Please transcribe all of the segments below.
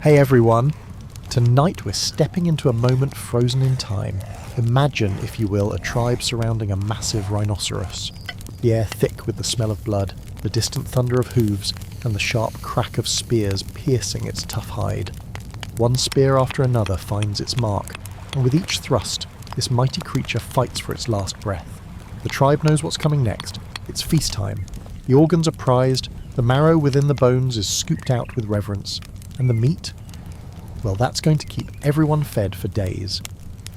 Hey everyone! Tonight we're stepping into a moment frozen in time. Imagine, if you will, a tribe surrounding a massive rhinoceros. The air thick with the smell of blood, the distant thunder of hooves, and the sharp crack of spears piercing its tough hide. One spear after another finds its mark, and with each thrust, this mighty creature fights for its last breath. The tribe knows what's coming next. It's feast time. The organs are prized, the marrow within the bones is scooped out with reverence, and the meat? Well, that's going to keep everyone fed for days.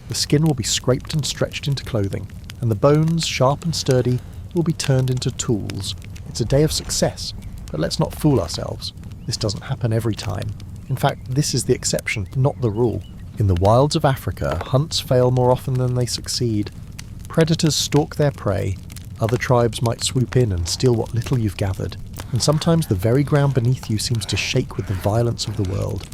The skin will be scraped and stretched into clothing, and the bones, sharp and sturdy, will be turned into tools. It's a day of success, but let's not fool ourselves. This doesn't happen every time. In fact, this is the exception, not the rule. In the wilds of Africa, hunts fail more often than they succeed. Predators stalk their prey. Other tribes might swoop in and steal what little you've gathered, and sometimes the very ground beneath you seems to shake with the violence of the world.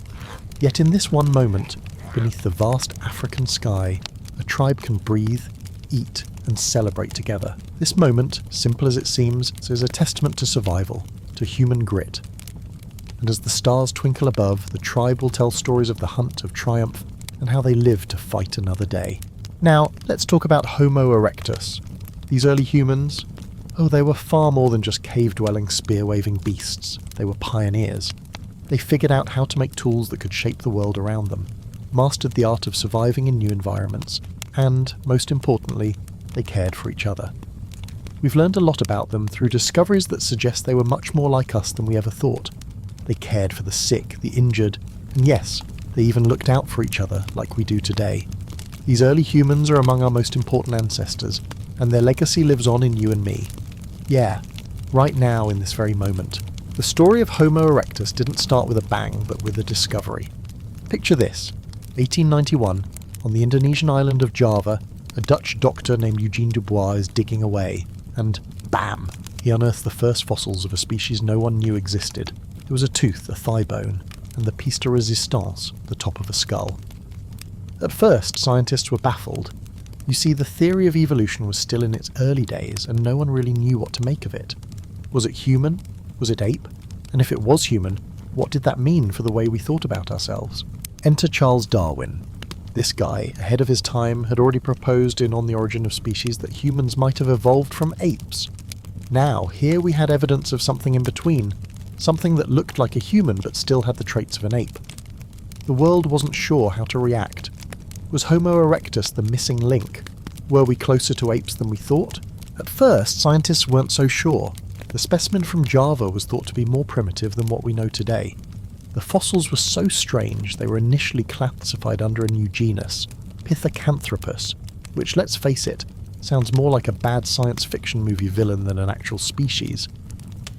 Yet in this one moment, beneath the vast African sky, a tribe can breathe, eat, and celebrate together. This moment, simple as it seems, is a testament to survival, to human grit. And as the stars twinkle above, the tribe will tell stories of the hunt, of triumph, and how they lived to fight another day. Now, let's talk about Homo Erectus. These early humans, they were far more than just cave-dwelling, spear-waving beasts. They were pioneers. They figured out how to make tools that could shape the world around them, mastered the art of surviving in new environments, and, most importantly, they cared for each other. We've learned a lot about them through discoveries that suggest they were much more like us than we ever thought. They cared for the sick, the injured, and yes, they even looked out for each other like we do today. These early humans are among our most important ancestors, and their legacy lives on in you and me. Yeah, right now in this very moment. The story of Homo erectus didn't start with a bang, but with a discovery. Picture this: 1891, on the Indonesian island of Java, a Dutch doctor named Eugene Dubois is digging away, and bam! He unearthed the first fossils of a species no one knew existed. There was a tooth, a thigh bone, and the piece de resistance, the top of a skull. At first, scientists were baffled. You see, the theory of evolution was still in its early days, and no one really knew what to make of it. Was it human? Was it ape? And if it was human, what did that mean for the way we thought about ourselves? Enter Charles Darwin. This guy, ahead of his time, had already proposed in On the Origin of Species that humans might have evolved from apes. Now, here we had evidence of something in between, something that looked like a human but still had the traits of an ape. The world wasn't sure how to react. Was Homo erectus the missing link? Were we closer to apes than we thought? At first, scientists weren't so sure. The specimen from Java was thought to be more primitive than what we know today. The fossils were so strange they were initially classified under a new genus, Pithecanthropus, which, let's face it, sounds more like a bad science fiction movie villain than an actual species.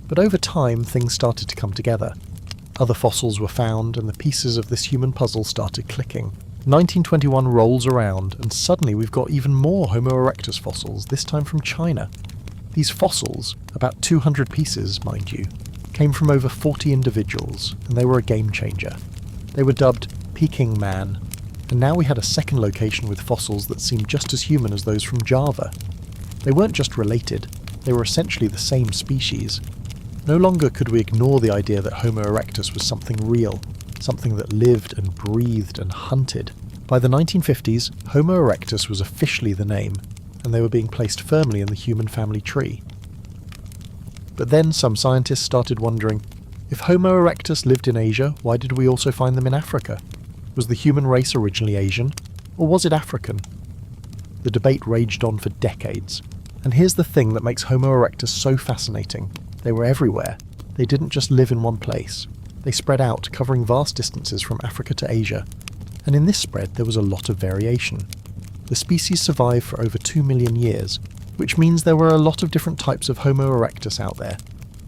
But over time, things started to come together. Other fossils were found, and the pieces of this human puzzle started clicking. 1921 rolls around, and suddenly we've got even more Homo erectus fossils, this time from China. These fossils, about 200 pieces, mind you, came from over 40 individuals, and they were a game changer. They were dubbed Peking Man, and now we had a second location with fossils that seemed just as human as those from Java. They weren't just related, they were essentially the same species. No longer could we ignore the idea that Homo erectus was something real, something that lived and breathed and hunted. By the 1950s, Homo erectus was officially the name, and they were being placed firmly in the human family tree. But then some scientists started wondering, if Homo erectus lived in Asia, why did we also find them in Africa? Was the human race originally Asian, or was it African? The debate raged on for decades, and here's the thing that makes Homo erectus so fascinating. They were everywhere. They didn't just live in one place. They spread out, covering vast distances from Africa to Asia, and in this spread there was a lot of variation. The species survived for over 2 million years, which means there were a lot of different types of Homo erectus out there,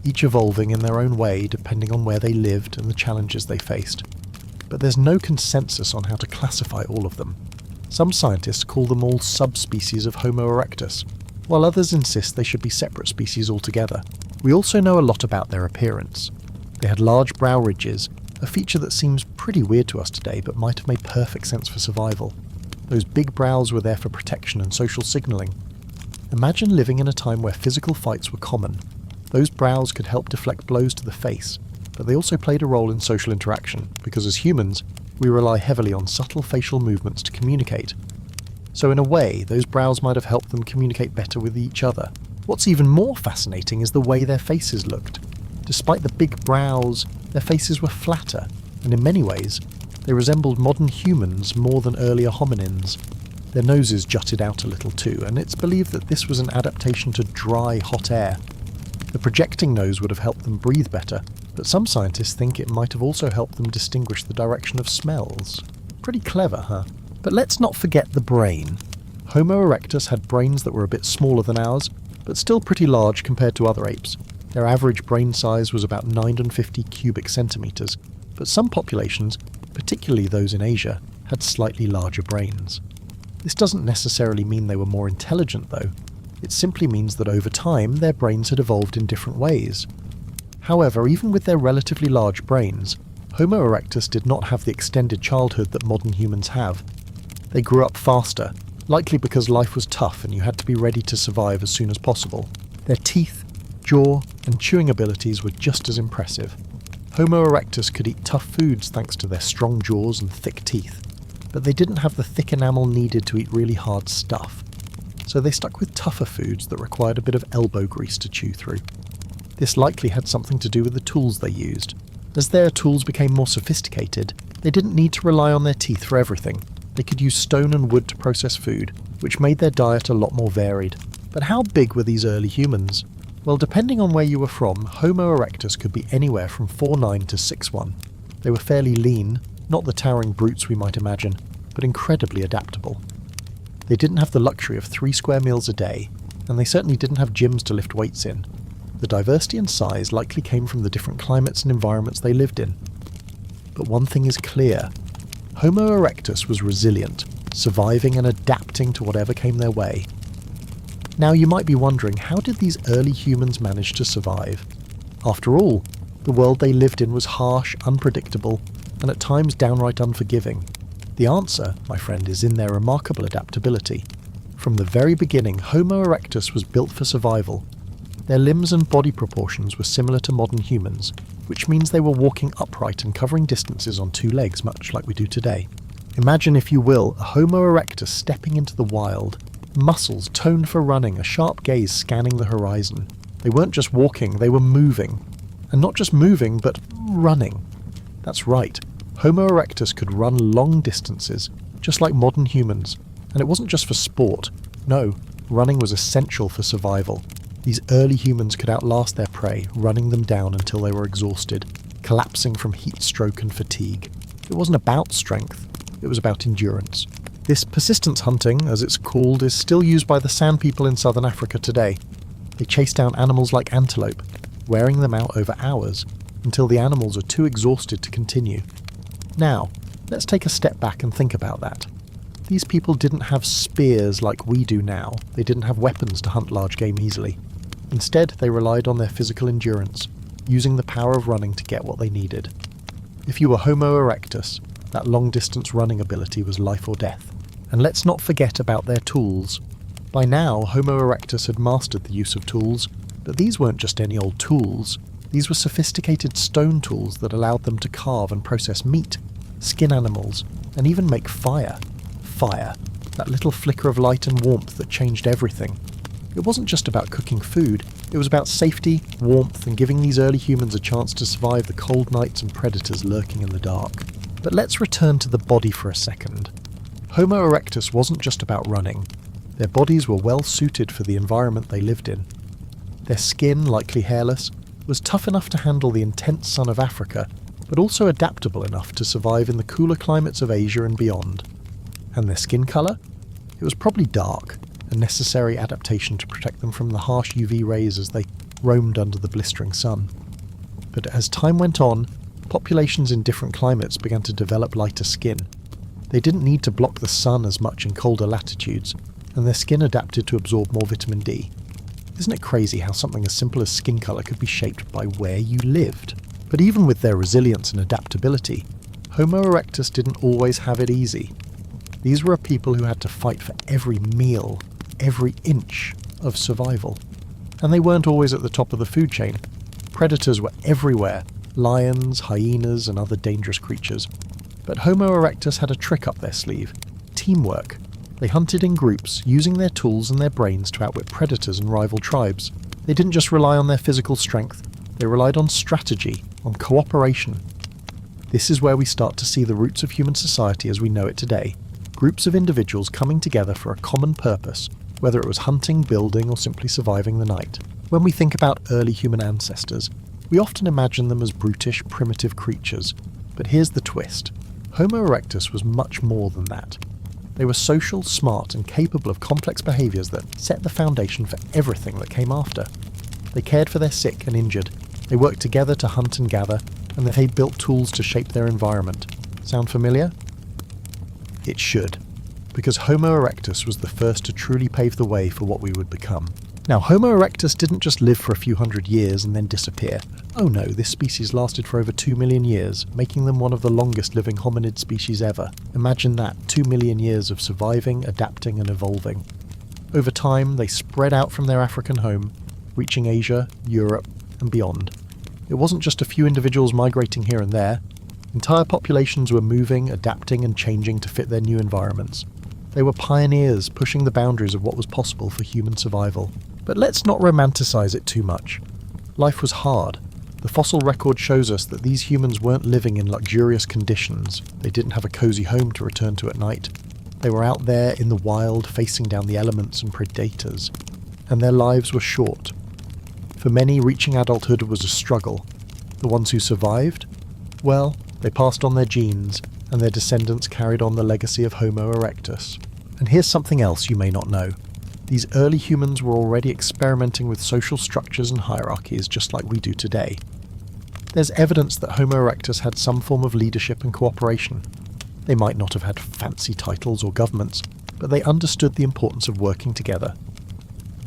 each evolving in their own way depending on where they lived and the challenges they faced. But there's no consensus on how to classify all of them. Some scientists call them all subspecies of Homo erectus, while others insist they should be separate species altogether. We also know a lot about their appearance. They had large brow ridges, a feature that seems pretty weird to us today but might have made perfect sense for survival. Those big brows were there for protection and social signalling. Imagine living in a time where physical fights were common. Those brows could help deflect blows to the face, but they also played a role in social interaction, because as humans, we rely heavily on subtle facial movements to communicate. So in a way, those brows might have helped them communicate better with each other. What's even more fascinating is the way their faces looked. Despite the big brows, their faces were flatter, and in many ways, they resembled modern humans more than earlier hominins. Their noses jutted out a little too, and it's believed that this was an adaptation to dry, hot air. The projecting nose would have helped them breathe better, but some scientists think it might have also helped them distinguish the direction of smells. Pretty clever, huh? But let's not forget the brain. Homo erectus had brains that were a bit smaller than ours, but still pretty large compared to other apes. Their average brain size was about 950 cubic centimetres, but some populations, particularly those in Asia, had slightly larger brains. This doesn't necessarily mean they were more intelligent though, it simply means that over time their brains had evolved in different ways. However, even with their relatively large brains, Homo erectus did not have the extended childhood that modern humans have. They grew up faster, likely because life was tough and you had to be ready to survive as soon as possible. Their teeth, jaw, and chewing abilities were just as impressive. Homo erectus could eat tough foods thanks to their strong jaws and thick teeth, but they didn't have the thick enamel needed to eat really hard stuff. So they stuck with tougher foods that required a bit of elbow grease to chew through. This likely had something to do with the tools they used. As their tools became more sophisticated, they didn't need to rely on their teeth for everything. They could use stone and wood to process food, which made their diet a lot more varied. But how big were these early humans? Well, depending on where you were from, Homo erectus could be anywhere from 4'9" to 6'1". They were fairly lean, not the towering brutes we might imagine, but incredibly adaptable. They didn't have the luxury of 3 square meals a day, and they certainly didn't have gyms to lift weights in. The diversity and size likely came from the different climates and environments they lived in. But one thing is clear. Homo erectus was resilient, surviving and adapting to whatever came their way. Now you might be wondering, how did these early humans manage to survive? After all, the world they lived in was harsh, unpredictable, and at times downright unforgiving. The answer, my friend, is in their remarkable adaptability. From the very beginning, Homo erectus was built for survival. Their limbs and body proportions were similar to modern humans, which means they were walking upright and covering distances on 2 legs, much like we do today. Imagine, if you will, a Homo erectus stepping into the wild, muscles toned for running, a sharp gaze scanning the horizon. They weren't just walking, they were moving. And not just moving, but running. That's right, Homo erectus could run long distances, just like modern humans. And it wasn't just for sport. No, running was essential for survival. These early humans could outlast their prey, running them down until they were exhausted, collapsing from heat stroke and fatigue. It wasn't about strength, it was about endurance. This persistence hunting, as it's called, is still used by the San people in southern Africa today. They chase down animals like antelope, wearing them out over hours, until the animals are too exhausted to continue. Now, let's take a step back and think about that. These people didn't have spears like we do now. They didn't have weapons to hunt large game easily. Instead, they relied on their physical endurance, using the power of running to get what they needed. If you were Homo erectus, that long-distance running ability was life or death. And let's not forget about their tools. By now, Homo erectus had mastered the use of tools, but these weren't just any old tools. These were sophisticated stone tools that allowed them to carve and process meat, skin animals, and even make fire. Fire, that little flicker of light and warmth that changed everything. It wasn't just about cooking food, it was about safety, warmth, and giving these early humans a chance to survive the cold nights and predators lurking in the dark. But let's return to the body for a second. Homo erectus wasn't just about running. Their bodies were well suited for the environment they lived in. Their skin, likely hairless, was tough enough to handle the intense sun of Africa, but also adaptable enough to survive in the cooler climates of Asia and beyond. And their skin colour? It was probably dark, a necessary adaptation to protect them from the harsh UV rays as they roamed under the blistering sun. But as time went on, populations in different climates began to develop lighter skin. They didn't need to block the sun as much in colder latitudes, and their skin adapted to absorb more vitamin D. Isn't it crazy how something as simple as skin colour could be shaped by where you lived? But even with their resilience and adaptability, Homo erectus didn't always have it easy. These were a people who had to fight for every meal, every inch of survival. And they weren't always at the top of the food chain. Predators were everywhere, lions, hyenas, and other dangerous creatures. But Homo erectus had a trick up their sleeve: teamwork. They hunted in groups, using their tools and their brains to outwit predators and rival tribes. They didn't just rely on their physical strength, they relied on strategy, on cooperation. This is where we start to see the roots of human society as we know it today. Groups of individuals coming together for a common purpose, whether it was hunting, building, or simply surviving the night. When we think about early human ancestors, we often imagine them as brutish, primitive creatures. But here's the twist. Homo erectus was much more than that. They were social, smart, and capable of complex behaviours that set the foundation for everything that came after. They cared for their sick and injured. They worked together to hunt and gather, and they built tools to shape their environment. Sound familiar? It should, because Homo erectus was the first to truly pave the way for what we would become. Now, Homo erectus didn't just live for a few hundred years and then disappear. Oh no, this species lasted for over 2 million years, making them one of the longest living hominid species ever. Imagine that, 2 million years of surviving, adapting, and evolving. Over time, they spread out from their African home, reaching Asia, Europe, and beyond. It wasn't just a few individuals migrating here and there. Entire populations were moving, adapting, and changing to fit their new environments. They were pioneers, pushing the boundaries of what was possible for human survival. But let's not romanticize it too much. Life was hard. The fossil record shows us that these humans weren't living in luxurious conditions. They didn't have a cozy home to return to at night. They were out there in the wild, facing down the elements and predators. And their lives were short. For many, reaching adulthood was a struggle. The ones who survived? Well, they passed on their genes, and their descendants carried on the legacy of Homo erectus. And here's something else you may not know. These early humans were already experimenting with social structures and hierarchies just like we do today. There's evidence that Homo erectus had some form of leadership and cooperation. They might not have had fancy titles or governments, but they understood the importance of working together.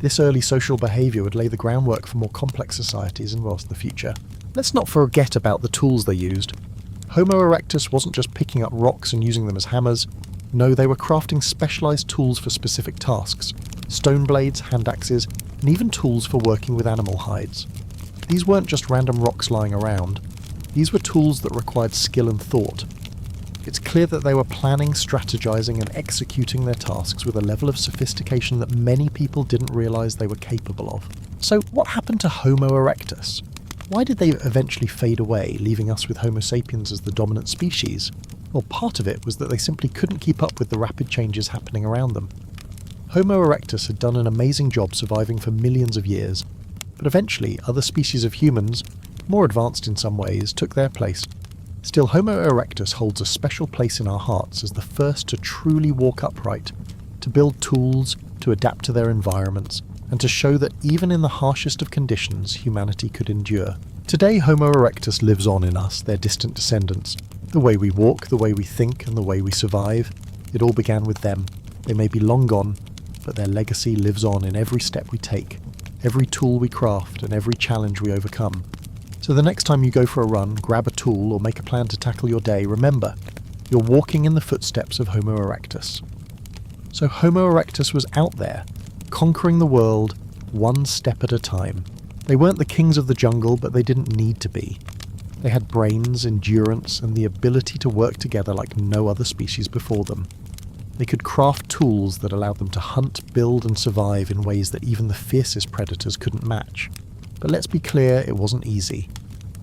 This early social behaviour would lay the groundwork for more complex societies in the future. Let's not forget about the tools they used. Homo erectus wasn't just picking up rocks and using them as hammers. No, they were crafting specialised tools for specific tasks. Stone blades, hand axes, and even tools for working with animal hides. These weren't just random rocks lying around. These were tools that required skill and thought. It's clear that they were planning, strategizing, and executing their tasks with a level of sophistication that many people didn't realize they were capable of. So what happened to Homo erectus? Why did they eventually fade away, leaving us with Homo sapiens as the dominant species? Well, part of it was that they simply couldn't keep up with the rapid changes happening around them. Homo erectus had done an amazing job surviving for millions of years, but eventually other species of humans, more advanced in some ways, took their place. Still, Homo erectus holds a special place in our hearts as the first to truly walk upright, to build tools, to adapt to their environments, and to show that even in the harshest of conditions, humanity could endure. Today, Homo erectus lives on in us, their distant descendants. The way we walk, the way we think, and the way we survive, it all began with them. They may be long gone, but their legacy lives on in every step we take, every tool we craft, and every challenge we overcome. So the next time you go for a run, grab a tool, or make a plan to tackle your day, remember, you're walking in the footsteps of Homo erectus. So Homo erectus was out there, conquering the world, one step at a time. They weren't the kings of the jungle, but they didn't need to be. They had brains, endurance, and the ability to work together like no other species before them. They could craft tools that allowed them to hunt, build, and survive in ways that even the fiercest predators couldn't match. But let's be clear, it wasn't easy.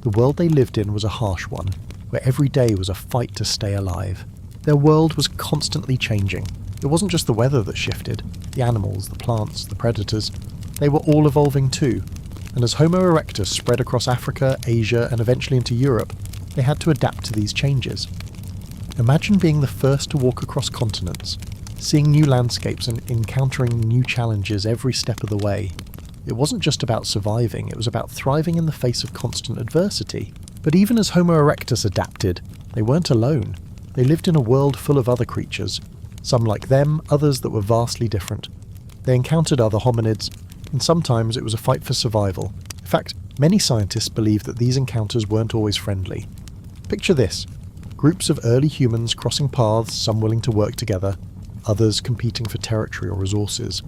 The world they lived in was a harsh one, where every day was a fight to stay alive. Their world was constantly changing. It wasn't just the weather that shifted. The animals, the plants, the predators, they were all evolving too. And as Homo erectus spread across Africa, Asia, and eventually into Europe, they had to adapt to these changes. Imagine being the first to walk across continents, seeing new landscapes and encountering new challenges every step of the way. It wasn't just about surviving, it was about thriving in the face of constant adversity. But even as Homo erectus adapted, they weren't alone. They lived in a world full of other creatures, some like them, others that were vastly different. They encountered other hominids, and sometimes it was a fight for survival. In fact, many scientists believe that these encounters weren't always friendly. Picture this: groups of early humans crossing paths, some willing to work together, others competing for territory or resources.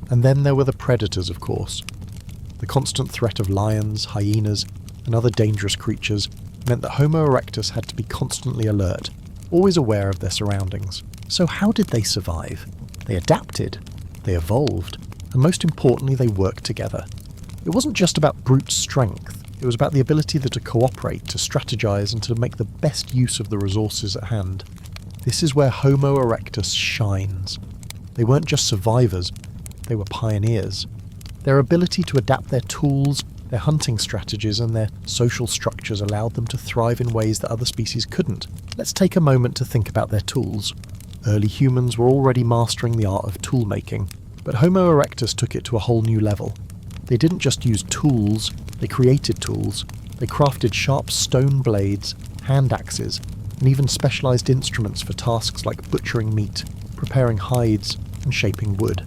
And then there were the predators, of course. The constant threat of lions, hyenas, and other dangerous creatures, meant that Homo erectus had to be constantly alert, always aware of their surroundings. So how did they survive? They adapted, they evolved, and most importantly, they worked together. It wasn't just about brute strength, it was about the ability to cooperate, to strategize, and to make the best use of the resources at hand. This is where Homo erectus shines. They weren't just survivors, they were pioneers. Their ability to adapt their tools, their hunting strategies, and their social structures allowed them to thrive in ways that other species couldn't. Let's take a moment to think about their tools. Early humans were already mastering the art of tool making, but Homo erectus took it to a whole new level. They didn't just use tools, they created tools. They crafted sharp stone blades, hand axes, and even specialized instruments for tasks like butchering meat, preparing hides, and shaping wood.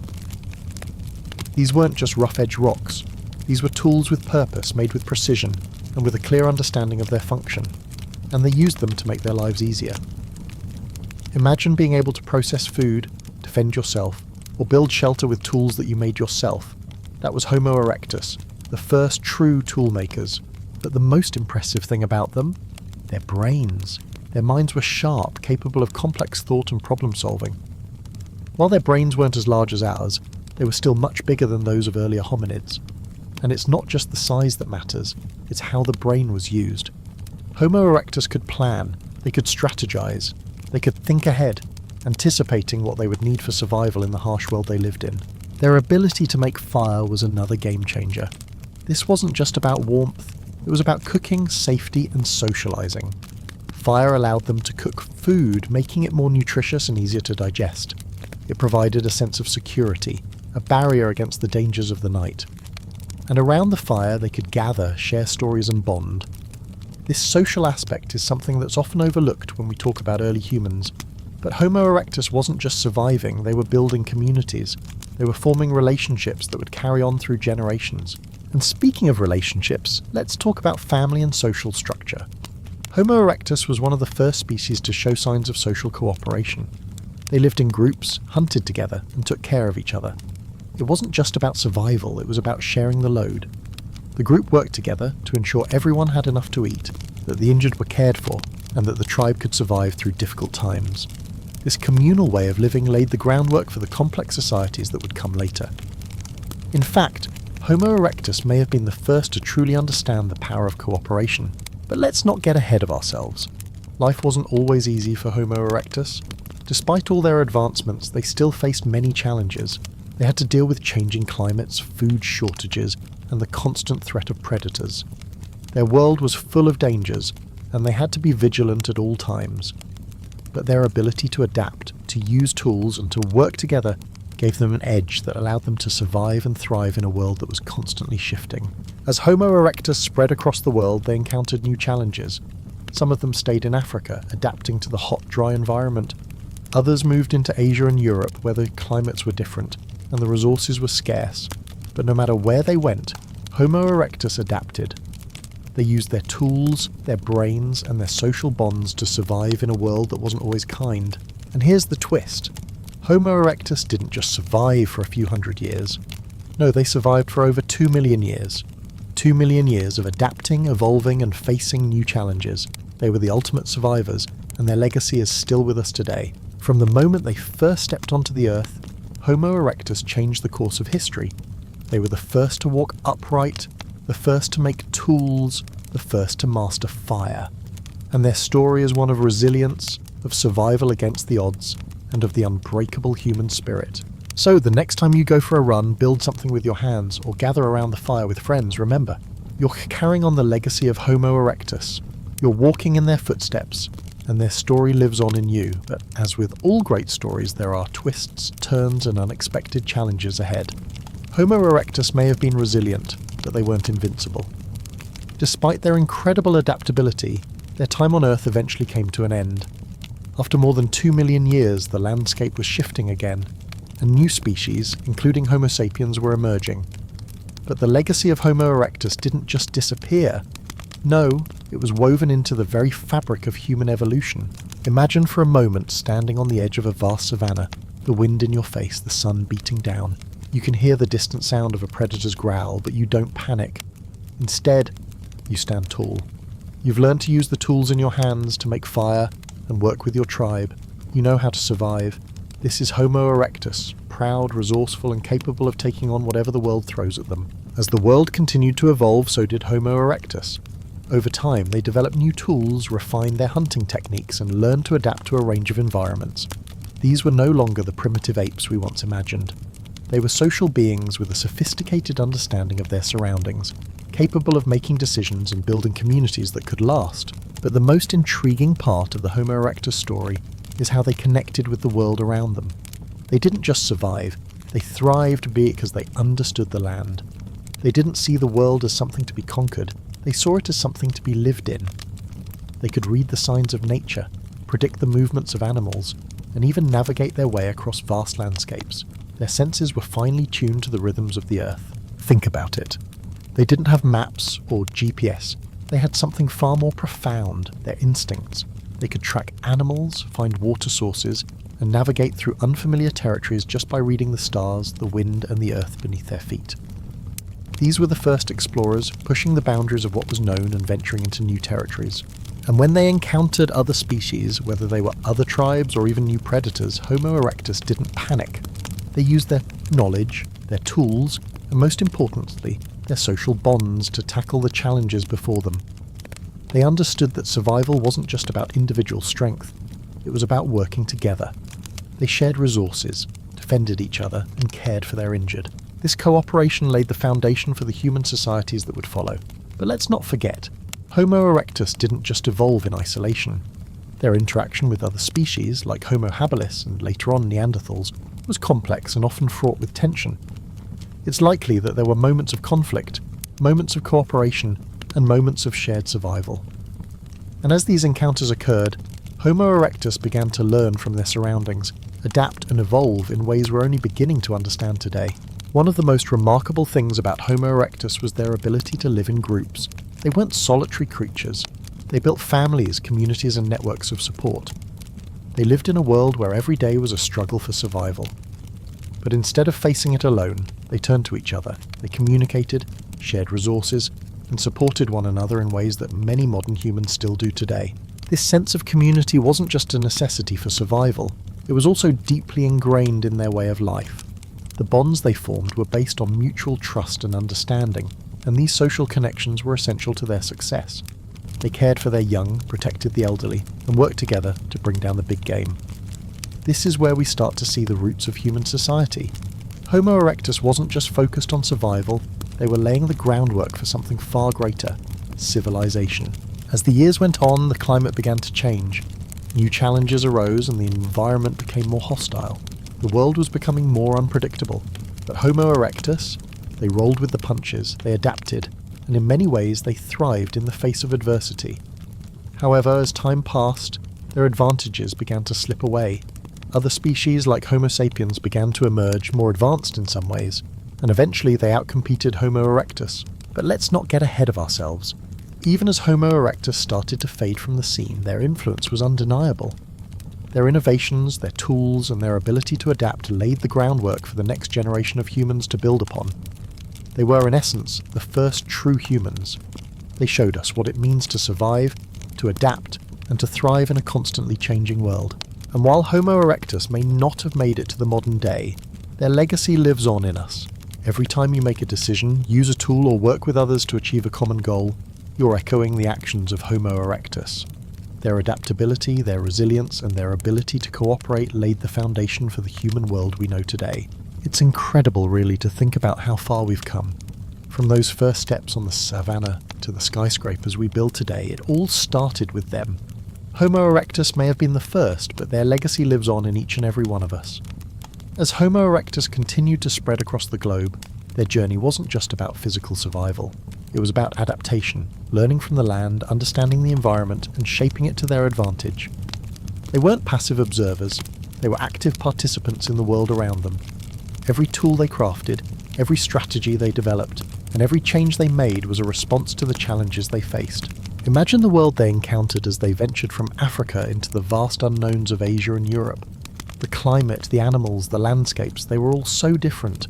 These weren't just rough-edged rocks. These were tools with purpose, made with precision, and with a clear understanding of their function. And they used them to make their lives easier. Imagine being able to process food, defend yourself, or build shelter with tools that you made yourself. That was Homo erectus, the first true tool makers. But the most impressive thing about them? Their brains. Their minds were sharp, capable of complex thought and problem solving. While their brains weren't as large as ours, they were still much bigger than those of earlier hominids. And it's not just the size that matters, it's how the brain was used. Homo erectus could plan, they could strategize, they could think ahead, anticipating what they would need for survival in the harsh world they lived in. Their ability to make fire was another game changer. This wasn't just about warmth, it was about cooking, safety, and socializing. Fire allowed them to cook food, making it more nutritious and easier to digest. It provided a sense of security, a barrier against the dangers of the night. And around the fire they could gather, share stories and bond. This social aspect is something that's often overlooked when we talk about early humans. But Homo erectus wasn't just surviving, they were building communities. They were forming relationships that would carry on through generations. And speaking of relationships, let's talk about family and social structure. Homo erectus was one of the first species to show signs of social cooperation. They lived in groups, hunted together, and took care of each other. It wasn't just about survival, it was about sharing the load. The group worked together to ensure everyone had enough to eat, that the injured were cared for, and that the tribe could survive through difficult times. This communal way of living laid the groundwork for the complex societies that would come later. In fact, Homo erectus may have been the first to truly understand the power of cooperation. But let's not get ahead of ourselves. Life wasn't always easy for Homo erectus. Despite all their advancements, they still faced many challenges. They had to deal with changing climates, food shortages, and the constant threat of predators. Their world was full of dangers, and they had to be vigilant at all times. But their ability to adapt, to use tools, and to work together gave them an edge that allowed them to survive and thrive in a world that was constantly shifting. As Homo erectus spread across the world, they encountered new challenges. Some of them stayed in Africa, adapting to the hot, dry environment. Others moved into Asia and Europe, where the climates were different, and the resources were scarce. But no matter where they went, Homo erectus adapted. They used their tools, their brains, and their social bonds to survive in a world that wasn't always kind. And here's the twist. Homo erectus didn't just survive for a few hundred years. No, they survived for over 2 million years. 2 million years of adapting, evolving, and facing new challenges. They were the ultimate survivors, and their legacy is still with us today. From the moment they first stepped onto the Earth, Homo erectus changed the course of history. They were the first to walk upright, the first to make tools, the first to master fire. And their story is one of resilience, of survival against the odds, and of the unbreakable human spirit. So the next time you go for a run, build something with your hands, or gather around the fire with friends, remember, you're carrying on the legacy of Homo erectus. You're walking in their footsteps, and their story lives on in you. But as with all great stories, there are twists, turns, and unexpected challenges ahead. Homo erectus may have been resilient, but they weren't invincible. Despite their incredible adaptability, their time on Earth eventually came to an end. After more than 2 million years, the landscape was shifting again, and new species, including Homo sapiens, were emerging. But the legacy of Homo erectus didn't just disappear. No, it was woven into the very fabric of human evolution. Imagine for a moment standing on the edge of a vast savanna, the wind in your face, the sun beating down. You can hear the distant sound of a predator's growl, but you don't panic. Instead, you stand tall. You've learned to use the tools in your hands to make fire and work with your tribe. You know how to survive. This is Homo erectus, proud, resourceful, and capable of taking on whatever the world throws at them. As the world continued to evolve, so did Homo erectus. Over time, they developed new tools, refined their hunting techniques, and learned to adapt to a range of environments. These were no longer the primitive apes we once imagined. They were social beings with a sophisticated understanding of their surroundings, capable of making decisions and building communities that could last. But the most intriguing part of the Homo erectus story is how they connected with the world around them. They didn't just survive, they thrived because they understood the land. They didn't see the world as something to be conquered, they saw it as something to be lived in. They could read the signs of nature, predict the movements of animals, and even navigate their way across vast landscapes. Their senses were finely tuned to the rhythms of the earth. Think about it. They didn't have maps or GPS. They had something far more profound, their instincts. They could track animals, find water sources, and navigate through unfamiliar territories just by reading the stars, the wind, and the earth beneath their feet. These were the first explorers, pushing the boundaries of what was known and venturing into new territories. And when they encountered other species, whether they were other tribes or even new predators, Homo erectus didn't panic. They used their knowledge, their tools, and most importantly, their social bonds to tackle the challenges before them. They understood that survival wasn't just about individual strength, it was about working together. They shared resources, defended each other, and cared for their injured. This cooperation laid the foundation for the human societies that would follow. But let's not forget, Homo erectus didn't just evolve in isolation. Their interaction with other species, like Homo habilis and later on Neanderthals, was complex and often fraught with tension. It's likely that there were moments of conflict, moments of cooperation, and moments of shared survival. And as these encounters occurred, Homo erectus began to learn from their surroundings, adapt and evolve in ways we're only beginning to understand today. One of the most remarkable things about Homo erectus was their ability to live in groups. They weren't solitary creatures. They built families, communities, and networks of support. They lived in a world where every day was a struggle for survival. But instead of facing it alone, they turned to each other. They communicated, shared resources, and supported one another in ways that many modern humans still do today. This sense of community wasn't just a necessity for survival, it was also deeply ingrained in their way of life. The bonds they formed were based on mutual trust and understanding, and these social connections were essential to their success. They cared for their young, protected the elderly, and worked together to bring down the big game. This is where we start to see the roots of human society. Homo erectus wasn't just focused on survival, they were laying the groundwork for something far greater: civilization. As the years went on, the climate began to change. New challenges arose and the environment became more hostile. The world was becoming more unpredictable. But Homo erectus, they rolled with the punches, they adapted, and in many ways they thrived in the face of adversity. However, as time passed, their advantages began to slip away. Other species like Homo sapiens began to emerge, more advanced in some ways, and eventually they outcompeted Homo erectus. But let's not get ahead of ourselves. Even as Homo erectus started to fade from the scene, their influence was undeniable. Their innovations, their tools, and their ability to adapt laid the groundwork for the next generation of humans to build upon. They were, in essence, the first true humans. They showed us what it means to survive, to adapt, and to thrive in a constantly changing world. And while Homo erectus may not have made it to the modern day, their legacy lives on in us. Every time you make a decision, use a tool, or work with others to achieve a common goal, you're echoing the actions of Homo erectus. Their adaptability, their resilience, and their ability to cooperate laid the foundation for the human world we know today. It's incredible, really, to think about how far we've come. From those first steps on the savannah to the skyscrapers we build today, it all started with them. Homo erectus may have been the first, but their legacy lives on in each and every one of us. As Homo erectus continued to spread across the globe, their journey wasn't just about physical survival. It was about adaptation, learning from the land, understanding the environment, and shaping it to their advantage. They weren't passive observers, they were active participants in the world around them. Every tool they crafted, every strategy they developed, and every change they made was a response to the challenges they faced. Imagine the world they encountered as they ventured from Africa into the vast unknowns of Asia and Europe. The climate, the animals, the landscapes, they were all so different.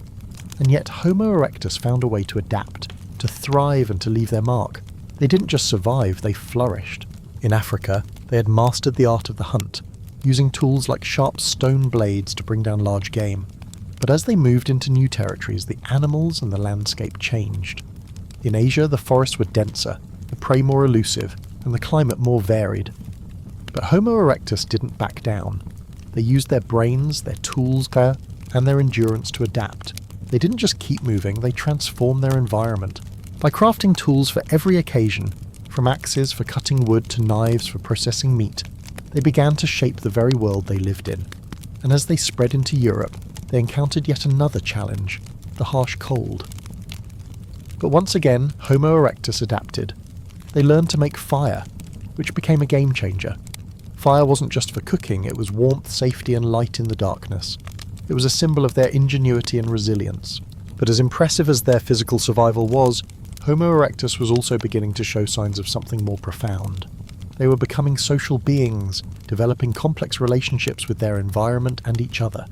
And yet Homo erectus found a way to adapt, to thrive and to leave their mark. They didn't just survive, they flourished. In Africa, they had mastered the art of the hunt, using tools like sharp stone blades to bring down large game. But as they moved into new territories, the animals and the landscape changed. In Asia, the forests were denser, the prey more elusive, and the climate more varied. But Homo erectus didn't back down. They used their brains, their tools, and their endurance to adapt. They didn't just keep moving, they transformed their environment. By crafting tools for every occasion, from axes for cutting wood to knives for processing meat, they began to shape the very world they lived in. And as they spread into Europe, they encountered yet another challenge, the harsh cold. But once again, Homo erectus adapted. They learned to make fire, which became a game changer. Fire wasn't just for cooking, it was warmth, safety, and light in the darkness. It was a symbol of their ingenuity and resilience. But as impressive as their physical survival was, Homo erectus was also beginning to show signs of something more profound. They were becoming social beings, developing complex relationships with their environment and each other.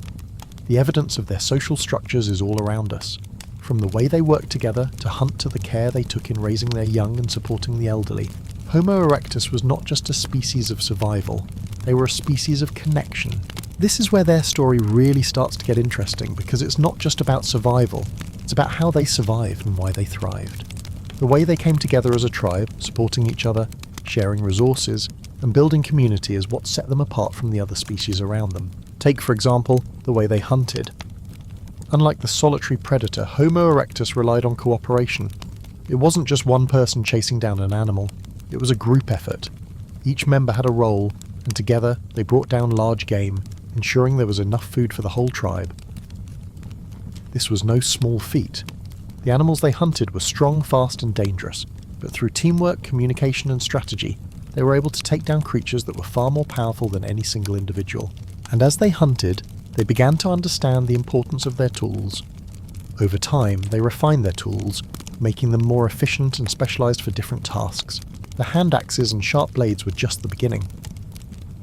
The evidence of their social structures is all around us. From the way they worked together to hunt to the care they took in raising their young and supporting the elderly, Homo erectus was not just a species of survival, they were a species of connection. This is where their story really starts to get interesting, because it's not just about survival, it's about how they survived and why they thrived. The way they came together as a tribe, supporting each other, sharing resources, and building community is what set them apart from the other species around them. Take, for example, the way they hunted. Unlike the solitary predator, Homo erectus relied on cooperation. It wasn't just one person chasing down an animal, it was a group effort. Each member had a role, and together they brought down large game, ensuring there was enough food for the whole tribe. This was no small feat. The animals they hunted were strong, fast, and dangerous, but through teamwork, communication, and strategy, they were able to take down creatures that were far more powerful than any single individual. And as they hunted, they began to understand the importance of their tools. Over time, they refined their tools, making them more efficient and specialized for different tasks. The hand axes and sharp blades were just the beginning.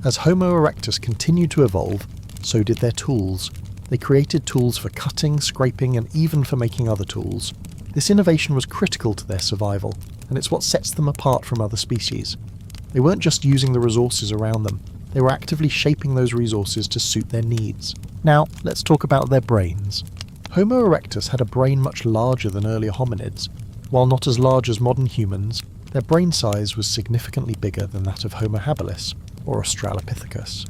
As Homo erectus continued to evolve, so did their tools. They created tools for cutting, scraping, and even for making other tools. This innovation was critical to their survival, and it's what sets them apart from other species. They weren't just using the resources around them, they were actively shaping those resources to suit their needs. Now, let's talk about their brains. Homo erectus had a brain much larger than earlier hominids. While not as large as modern humans, their brain size was significantly bigger than that of Homo habilis, or Australopithecus.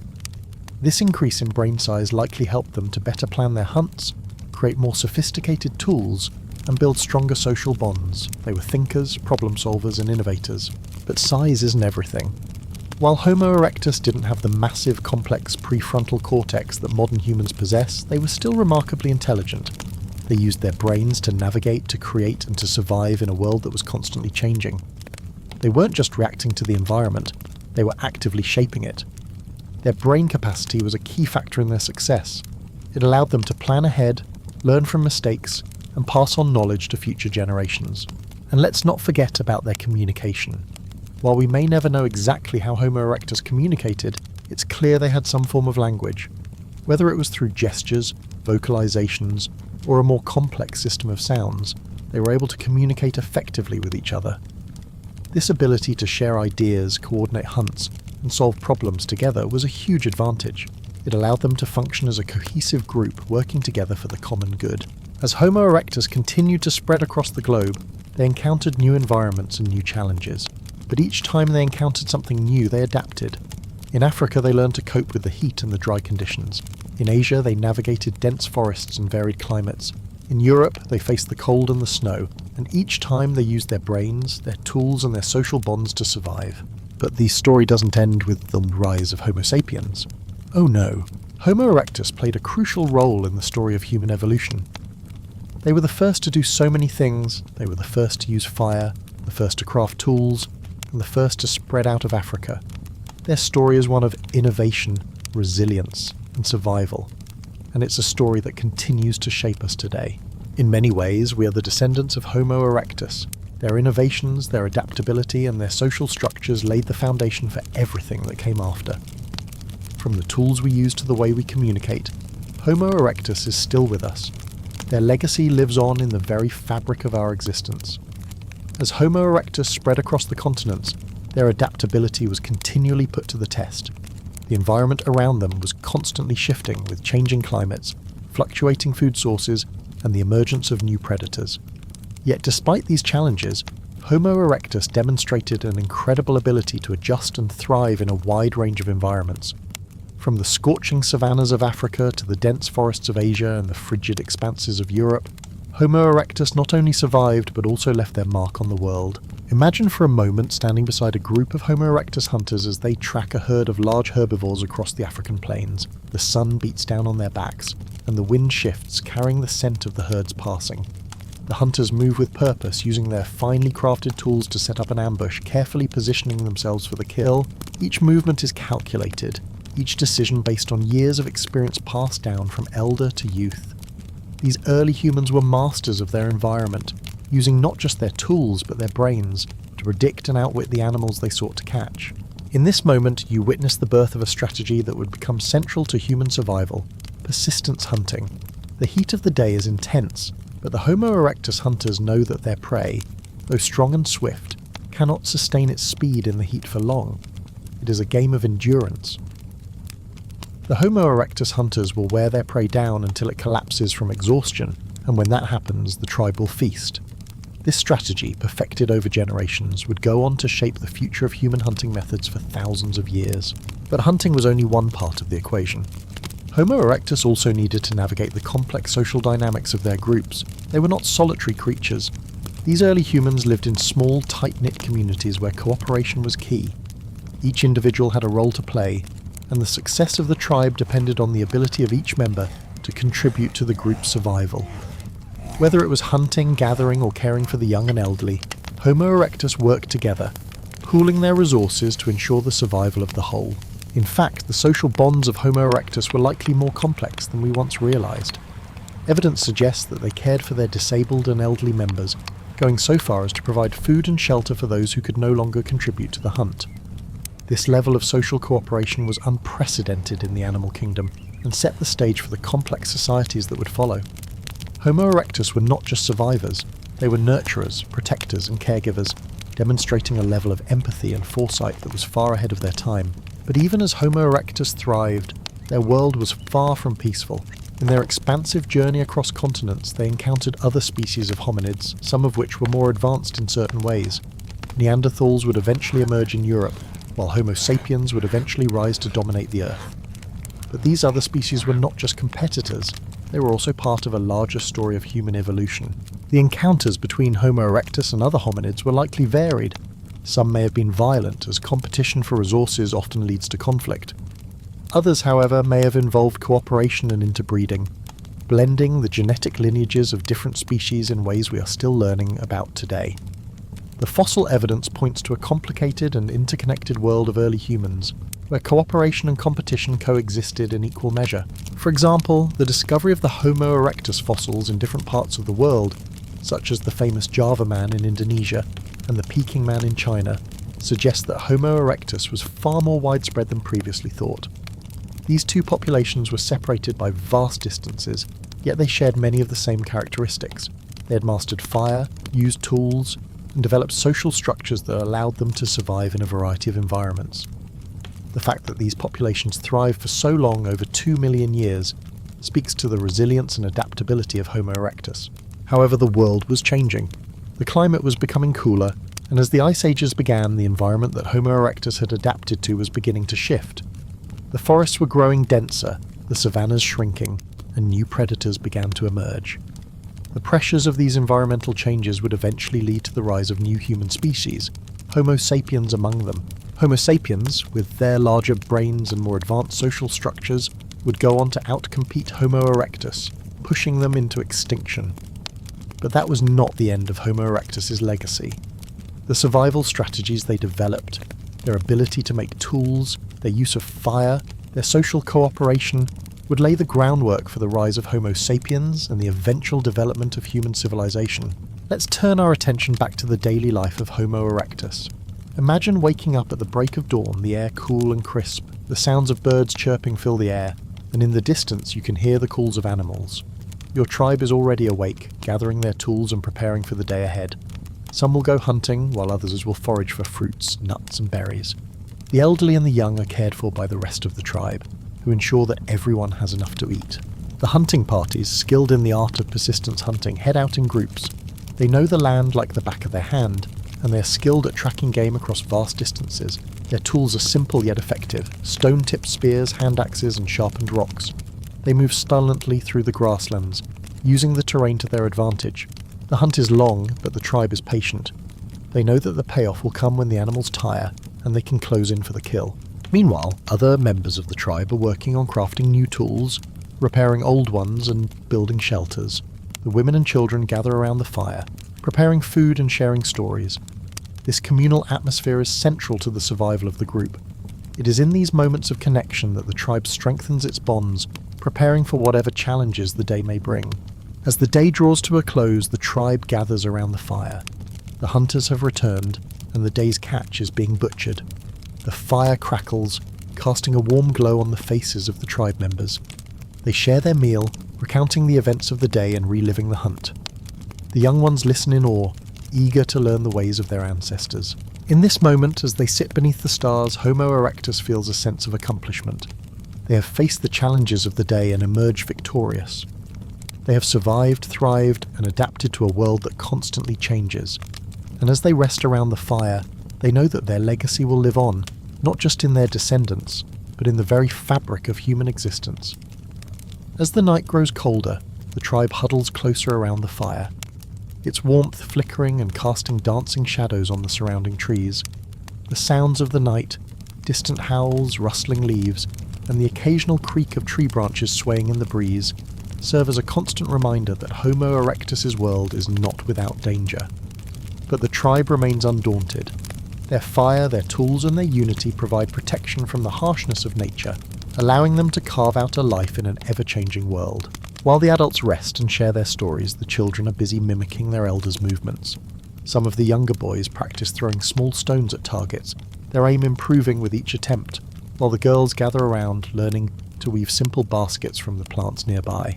This increase in brain size likely helped them to better plan their hunts, create more sophisticated tools, and build stronger social bonds. They were thinkers, problem solvers, and innovators. But size isn't everything. While Homo erectus didn't have the massive, complex prefrontal cortex that modern humans possess, they were still remarkably intelligent. They used their brains to navigate, to create, and to survive in a world that was constantly changing. They weren't just reacting to the environment, they were actively shaping it. Their brain capacity was a key factor in their success. It allowed them to plan ahead, learn from mistakes, and pass on knowledge to future generations. And let's not forget about their communication. While we may never know exactly how Homo erectus communicated, it's clear they had some form of language. Whether it was through gestures, vocalizations, or a more complex system of sounds, they were able to communicate effectively with each other. This ability to share ideas, coordinate hunts, and solve problems together was a huge advantage. It allowed them to function as a cohesive group working together for the common good. As Homo erectus continued to spread across the globe, they encountered new environments and new challenges. But each time they encountered something new, they adapted. In Africa, they learned to cope with the heat and the dry conditions. In Asia, they navigated dense forests and varied climates. In Europe, they faced the cold and the snow, and each time they used their brains, their tools, and their social bonds to survive. But the story doesn't end with the rise of Homo sapiens. Oh no, Homo erectus played a crucial role in the story of human evolution. They were the first to do so many things. They were the first to use fire, the first to craft tools, and the first to spread out of Africa. Their story is one of innovation, resilience, and survival, and it's a story that continues to shape us today. In many ways, we are the descendants of Homo erectus. Their innovations, their adaptability, and their social structures laid the foundation for everything that came after. From the tools we use to the way we communicate, Homo erectus is still with us. Their legacy lives on in the very fabric of our existence. As Homo erectus spread across the continents, their adaptability was continually put to the test. The environment around them was constantly shifting with changing climates, fluctuating food sources, and the emergence of new predators. Yet despite these challenges, Homo erectus demonstrated an incredible ability to adjust and thrive in a wide range of environments. From the scorching savannas of Africa to the dense forests of Asia and the frigid expanses of Europe, Homo erectus not only survived but also left their mark on the world. Imagine for a moment standing beside a group of Homo erectus hunters as they track a herd of large herbivores across the African plains. The sun beats down on their backs, and the wind shifts, carrying the scent of the herds passing. The hunters move with purpose, using their finely crafted tools to set up an ambush, carefully positioning themselves for the kill. Each movement is calculated, each decision based on years of experience passed down from elder to youth. These early humans were masters of their environment, using not just their tools but their brains to predict and outwit the animals they sought to catch. In this moment, you witness the birth of a strategy that would become central to human survival: persistence hunting. The heat of the day is intense, but the Homo erectus hunters know that their prey, though strong and swift, cannot sustain its speed in the heat for long. It is a game of endurance. The Homo erectus hunters will wear their prey down until it collapses from exhaustion, and when that happens, the tribe will feast. This strategy, perfected over generations, would go on to shape the future of human hunting methods for thousands of years. But hunting was only one part of the equation. Homo erectus also needed to navigate the complex social dynamics of their groups. They were not solitary creatures. These early humans lived in small, tight-knit communities where cooperation was key. Each individual had a role to play, and the success of the tribe depended on the ability of each member to contribute to the group's survival. Whether it was hunting, gathering, or caring for the young and elderly, Homo erectus worked together, pooling their resources to ensure the survival of the whole. In fact, the social bonds of Homo erectus were likely more complex than we once realized. Evidence suggests that they cared for their disabled and elderly members, going so far as to provide food and shelter for those who could no longer contribute to the hunt. This level of social cooperation was unprecedented in the animal kingdom, and set the stage for the complex societies that would follow. Homo erectus were not just survivors, they were nurturers, protectors, and caregivers, demonstrating a level of empathy and foresight that was far ahead of their time. But even as Homo erectus thrived, their world was far from peaceful. In their expansive journey across continents, they encountered other species of hominids, some of which were more advanced in certain ways. Neanderthals would eventually emerge in Europe, while Homo sapiens would eventually rise to dominate the Earth. But these other species were not just competitors, they were also part of a larger story of human evolution. The encounters between Homo erectus and other hominids were likely varied. Some may have been violent, as competition for resources often leads to conflict. Others, however, may have involved cooperation and interbreeding, blending the genetic lineages of different species in ways we are still learning about today. The fossil evidence points to a complicated and interconnected world of early humans, where cooperation and competition coexisted in equal measure. For example, the discovery of the Homo erectus fossils in different parts of the world, such as the famous Java man in Indonesia and the Peking man in China, suggest that Homo erectus was far more widespread than previously thought. These two populations were separated by vast distances, yet they shared many of the same characteristics. They had mastered fire, used tools, and developed social structures that allowed them to survive in a variety of environments. The fact that these populations thrived for so long, over 2 million years, speaks to the resilience and adaptability of Homo erectus. However, the world was changing. The climate was becoming cooler, and as the ice ages began, the environment that Homo erectus had adapted to was beginning to shift. The forests were growing denser, the savannas shrinking, and new predators began to emerge. The pressures of these environmental changes would eventually lead to the rise of new human species, Homo sapiens among them. Homo sapiens, with their larger brains and more advanced social structures, would go on to outcompete Homo erectus, pushing them into extinction. But that was not the end of Homo erectus's legacy. The survival strategies they developed, their ability to make tools, their use of fire, their social cooperation, would lay the groundwork for the rise of Homo sapiens and the eventual development of human civilization. Let's turn our attention back to the daily life of Homo erectus. Imagine waking up at the break of dawn, the air cool and crisp, the sounds of birds chirping fill the air, and in the distance you can hear the calls of animals. Your tribe is already awake, gathering their tools and preparing for the day ahead. Some will go hunting, while others will forage for fruits, nuts and berries. The elderly and the young are cared for by the rest of the tribe, who ensure that everyone has enough to eat. The hunting parties, skilled in the art of persistence hunting, head out in groups. They know the land like the back of their hand, and they are skilled at tracking game across vast distances. Their tools are simple yet effective: stone-tipped spears, hand axes and sharpened rocks. They move silently through the grasslands, using the terrain to their advantage. The hunt is long, but the tribe is patient. They know that the payoff will come when the animals tire, and they can close in for the kill. Meanwhile, other members of the tribe are working on crafting new tools, repairing old ones and building shelters. The women and children gather around the fire, preparing food and sharing stories. This communal atmosphere is central to the survival of the group. It is in these moments of connection that the tribe strengthens its bonds, preparing for whatever challenges the day may bring. As the day draws to a close, the tribe gathers around the fire. The hunters have returned, and the day's catch is being butchered. The fire crackles, casting a warm glow on the faces of the tribe members. They share their meal, recounting the events of the day and reliving the hunt. The young ones listen in awe, eager to learn the ways of their ancestors. In this moment, as they sit beneath the stars, Homo erectus feels a sense of accomplishment. They have faced the challenges of the day and emerged victorious. They have survived, thrived, and adapted to a world that constantly changes. And as they rest around the fire, they know that their legacy will live on, not just in their descendants, but in the very fabric of human existence. As the night grows colder, the tribe huddles closer around the fire, its warmth flickering and casting dancing shadows on the surrounding trees. The sounds of the night, distant howls, rustling leaves, and the occasional creak of tree branches swaying in the breeze, serve as a constant reminder that Homo erectus's world is not without danger. But the tribe remains undaunted. Their fire, their tools, and their unity provide protection from the harshness of nature, allowing them to carve out a life in an ever-changing world. While the adults rest and share their stories, the children are busy mimicking their elders' movements. Some of the younger boys practice throwing small stones at targets, their aim improving with each attempt, while the girls gather around, learning to weave simple baskets from the plants nearby.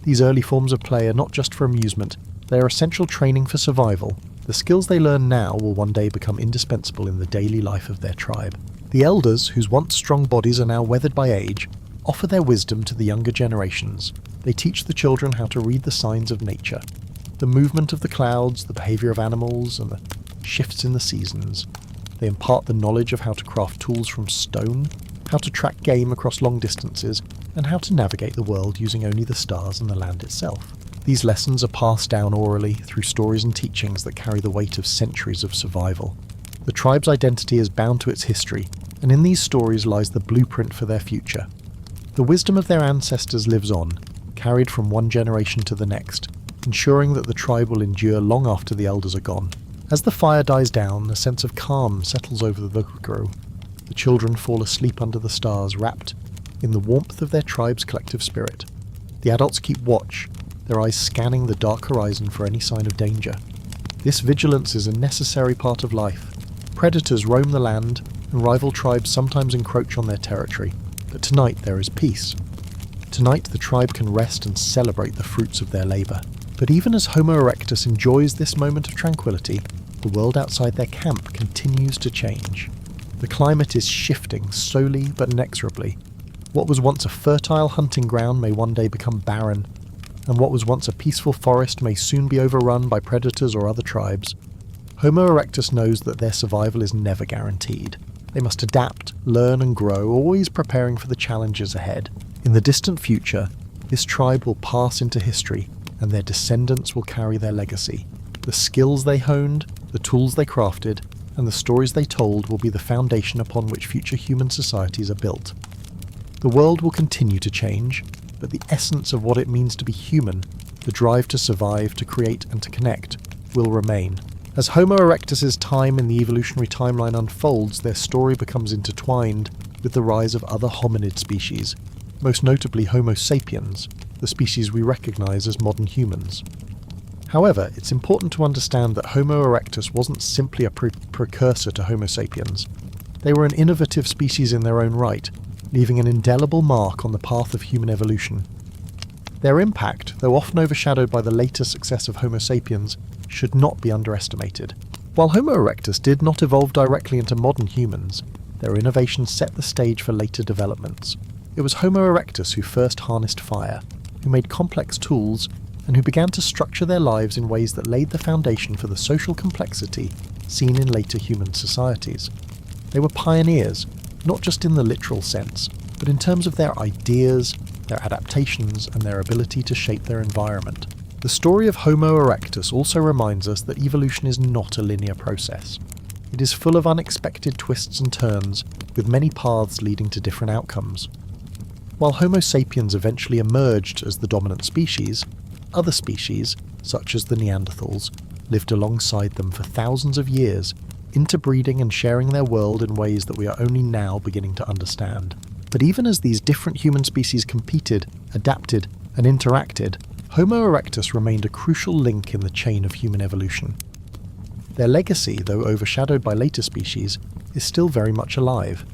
These early forms of play are not just for amusement, they are essential training for survival. The skills they learn now will one day become indispensable in the daily life of their tribe. The elders, whose once strong bodies are now weathered by age, offer their wisdom to the younger generations. They teach the children how to read the signs of nature, the movement of the clouds, the behaviour of animals, and the shifts in the seasons. They impart the knowledge of how to craft tools from stone, how to track game across long distances, and how to navigate the world using only the stars and the land itself. These lessons are passed down orally through stories and teachings that carry the weight of centuries of survival. The tribe's identity is bound to its history, and in these stories lies the blueprint for their future. The wisdom of their ancestors lives on, carried from one generation to the next, ensuring that the tribe will endure long after the elders are gone. As the fire dies down, a sense of calm settles over the crew. The children fall asleep under the stars, wrapped in the warmth of their tribe's collective spirit. The adults keep watch, their eyes scanning the dark horizon for any sign of danger. This vigilance is a necessary part of life. Predators roam the land, and rival tribes sometimes encroach on their territory, but tonight there is peace. Tonight the tribe can rest and celebrate the fruits of their labour. But even as Homo erectus enjoys this moment of tranquility, the world outside their camp continues to change. The climate is shifting slowly but inexorably. What was once a fertile hunting ground may one day become barren, and what was once a peaceful forest may soon be overrun by predators or other tribes. Homo erectus knows that their survival is never guaranteed. They must adapt, learn and grow, always preparing for the challenges ahead. In the distant future, this tribe will pass into history, and their descendants will carry their legacy. The skills they honed, the tools they crafted, and the stories they told will be the foundation upon which future human societies are built. The world will continue to change, but the essence of what it means to be human, the drive to survive, to create and to connect, will remain. As Homo erectus's time in the evolutionary timeline unfolds, their story becomes intertwined with the rise of other hominid species, most notably Homo sapiens, the species we recognise as modern humans. However, it's important to understand that Homo erectus wasn't simply a precursor to Homo sapiens. They were an innovative species in their own right, leaving an indelible mark on the path of human evolution. Their impact, though often overshadowed by the later success of Homo sapiens, should not be underestimated. While Homo erectus did not evolve directly into modern humans, their innovations set the stage for later developments. It was Homo erectus who first harnessed fire, who made complex tools, and who began to structure their lives in ways that laid the foundation for the social complexity seen in later human societies. They were pioneers, not just in the literal sense, but in terms of their ideas, their adaptations, and their ability to shape their environment. The story of Homo erectus also reminds us that evolution is not a linear process. It is full of unexpected twists and turns, with many paths leading to different outcomes. While Homo sapiens eventually emerged as the dominant species, other species, such as the Neanderthals, lived alongside them for thousands of years, interbreeding and sharing their world in ways that we are only now beginning to understand. But even as these different human species competed, adapted, and interacted, Homo erectus remained a crucial link in the chain of human evolution. Their legacy, though overshadowed by later species, is still very much alive.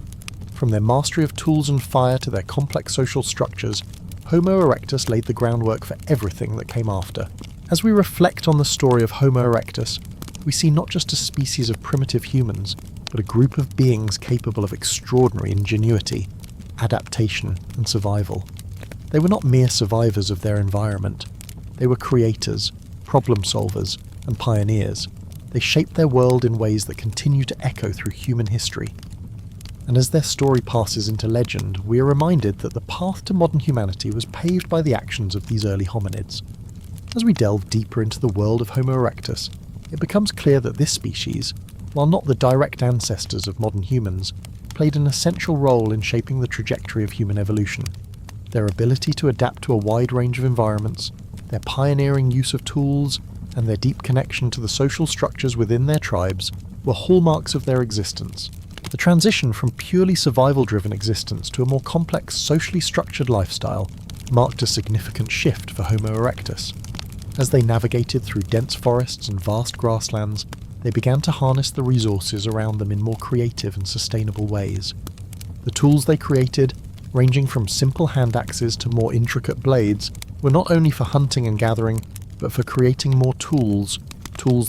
From their mastery of tools and fire to their complex social structures, Homo erectus laid the groundwork for everything that came after. As we reflect on the story of Homo erectus, we see not just a species of primitive humans, but a group of beings capable of extraordinary ingenuity, adaptation, and survival. They were not mere survivors of their environment. They were creators, problem solvers, and pioneers. They shaped their world in ways that continue to echo through human history. And as their story passes into legend, we are reminded that the path to modern humanity was paved by the actions of these early hominids. As we delve deeper into the world of Homo erectus, it becomes clear that this species, while not the direct ancestors of modern humans, played an essential role in shaping the trajectory of human evolution. Their ability to adapt to a wide range of environments, their pioneering use of tools, and their deep connection to the social structures within their tribes were hallmarks of their existence. The transition from purely survival-driven existence to a more complex, socially structured lifestyle marked a significant shift for Homo erectus. As they navigated through dense forests and vast grasslands, they began to harness the resources around them in more creative and sustainable ways. The tools they created, ranging from simple hand axes to more intricate blades, were not only for hunting and gathering, but for creating more tools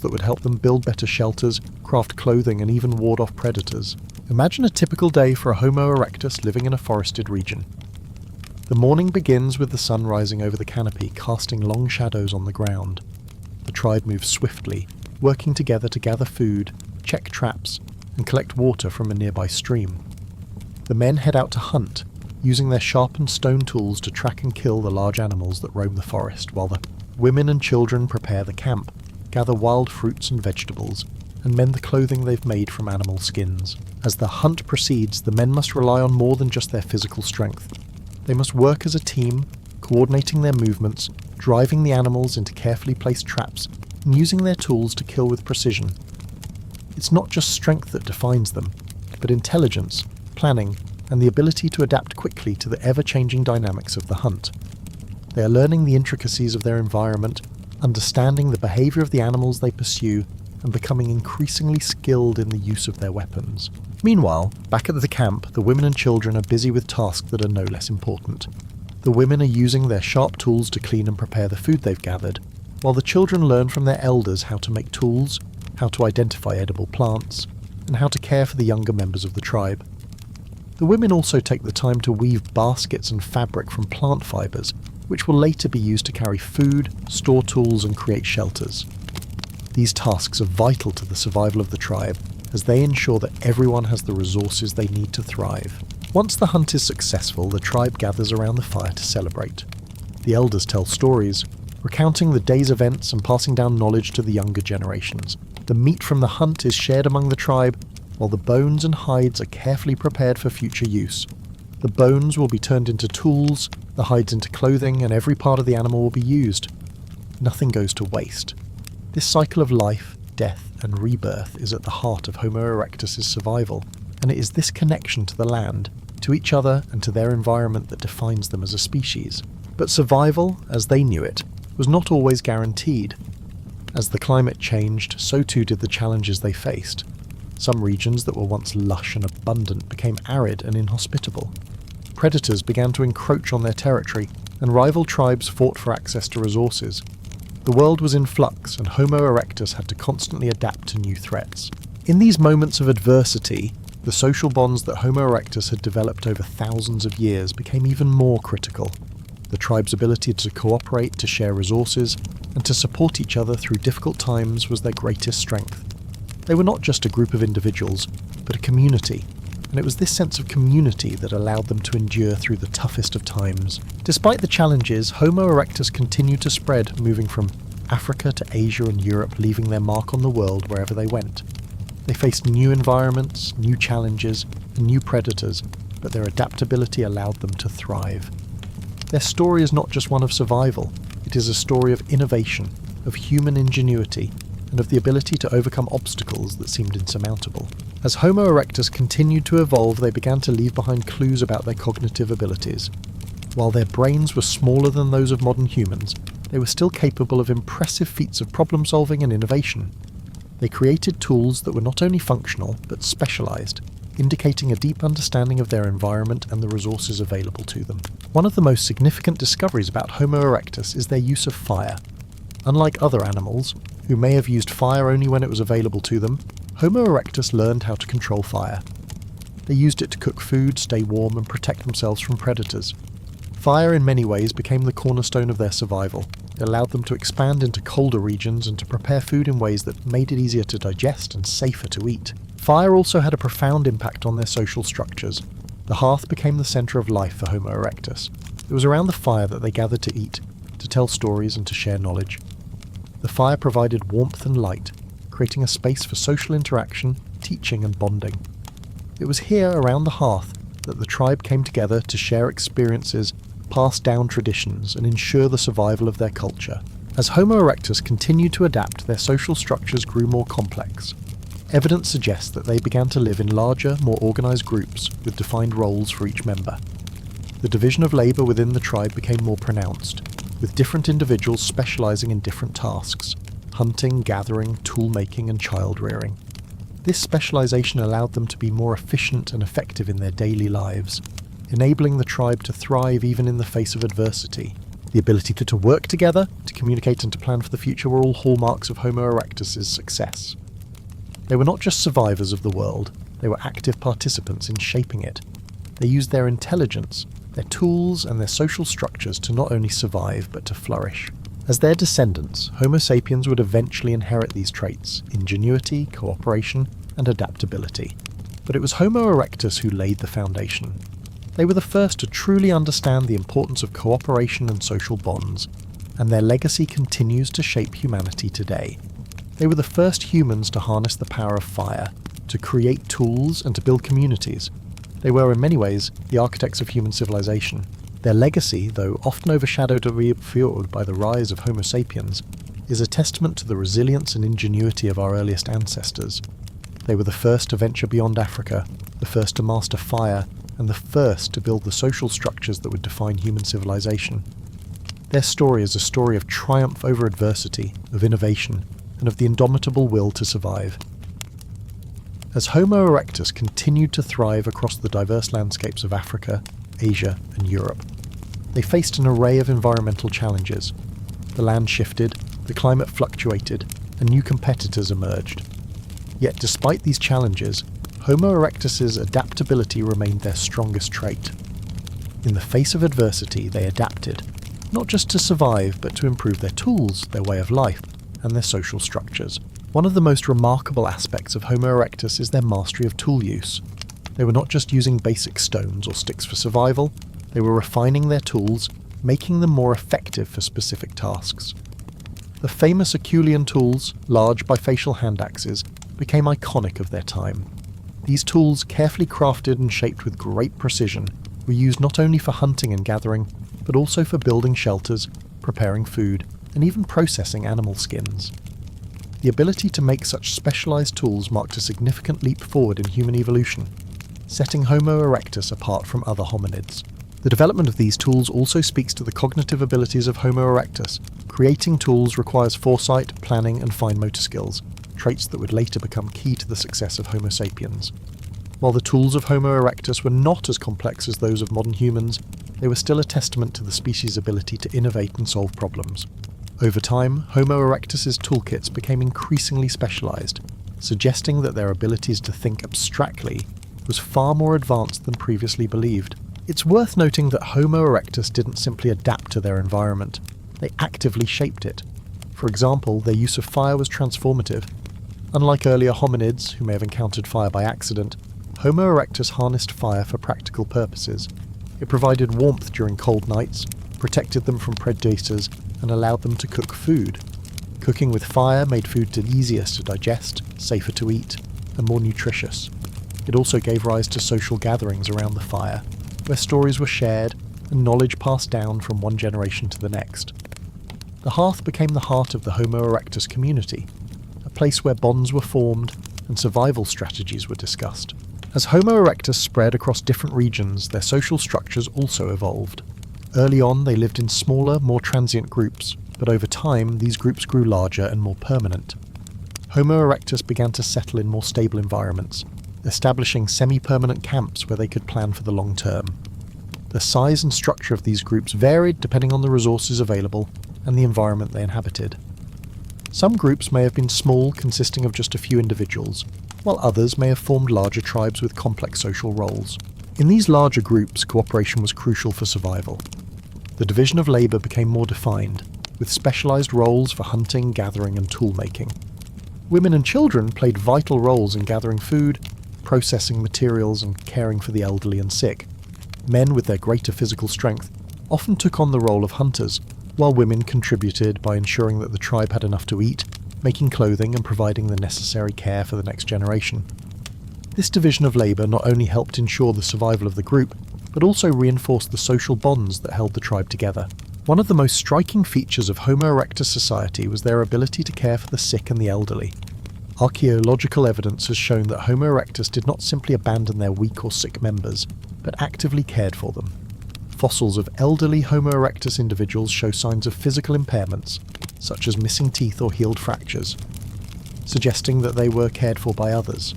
that would help them build better shelters, craft clothing, and even ward off predators. Imagine a typical day for a Homo erectus living in a forested region. The morning begins with the sun rising over the canopy, casting long shadows on the ground. The tribe moves swiftly, working together to gather food, check traps, and collect water from a nearby stream. The men head out to hunt, using their sharpened stone tools to track and kill the large animals that roam the forest, while the women and children prepare the camp, gather wild fruits and vegetables, and mend the clothing they've made from animal skins. As the hunt proceeds, the men must rely on more than just their physical strength. They must work as a team, coordinating their movements, driving the animals into carefully placed traps, and using their tools to kill with precision. It's not just strength that defines them, but intelligence, planning, and the ability to adapt quickly to the ever-changing dynamics of the hunt. They are learning the intricacies of their environment, understanding the behavior of the animals they pursue, and becoming increasingly skilled in the use of their weapons. Meanwhile, back at the camp, the women and children are busy with tasks that are no less important. The women are using their sharp tools to clean and prepare the food they've gathered, while the children learn from their elders how to make tools, how to identify edible plants, and how to care for the younger members of the tribe. The women also take the time to weave baskets and fabric from plant fibres, which will later be used to carry food, store tools, and create shelters. These tasks are vital to the survival of the tribe, as they ensure that everyone has the resources they need to thrive. Once the hunt is successful, the tribe gathers around the fire to celebrate. The elders tell stories, recounting the day's events and passing down knowledge to the younger generations. The meat from the hunt is shared among the tribe, while the bones and hides are carefully prepared for future use. The bones will be turned into tools, the hides into clothing, and every part of the animal will be used. Nothing goes to waste. This cycle of life, death, and rebirth is at the heart of Homo erectus' survival, and it is this connection to the land, to each other, and to their environment that defines them as a species. But survival, as they knew it, was not always guaranteed. As the climate changed, so too did the challenges they faced. Some regions that were once lush and abundant became arid and inhospitable. Predators began to encroach on their territory, and rival tribes fought for access to resources. The world was in flux, and Homo erectus had to constantly adapt to new threats. In these moments of adversity, the social bonds that Homo erectus had developed over thousands of years became even more critical. The tribe's ability to cooperate, to share resources, and to support each other through difficult times was their greatest strength. They were not just a group of individuals, but a community, and it was this sense of community that allowed them to endure through the toughest of times. Despite the challenges, Homo erectus continued to spread, moving from Africa to Asia and Europe, leaving their mark on the world wherever they went. They faced new environments, new challenges, and new predators, but their adaptability allowed them to thrive. Their story is not just one of survival, it is a story of innovation, of human ingenuity, and of the ability to overcome obstacles that seemed insurmountable. As Homo erectus continued to evolve, they began to leave behind clues about their cognitive abilities. While their brains were smaller than those of modern humans, they were still capable of impressive feats of problem-solving and innovation. They created tools that were not only functional, but specialized, indicating a deep understanding of their environment and the resources available to them. One of the most significant discoveries about Homo erectus is their use of fire. Unlike other animals, who may have used fire only when it was available to them, Homo erectus learned how to control fire. They used it to cook food, stay warm, and protect themselves from predators. Fire in many ways became the cornerstone of their survival. It allowed them to expand into colder regions and to prepare food in ways that made it easier to digest and safer to eat. Fire also had a profound impact on their social structures. The hearth became the centre of life for Homo erectus. It was around the fire that they gathered to eat, to tell stories and to share knowledge. The fire provided warmth and light, creating a space for social interaction, teaching and bonding. It was here, around the hearth, that the tribe came together to share experiences, pass down traditions, and ensure the survival of their culture. As Homo erectus continued to adapt, their social structures grew more complex. Evidence suggests that they began to live in larger, more organised groups with defined roles for each member. The division of labour within the tribe became more pronounced, with different individuals specialising in different tasks: hunting, gathering, tool-making and child-rearing. This specialisation allowed them to be more efficient and effective in their daily lives, enabling the tribe to thrive even in the face of adversity. The ability to work together, to communicate and to plan for the future were all hallmarks of Homo erectus' success. They were not just survivors of the world, they were active participants in shaping it. They used their intelligence, their tools and their social structures to not only survive but to flourish. As their descendants, Homo sapiens would eventually inherit these traits: ingenuity, cooperation, and adaptability. But it was Homo erectus who laid the foundation. They were the first to truly understand the importance of cooperation and social bonds, and their legacy continues to shape humanity today. They were the first humans to harness the power of fire, to create tools and to build communities. They were in many ways the architects of human civilization. Their legacy, though often overshadowed or obscured by the rise of Homo sapiens, is a testament to the resilience and ingenuity of our earliest ancestors. They were the first to venture beyond Africa, the first to master fire, and the first to build the social structures that would define human civilization. Their story is a story of triumph over adversity, of innovation, and of the indomitable will to survive. As Homo erectus continued to thrive across the diverse landscapes of Africa, Asia, and Europe, they faced an array of environmental challenges. The land shifted, the climate fluctuated, and new competitors emerged. Yet despite these challenges, Homo erectus' adaptability remained their strongest trait. In the face of adversity, they adapted, not just to survive, but to improve their tools, their way of life, and their social structures. One of the most remarkable aspects of Homo erectus is their mastery of tool use. They were not just using basic stones or sticks for survival, they were refining their tools, making them more effective for specific tasks. The famous Herculean tools, large bifacial hand axes, became iconic of their time. These tools, carefully crafted and shaped with great precision, were used not only for hunting and gathering, but also for building shelters, preparing food, and even processing animal skins. The ability to make such specialized tools marked a significant leap forward in human evolution, setting Homo erectus apart from other hominids. The development of these tools also speaks to the cognitive abilities of Homo erectus. Creating tools requires foresight, planning, and fine motor skills, traits that would later become key to the success of Homo sapiens. While the tools of Homo erectus were not as complex as those of modern humans, they were still a testament to the species' ability to innovate and solve problems. Over time, Homo erectus' toolkits became increasingly specialised, suggesting that their abilities to think abstractly was far more advanced than previously believed. It's worth noting that Homo erectus didn't simply adapt to their environment, they actively shaped it. For example, their use of fire was transformative. Unlike earlier hominids, who may have encountered fire by accident, Homo erectus harnessed fire for practical purposes. It provided warmth during cold nights, protected them from predators, and allowed them to cook food. Cooking with fire made food easier to digest, safer to eat, and more nutritious. It also gave rise to social gatherings around the fire, where stories were shared and knowledge passed down from one generation to the next. The hearth became the heart of the Homo erectus community, a place where bonds were formed and survival strategies were discussed. As Homo erectus spread across different regions, their social structures also evolved. Early on, they lived in smaller, more transient groups, but over time, these groups grew larger and more permanent. Homo erectus began to settle in more stable environments, establishing semi-permanent camps where they could plan for the long term. The size and structure of these groups varied depending on the resources available and the environment they inhabited. Some groups may have been small, consisting of just a few individuals, while others may have formed larger tribes with complex social roles. In these larger groups, cooperation was crucial for survival. The division of labour became more defined, with specialised roles for hunting, gathering and tool-making. Women and children played vital roles in gathering food, processing materials and caring for the elderly and sick. Men with their greater physical strength often took on the role of hunters, while women contributed by ensuring that the tribe had enough to eat, making clothing and providing the necessary care for the next generation. This division of labour not only helped ensure the survival of the group, but also reinforced the social bonds that held the tribe together. One of the most striking features of Homo erectus society was their ability to care for the sick and the elderly. Archaeological evidence has shown that Homo erectus did not simply abandon their weak or sick members, but actively cared for them. Fossils of elderly Homo erectus individuals show signs of physical impairments, such as missing teeth or healed fractures, suggesting that they were cared for by others.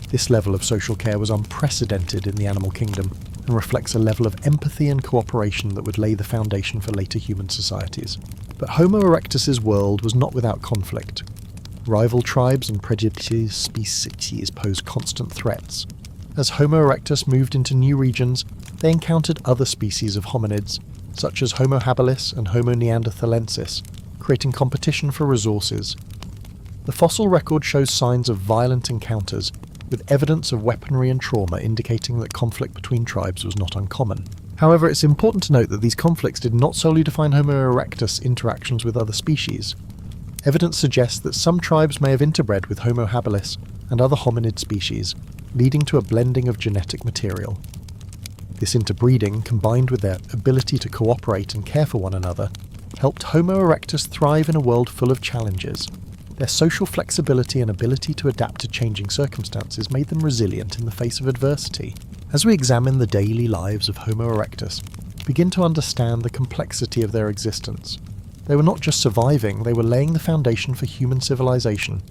This level of social care was unprecedented in the animal kingdom, and reflects a level of empathy and cooperation that would lay the foundation for later human societies. But Homo erectus's world was not without conflict. Rival tribes and predatory species posed constant threats. As Homo erectus moved into new regions, they encountered other species of hominids, such as Homo habilis and Homo neanderthalensis, creating competition for resources. The fossil record shows signs of violent encounters, with evidence of weaponry and trauma indicating that conflict between tribes was not uncommon. However, it's important to note that these conflicts did not solely define Homo erectus interactions with other species. Evidence suggests that some tribes may have interbred with Homo habilis and other hominid species, leading to a blending of genetic material. This interbreeding, combined with their ability to cooperate and care for one another, helped Homo erectus thrive in a world full of challenges. Their social flexibility and ability to adapt to changing circumstances made them resilient in the face of adversity. As we examine the daily lives of Homo erectus, we begin to understand the complexity of their existence. They were not just surviving, they were laying the foundation for human civilization.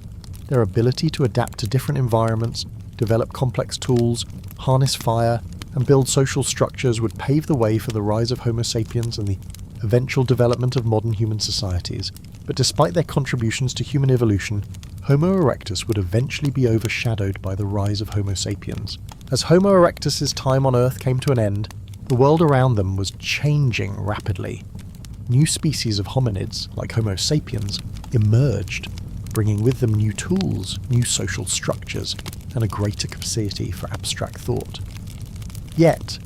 Their ability to adapt to different environments, develop complex tools, harness fire, and build social structures would pave the way for the rise of Homo sapiens and the eventual development of modern human societies. But despite their contributions to human evolution, Homo erectus would eventually be overshadowed by the rise of Homo sapiens. As Homo erectus's time on Earth came to an end, the world around them was changing rapidly. New species of hominids, like Homo sapiens, emerged, bringing with them new tools, new social structures, and a greater capacity for abstract thought. Yet,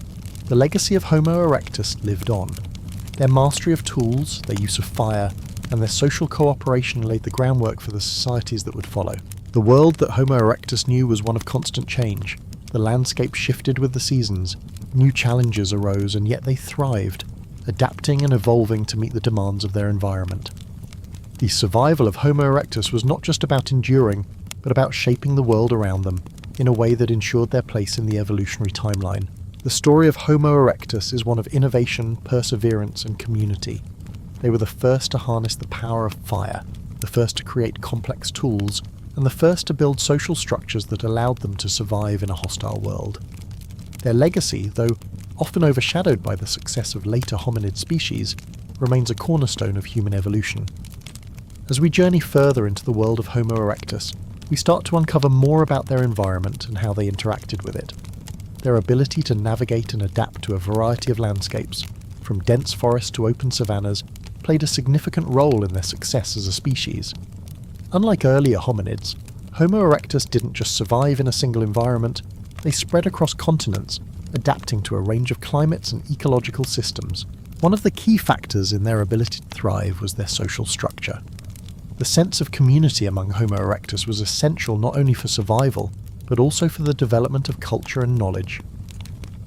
the legacy of Homo erectus lived on. Their mastery of tools, their use of fire, and their social cooperation laid the groundwork for the societies that would follow. The world that Homo erectus knew was one of constant change. The landscape shifted with the seasons, new challenges arose, and yet they thrived, adapting and evolving to meet the demands of their environment. The survival of Homo erectus was not just about enduring, but about shaping the world around them in a way that ensured their place in the evolutionary timeline. The story of Homo erectus is one of innovation, perseverance, and community. They were the first to harness the power of fire, the first to create complex tools, and the first to build social structures that allowed them to survive in a hostile world. Their legacy, though often overshadowed by the success of later hominid species, remains a cornerstone of human evolution. As we journey further into the world of Homo erectus, we start to uncover more about their environment and how they interacted with it. Their ability to navigate and adapt to a variety of landscapes, from dense forests to open savannas, played a significant role in their success as a species. Unlike earlier hominids, Homo erectus didn't just survive in a single environment, they spread across continents, adapting to a range of climates and ecological systems. One of the key factors in their ability to thrive was their social structure. The sense of community among Homo erectus was essential not only for survival, but also for the development of culture and knowledge.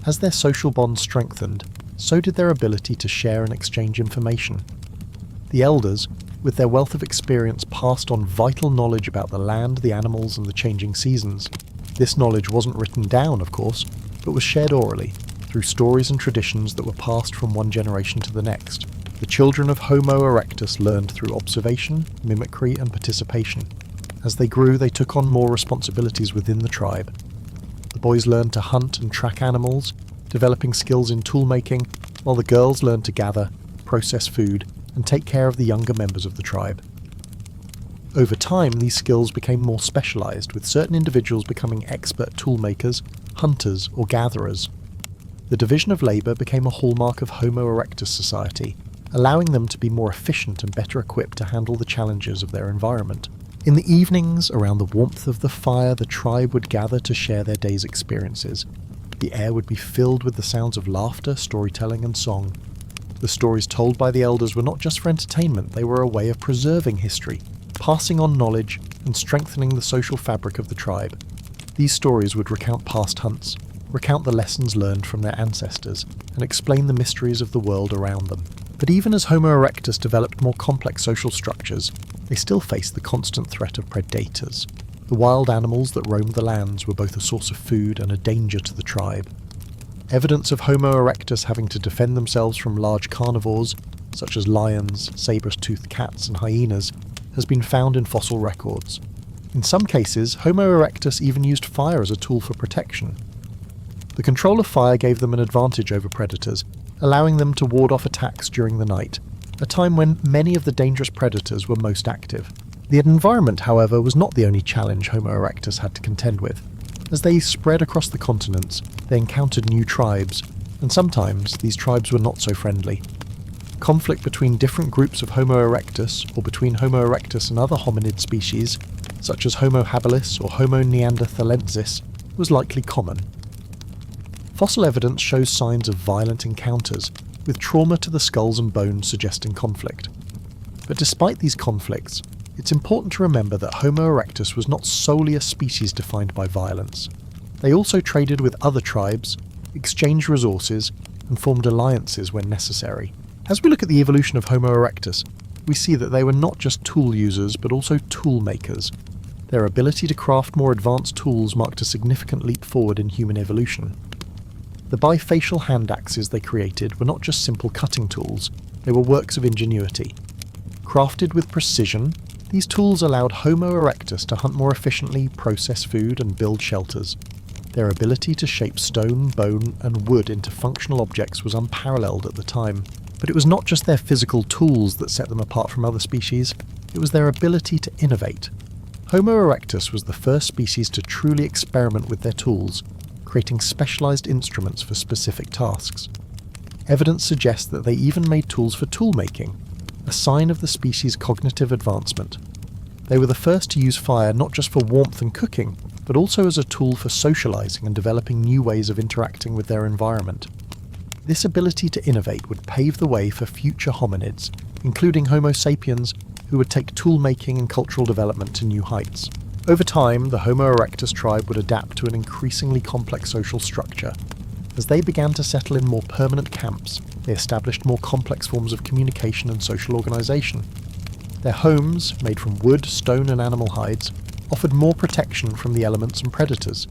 As their social bonds strengthened, so did their ability to share and exchange information. The elders, with their wealth of experience, passed on vital knowledge about the land, the animals, and the changing seasons. This knowledge wasn't written down, of course, but was shared orally, through stories and traditions that were passed from one generation to the next. The children of Homo erectus learned through observation, mimicry, and participation. As they grew, they took on more responsibilities within the tribe. The boys learned to hunt and track animals, developing skills in tool-making, while the girls learned to gather, process food, and take care of the younger members of the tribe. Over time, these skills became more specialized, with certain individuals becoming expert toolmakers, hunters, or gatherers. The division of labor became a hallmark of Homo erectus society, allowing them to be more efficient and better equipped to handle the challenges of their environment. In the evenings, around the warmth of the fire, the tribe would gather to share their day's experiences. The air would be filled with the sounds of laughter, storytelling, and song. The stories told by the elders were not just for entertainment, they were a way of preserving history, passing on knowledge, and strengthening the social fabric of the tribe. These stories would recount past hunts, recount the lessons learned from their ancestors, and explain the mysteries of the world around them. But even as Homo erectus developed more complex social structures, they still faced the constant threat of predators. The wild animals that roamed the lands were both a source of food and a danger to the tribe. Evidence of Homo erectus having to defend themselves from large carnivores, such as lions, saber-toothed cats, and hyenas, has been found in fossil records. In some cases, Homo erectus even used fire as a tool for protection. The control of fire gave them an advantage over predators, allowing them to ward off attacks during the night, a time when many of the dangerous predators were most active. The environment, however, was not the only challenge Homo erectus had to contend with. As they spread across the continents, they encountered new tribes, and sometimes these tribes were not so friendly. Conflict between different groups of Homo erectus, or between Homo erectus and other hominid species, such as Homo habilis or Homo neanderthalensis, was likely common. Fossil evidence shows signs of violent encounters, with trauma to the skulls and bones suggesting conflict. But despite these conflicts, it's important to remember that Homo erectus was not solely a species defined by violence. They also traded with other tribes, exchanged resources, and formed alliances when necessary. As we look at the evolution of Homo erectus, we see that they were not just tool users but also tool makers. Their ability to craft more advanced tools marked a significant leap forward in human evolution. The bifacial hand axes they created were not just simple cutting tools, they were works of ingenuity. Crafted with precision, these tools allowed Homo erectus to hunt more efficiently, process food, and build shelters. Their ability to shape stone, bone, and wood into functional objects was unparalleled at the time. But it was not just their physical tools that set them apart from other species, it was their ability to innovate. Homo erectus was the first species to truly experiment with their tools, creating specialized instruments for specific tasks. Evidence suggests that they even made tools for tool-making, a sign of the species' cognitive advancement. They were the first to use fire not just for warmth and cooking, but also as a tool for socializing and developing new ways of interacting with their environment. This ability to innovate would pave the way for future hominids, including Homo sapiens, who would take tool-making and cultural development to new heights. Over time, the Homo erectus tribe would adapt to an increasingly complex social structure. As they began to settle in more permanent camps, they established more complex forms of communication and social organization. Their homes, made from wood, stone, and animal hides, offered more protection from the elements and predators.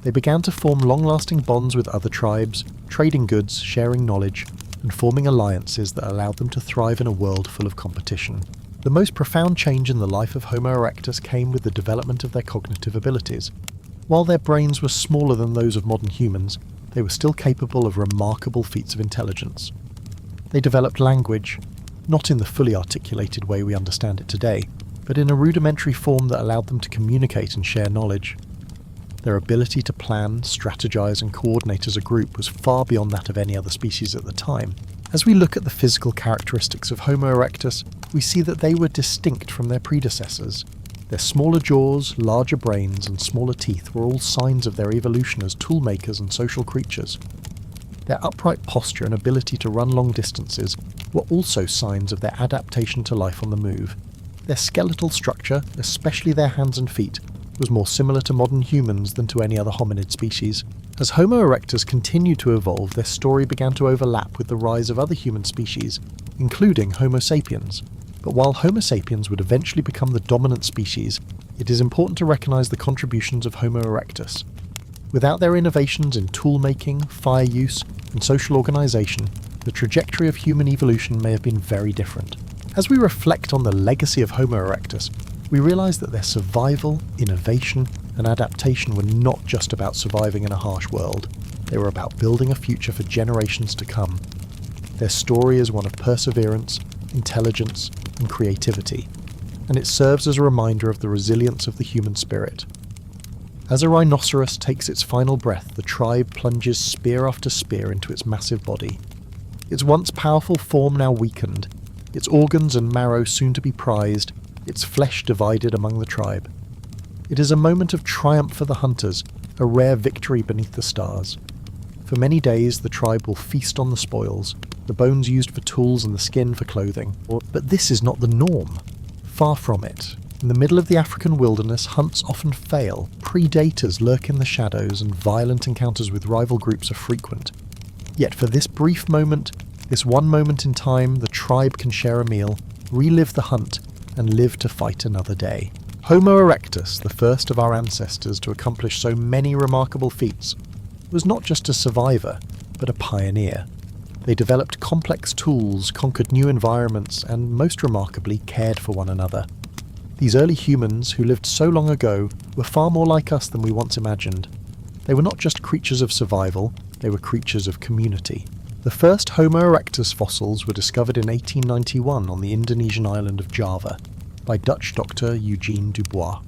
They began to form long-lasting bonds with other tribes, trading goods, sharing knowledge, and forming alliances that allowed them to thrive in a world full of competition. The most profound change in the life of Homo erectus came with the development of their cognitive abilities. While their brains were smaller than those of modern humans, they were still capable of remarkable feats of intelligence. They developed language, not in the fully articulated way we understand it today, but in a rudimentary form that allowed them to communicate and share knowledge. Their ability to plan, strategize, and coordinate as a group was far beyond that of any other species at the time. As we look at the physical characteristics of Homo erectus, we see that they were distinct from their predecessors. Their smaller jaws, larger brains, and smaller teeth were all signs of their evolution as toolmakers and social creatures. Their upright posture and ability to run long distances were also signs of their adaptation to life on the move. Their skeletal structure, especially their hands and feet, was more similar to modern humans than to any other hominid species. As Homo erectus continued to evolve, their story began to overlap with the rise of other human species, including Homo sapiens. But while Homo sapiens would eventually become the dominant species, it is important to recognize the contributions of Homo erectus. Without their innovations in tool-making, fire use, and social organization, the trajectory of human evolution may have been very different. As we reflect on the legacy of Homo erectus, we realize that their survival, innovation, and adaptation were not just about surviving in a harsh world. They were about building a future for generations to come. Their story is one of perseverance, intelligence, and creativity, and it serves as a reminder of the resilience of the human spirit. As a rhinoceros takes its final breath, the tribe plunges spear after spear into its massive body. Its once powerful form now weakened, its organs and marrow soon to be prized, its flesh divided among the tribe. It is a moment of triumph for the hunters, a rare victory beneath the stars. For many days the tribe will feast on the spoils, the bones used for tools and the skin for clothing. But this is not the norm. Far from it. In the middle of the African wilderness, hunts often fail, predators lurk in the shadows, and violent encounters with rival groups are frequent. Yet for this brief moment, this one moment in time, the tribe can share a meal, relive the hunt, and live to fight another day. Homo erectus, the first of our ancestors to accomplish so many remarkable feats, was not just a survivor, but a pioneer. They developed complex tools, conquered new environments, and most remarkably, cared for one another. These early humans, who lived so long ago, were far more like us than we once imagined. They were not just creatures of survival, they were creatures of community. The first Homo erectus fossils were discovered in 1891 on the Indonesian island of Java by Dutch doctor Eugene Dubois.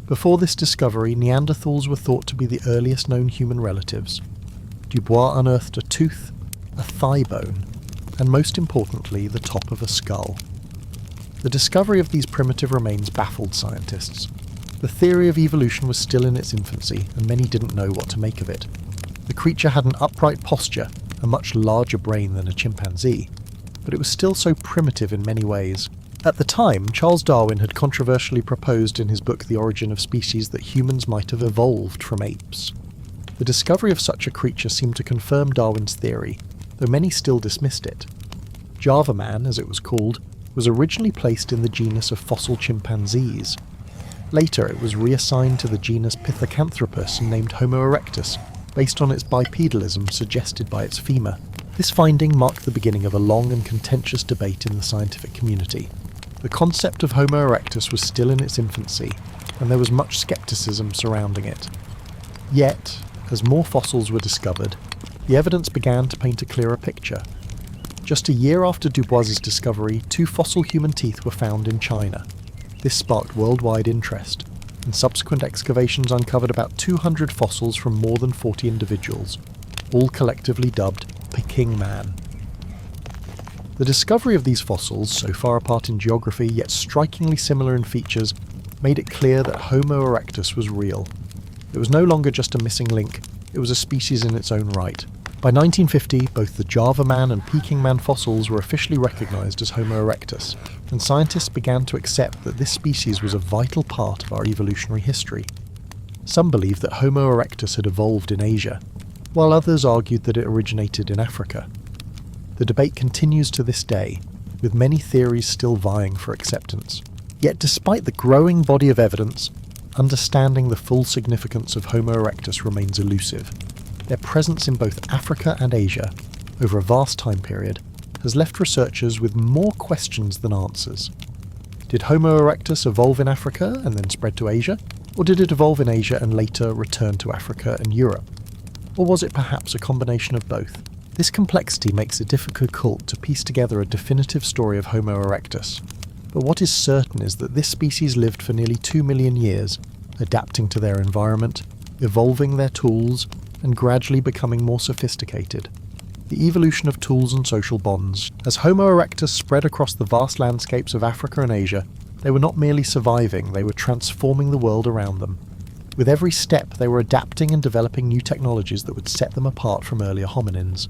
Before this discovery, Neanderthals were thought to be the earliest known human relatives. Dubois unearthed a tooth, a thigh bone, and most importantly, the top of a skull. The discovery of these primitive remains baffled scientists. The theory of evolution was still in its infancy, and many didn't know what to make of it. The creature had an upright posture, a much larger brain than a chimpanzee, but it was still so primitive in many ways. At the time, Charles Darwin had controversially proposed in his book The Origin of Species that humans might have evolved from apes. The discovery of such a creature seemed to confirm Darwin's theory, though many still dismissed it. Java man, as it was called, was originally placed in the genus of fossil chimpanzees. Later it was reassigned to the genus Pithecanthropus and named Homo erectus, based on its bipedalism suggested by its femur. This finding marked the beginning of a long and contentious debate in the scientific community. The concept of Homo erectus was still in its infancy, and there was much skepticism surrounding it. Yet, as more fossils were discovered, the evidence began to paint a clearer picture. Just a year after Dubois's discovery, 2 fossil human teeth were found in China. This sparked worldwide interest, and subsequent excavations uncovered about 200 fossils from more than 40 individuals, all collectively dubbed Peking Man. The discovery of these fossils, so far apart in geography yet strikingly similar in features, made it clear that Homo erectus was real. It was no longer just a missing link, it was a species in its own right. By 1950, both the Java Man and Peking Man fossils were officially recognized as Homo erectus, and scientists began to accept that this species was a vital part of our evolutionary history. Some believed that Homo erectus had evolved in Asia, while others argued that it originated in Africa. The debate continues to this day, with many theories still vying for acceptance. Yet despite the growing body of evidence, understanding the full significance of Homo erectus remains elusive. Their presence in both Africa and Asia, over a vast time period, has left researchers with more questions than answers. Did Homo erectus evolve in Africa and then spread to Asia? Or did it evolve in Asia and later return to Africa and Europe? Or was it perhaps a combination of both? This complexity makes it difficult to piece together a definitive story of Homo erectus. But what is certain is that this species lived for nearly 2 million years, adapting to their environment, evolving their tools, and gradually becoming more sophisticated. The evolution of tools and social bonds. As Homo erectus spread across the vast landscapes of Africa and Asia, they were not merely surviving, they were transforming the world around them. With every step, they were adapting and developing new technologies that would set them apart from earlier hominins.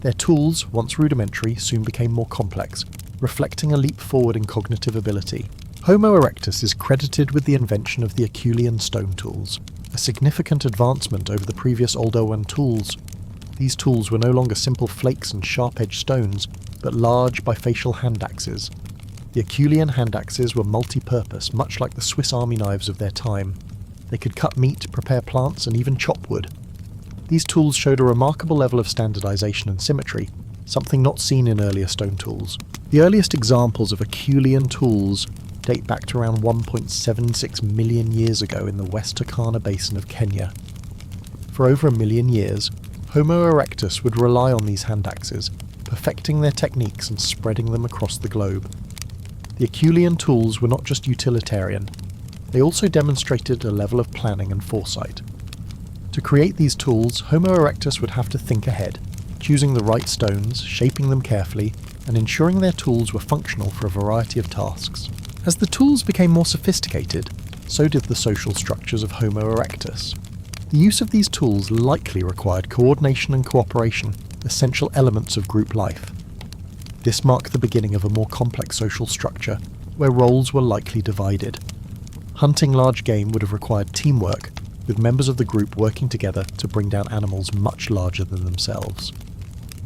Their tools, once rudimentary, soon became more complex, reflecting a leap forward in cognitive ability. Homo erectus is credited with the invention of the Herculean stone tools, a significant advancement over the previous Oldowan tools. These tools were no longer simple flakes and sharp-edged stones, but large bifacial hand axes. The Herculean hand axes were multi-purpose, much like the Swiss army knives of their time. They could cut meat, prepare plants, and even chop wood. These tools showed a remarkable level of standardization and symmetry, something not seen in earlier stone tools. The earliest examples of Herculean tools date back to around 1.76 million years ago in the West Turkana Basin of Kenya. For over 1 million years, Homo erectus would rely on these hand axes, perfecting their techniques and spreading them across the globe. The Herculean tools were not just utilitarian, they also demonstrated a level of planning and foresight. To create these tools, Homo erectus would have to think ahead, choosing the right stones, shaping them carefully, and ensuring their tools were functional for a variety of tasks. As the tools became more sophisticated, so did the social structures of Homo erectus. The use of these tools likely required coordination and cooperation, essential elements of group life. This marked the beginning of a more complex social structure, where roles were likely divided. Hunting large game would have required teamwork, with members of the group working together to bring down animals much larger than themselves.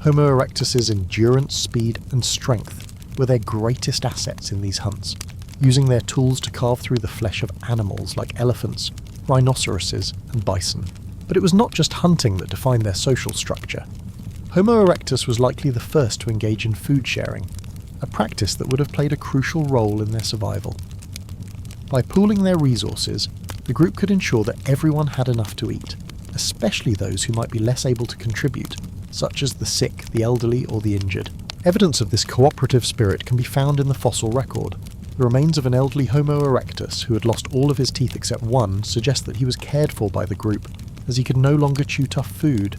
Homo erectus's endurance, speed, and strength were their greatest assets in these hunts, using their tools to carve through the flesh of animals like elephants, rhinoceroses, and bison. But it was not just hunting that defined their social structure. Homo erectus was likely the first to engage in food sharing, a practice that would have played a crucial role in their survival. By pooling their resources, the group could ensure that everyone had enough to eat, especially those who might be less able to contribute, such as the sick, the elderly, or the injured. Evidence of this cooperative spirit can be found in the fossil record. The remains of an elderly Homo erectus who had lost all of his teeth except one suggest that he was cared for by the group, as he could no longer chew tough food.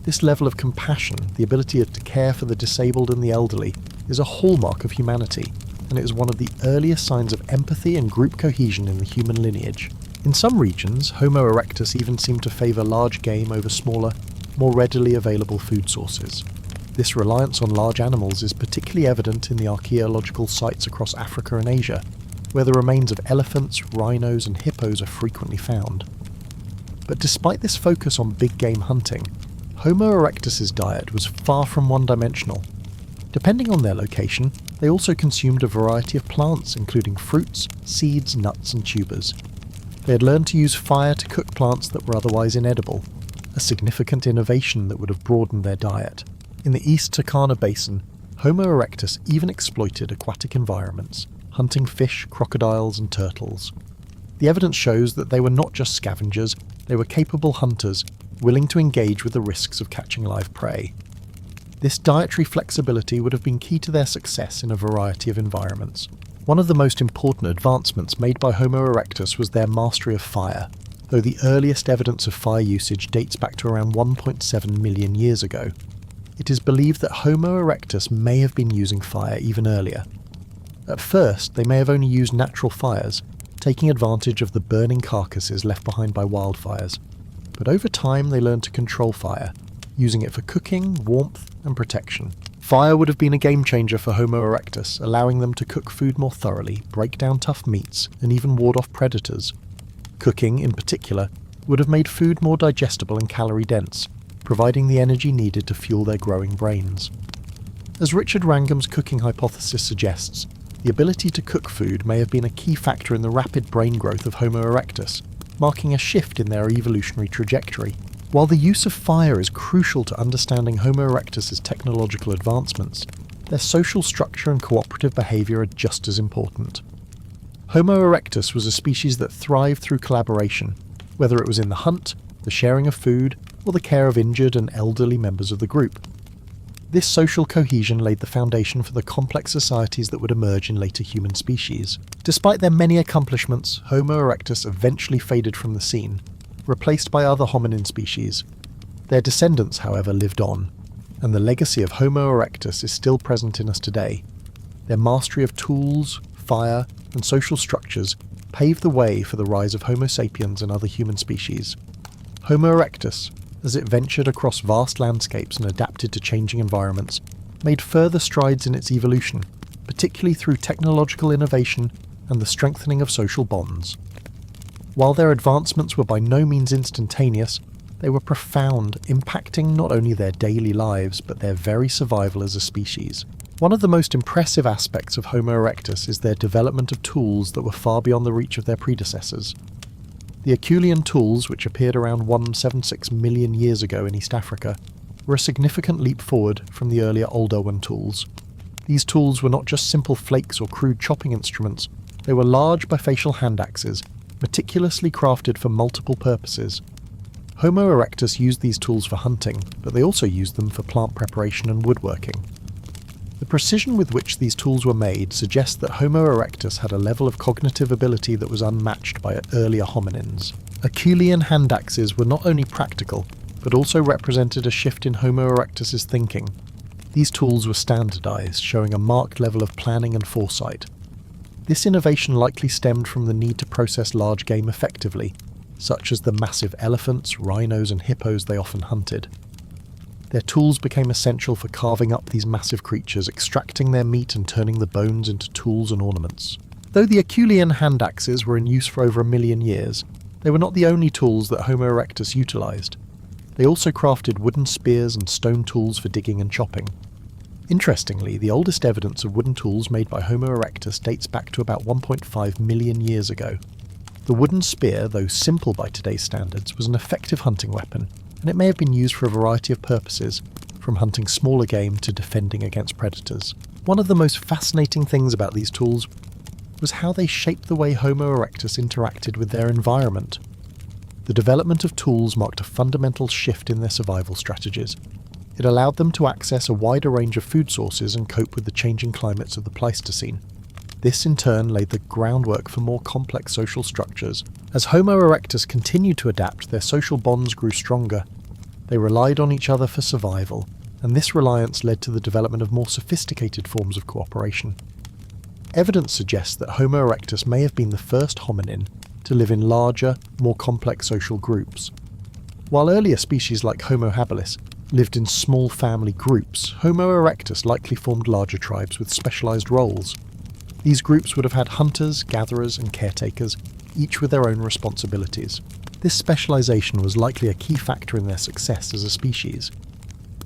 This level of compassion, the ability to care for the disabled and the elderly, is a hallmark of humanity, and it is one of the earliest signs of empathy and group cohesion in the human lineage. In some regions, Homo erectus even seemed to favour large game over smaller, more readily available food sources. This reliance on large animals is particularly evident in the archaeological sites across Africa and Asia, where the remains of elephants, rhinos, and hippos are frequently found. But despite this focus on big game hunting, Homo erectus's diet was far from one-dimensional. Depending on their location, they also consumed a variety of plants, including fruits, seeds, nuts, and tubers. They had learned to use fire to cook plants that were otherwise inedible, a significant innovation that would have broadened their diet. In the East Turkana Basin, Homo erectus even exploited aquatic environments, hunting fish, crocodiles, and turtles. The evidence shows that they were not just scavengers, they were capable hunters, willing to engage with the risks of catching live prey. This dietary flexibility would have been key to their success in a variety of environments. One of the most important advancements made by Homo erectus was their mastery of fire, though the earliest evidence of fire usage dates back to around 1.7 million years ago. It is believed that Homo erectus may have been using fire even earlier. At first, they may have only used natural fires, taking advantage of the burning carcasses left behind by wildfires. But over time, they learned to control fire, using it for cooking, warmth, and protection. Fire would have been a game changer for Homo erectus, allowing them to cook food more thoroughly, break down tough meats, and even ward off predators. Cooking, in particular, would have made food more digestible and calorie-dense, providing the energy needed to fuel their growing brains. As Richard Wrangham's cooking hypothesis suggests, the ability to cook food may have been a key factor in the rapid brain growth of Homo erectus, marking a shift in their evolutionary trajectory. While the use of fire is crucial to understanding Homo erectus's technological advancements, their social structure and cooperative behaviour are just as important. Homo erectus was a species that thrived through collaboration, whether it was in the hunt, the sharing of food, or the care of injured and elderly members of the group. This social cohesion laid the foundation for the complex societies that would emerge in later human species. Despite their many accomplishments, Homo erectus eventually faded from the scene, replaced by other hominin species. Their descendants, however, lived on, and the legacy of Homo erectus is still present in us today. Their mastery of tools, fire, and social structures paved the way for the rise of Homo sapiens and other human species. Homo erectus, as it ventured across vast landscapes and adapted to changing environments, made further strides in its evolution, particularly through technological innovation and the strengthening of social bonds. While their advancements were by no means instantaneous, they were profound, impacting not only their daily lives but their very survival as a species. One of the most impressive aspects of Homo erectus is their development of tools that were far beyond the reach of their predecessors. The Acheulean tools, which appeared around 176 million years ago in East Africa, were a significant leap forward from the earlier Oldowan tools. These tools were not just simple flakes or crude chopping instruments, they were large bifacial hand axes, meticulously crafted for multiple purposes. Homo erectus used these tools for hunting, but they also used them for plant preparation and woodworking. The precision with which these tools were made suggests that Homo erectus had a level of cognitive ability that was unmatched by earlier hominins. Acheulean hand axes were not only practical, but also represented a shift in Homo erectus's thinking. These tools were standardized, showing a marked level of planning and foresight. This innovation likely stemmed from the need to process large game effectively, such as the massive elephants, rhinos, and hippos they often hunted. Their tools became essential for carving up these massive creatures, extracting their meat and turning the bones into tools and ornaments. Though the Acheulean hand axes were in use for over 1 million years, they were not the only tools that Homo erectus utilized. They also crafted wooden spears and stone tools for digging and chopping. Interestingly, the oldest evidence of wooden tools made by Homo erectus dates back to about 1.5 million years ago. The wooden spear, though simple by today's standards, was an effective hunting weapon, and it may have been used for a variety of purposes, from hunting smaller game to defending against predators. One of the most fascinating things about these tools was how they shaped the way Homo erectus interacted with their environment. The development of tools marked a fundamental shift in their survival strategies. It allowed them to access a wider range of food sources and cope with the changing climates of the Pleistocene. This in turn laid the groundwork for more complex social structures. As Homo erectus continued to adapt, their social bonds grew stronger. They relied on each other for survival, and this reliance led to the development of more sophisticated forms of cooperation. Evidence suggests that Homo erectus may have been the first hominin to live in larger, more complex social groups. While earlier species like Homo habilis lived in small family groups, Homo erectus likely formed larger tribes with specialized roles. These groups would have had hunters, gatherers, and caretakers, each with their own responsibilities. This specialization was likely a key factor in their success as a species.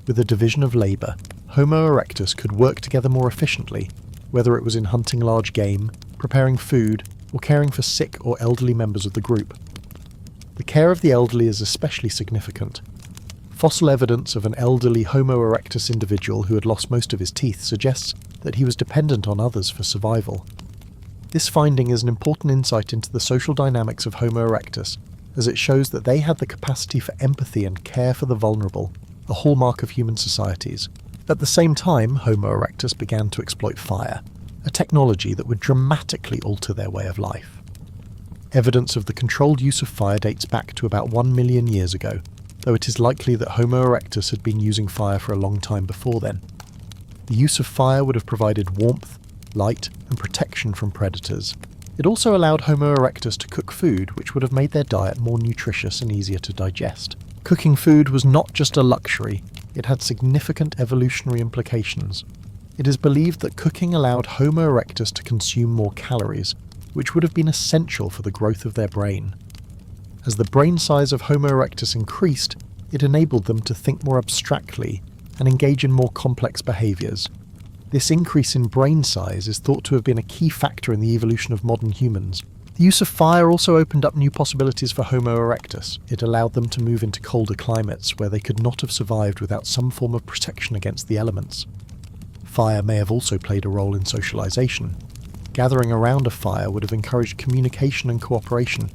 With a division of labor, Homo erectus could work together more efficiently, whether it was in hunting large game, preparing food, or caring for sick or elderly members of the group. The care of the elderly is especially significant. Fossil evidence of an elderly Homo erectus individual who had lost most of his teeth suggests that he was dependent on others for survival. This finding is an important insight into the social dynamics of Homo erectus, as it shows that they had the capacity for empathy and care for the vulnerable, a hallmark of human societies. At the same time, Homo erectus began to exploit fire, a technology that would dramatically alter their way of life. Evidence of the controlled use of fire dates back to about 1 million years ago, though it is likely that Homo erectus had been using fire for a long time before then. The use of fire would have provided warmth, light, and protection from predators. It also allowed Homo erectus to cook food, which would have made their diet more nutritious and easier to digest. Cooking food was not just a luxury, it had significant evolutionary implications. It is believed that cooking allowed Homo erectus to consume more calories, which would have been essential for the growth of their brain. As the brain size of Homo erectus increased, it enabled them to think more abstractly and engage in more complex behaviours. This increase in brain size is thought to have been a key factor in the evolution of modern humans. The use of fire also opened up new possibilities for Homo erectus. It allowed them to move into colder climates where they could not have survived without some form of protection against the elements. Fire may have also played a role in socialization. Gathering around a fire would have encouraged communication and cooperation.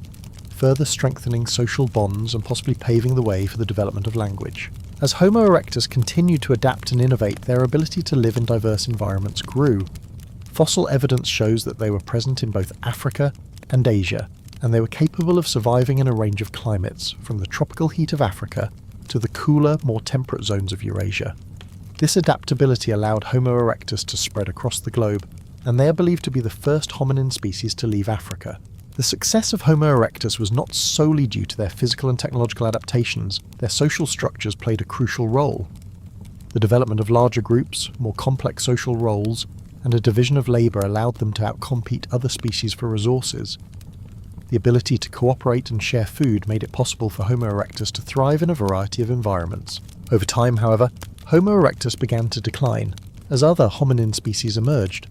further strengthening social bonds and possibly paving the way for the development of language. As Homo erectus continued to adapt and innovate, their ability to live in diverse environments grew. Fossil evidence shows that they were present in both Africa and Asia, and they were capable of surviving in a range of climates, from the tropical heat of Africa to the cooler, more temperate zones of Eurasia. This adaptability allowed Homo erectus to spread across the globe, and they are believed to be the first hominin species to leave Africa. The success of Homo erectus was not solely due to their physical and technological adaptations. Their social structures played a crucial role. The development of larger groups, more complex social roles, and a division of labour allowed them to outcompete other species for resources. The ability to cooperate and share food made it possible for Homo erectus to thrive in a variety of environments. Over time, however, Homo erectus began to decline, as other hominin species emerged.